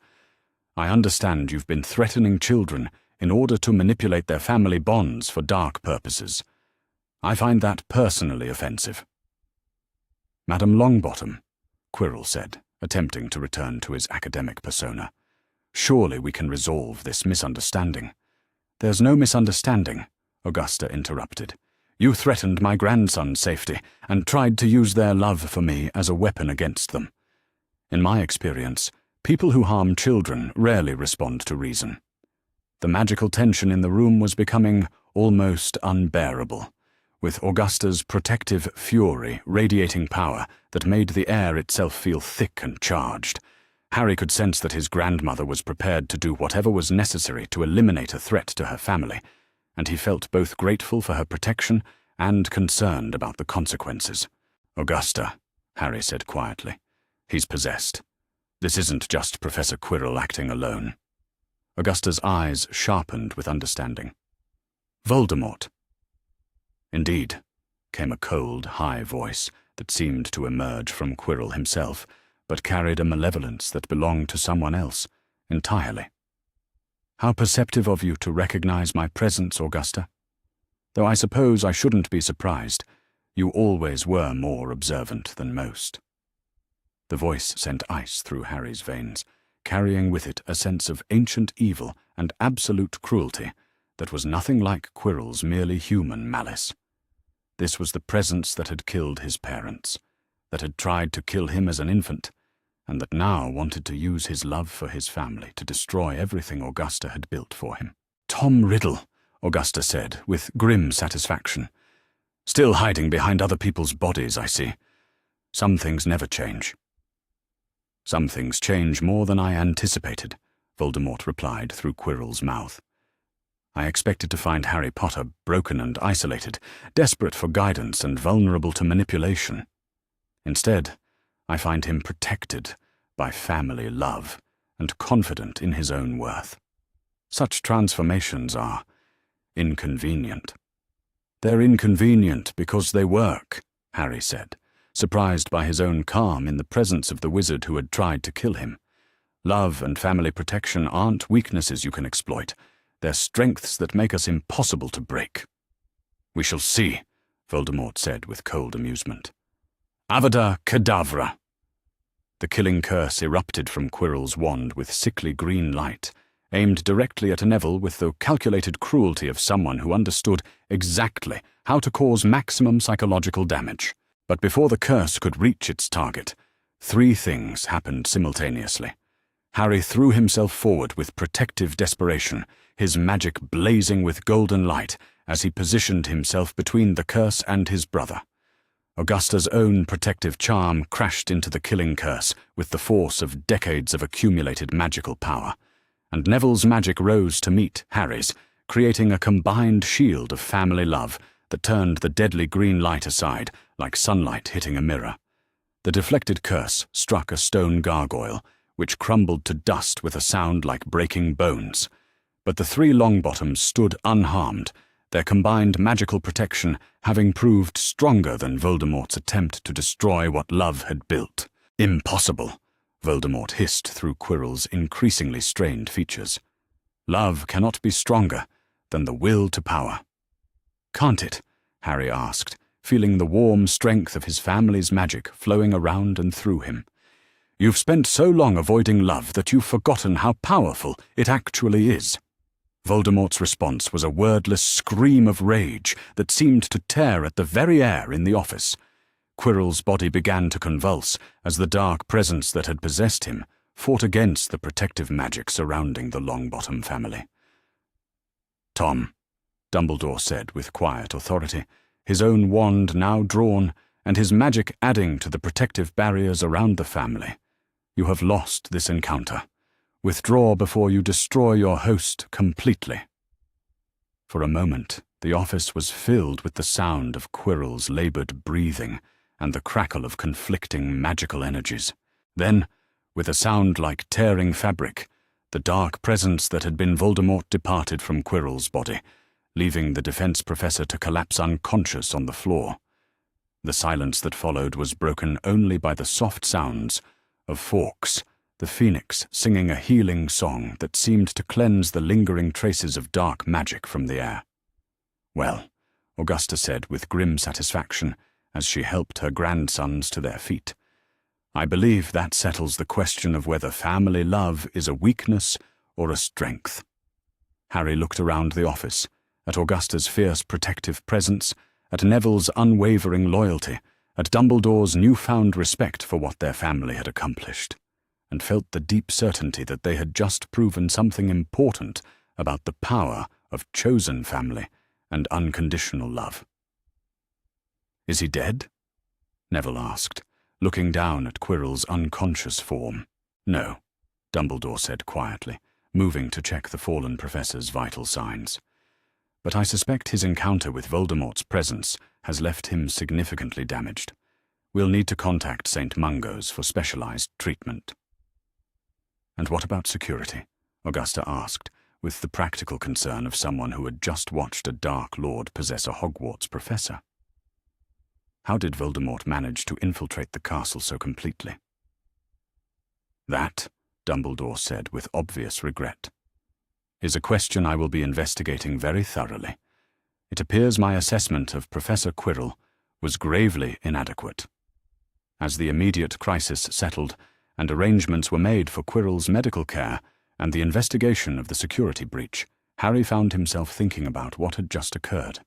"I understand you've been threatening children in order to manipulate their family bonds for dark purposes. I find that personally offensive." "Madam Longbottom," Quirrell said, attempting to return to his academic persona, "surely we can resolve this misunderstanding." "There's no misunderstanding," Augusta interrupted. "You threatened my grandson's safety and tried to use their love for me as a weapon against them. In my experience, people who harm children rarely respond to reason." The magical tension in the room was becoming almost unbearable, with Augusta's protective fury radiating power that made the air itself feel thick and charged. Harry could sense that his grandmother was prepared to do whatever was necessary to eliminate a threat to her family, and he felt both grateful for her protection and concerned about the consequences. "Augusta," Harry said quietly, "he's possessed. This isn't just Professor Quirrell acting alone." Augusta's eyes sharpened with understanding. "Voldemort." "Indeed," came a cold, high voice that seemed to emerge from Quirrell himself, but carried a malevolence that belonged to someone else entirely. "How perceptive of you to recognize my presence, Augusta. Though I suppose I shouldn't be surprised. You always were more observant than most." The voice sent ice through Harry's veins, carrying with it a sense of ancient evil and absolute cruelty that was nothing like Quirrell's merely human malice. This was the presence that had killed his parents, that had tried to kill him as an infant, and that now wanted to use his love for his family to destroy everything Augusta had built for him. "Tom Riddle," Augusta said, with grim satisfaction. "Still hiding behind other people's bodies, I see. Some things never change." "Some things change more than I anticipated," Voldemort replied through Quirrell's mouth. "I expected to find Harry Potter broken and isolated, desperate for guidance and vulnerable to manipulation. Instead, I find him protected by family love and confident in his own worth. Such transformations are inconvenient." "They're inconvenient because they work," Harry said, surprised by his own calm in the presence of the wizard who had tried to kill him. "Love and family protection aren't weaknesses you can exploit. They're strengths that make us impossible to break." "We shall see," Voldemort said with cold amusement. "Avada Kedavra!" The killing curse erupted from Quirrell's wand with sickly green light, aimed directly at Neville with the calculated cruelty of someone who understood exactly how to cause maximum psychological damage. But before the curse could reach its target, three things happened simultaneously. Harry threw himself forward with protective desperation, his magic blazing with golden light as he positioned himself between the curse and his brother. Augusta's own protective charm crashed into the killing curse with the force of decades of accumulated magical power, and Neville's magic rose to meet Harry's, creating a combined shield of family love that turned the deadly green light aside like sunlight hitting a mirror. The deflected curse struck a stone gargoyle, which crumbled to dust with a sound like breaking bones. But the three Longbottoms stood unharmed, their combined magical protection having proved stronger than Voldemort's attempt to destroy what love had built. "Impossible," Voldemort hissed through Quirrell's increasingly strained features. "Love cannot be stronger than the will to power." "Can't it?" Harry asked, feeling the warm strength of his family's magic flowing around and through him. "You've spent so long avoiding love that you've forgotten how powerful it actually is." Voldemort's response was a wordless scream of rage that seemed to tear at the very air in the office. Quirrell's body began to convulse as the dark presence that had possessed him fought against the protective magic surrounding the Longbottom family. "Tom," Dumbledore said with quiet authority, his own wand now drawn and his magic adding to the protective barriers around the family, "you have lost this encounter. Withdraw before you destroy your host completely." For a moment, the office was filled with the sound of Quirrell's labored breathing and the crackle of conflicting magical energies. Then, with a sound like tearing fabric, the dark presence that had been Voldemort departed from Quirrell's body, leaving the defense professor to collapse unconscious on the floor. The silence that followed was broken only by the soft sounds of Fawkes, the phoenix, singing a healing song that seemed to cleanse the lingering traces of dark magic from the air. "Well," Augusta said with grim satisfaction as she helped her grandsons to their feet. "I believe that settles the question of whether family love is a weakness or a strength." Harry looked around the office, at Augusta's fierce protective presence, at Neville's unwavering loyalty, at Dumbledore's newfound respect for what their family had accomplished, and felt the deep certainty that they had just proven something important about the power of chosen family and unconditional love. "Is he dead?" Neville asked, looking down at Quirrell's unconscious form. "No," Dumbledore said quietly, moving to check the fallen professor's vital signs. "But I suspect his encounter with Voldemort's presence has left him significantly damaged. We'll need to contact St. Mungo's for specialized treatment." "And what about security?" Augusta asked, with the practical concern of someone who had just watched a Dark Lord possess a Hogwarts professor. How did Voldemort manage to infiltrate the castle so completely? "That," Dumbledore said with obvious regret, "is a question I will be investigating very thoroughly. It appears my assessment of Professor Quirrell was gravely inadequate." As the immediate crisis settled and arrangements were made for Quirrell's medical care and the investigation of the security breach, Harry found himself thinking about what had just occurred.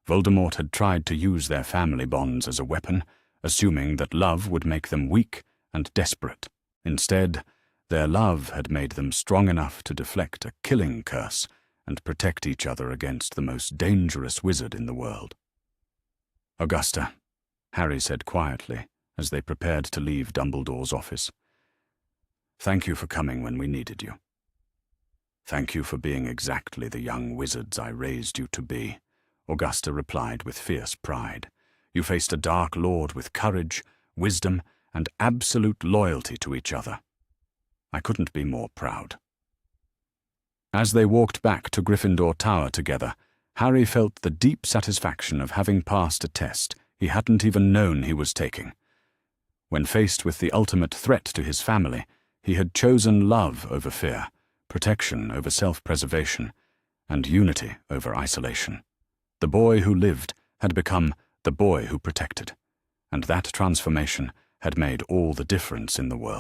Voldemort had tried to use their family bonds as a weapon, assuming that love would make them weak and desperate. Instead, their love had made them strong enough to deflect a killing curse and protect each other against the most dangerous wizard in the world. "Augusta," Harry said quietly as they prepared to leave Dumbledore's office, "thank you for coming when we needed you. Thank you for being exactly the young wizards I raised you to be," Augusta replied with fierce pride. "You faced a Dark Lord with courage, wisdom, and absolute loyalty to each other. I couldn't be more proud." As they walked back to Gryffindor Tower together, Harry felt the deep satisfaction of having passed a test he hadn't even known he was taking. When faced with the ultimate threat to his family, he had chosen love over fear, protection over self-preservation, and unity over isolation. The boy who lived had become the boy who protected, and that transformation had made all the difference in the world.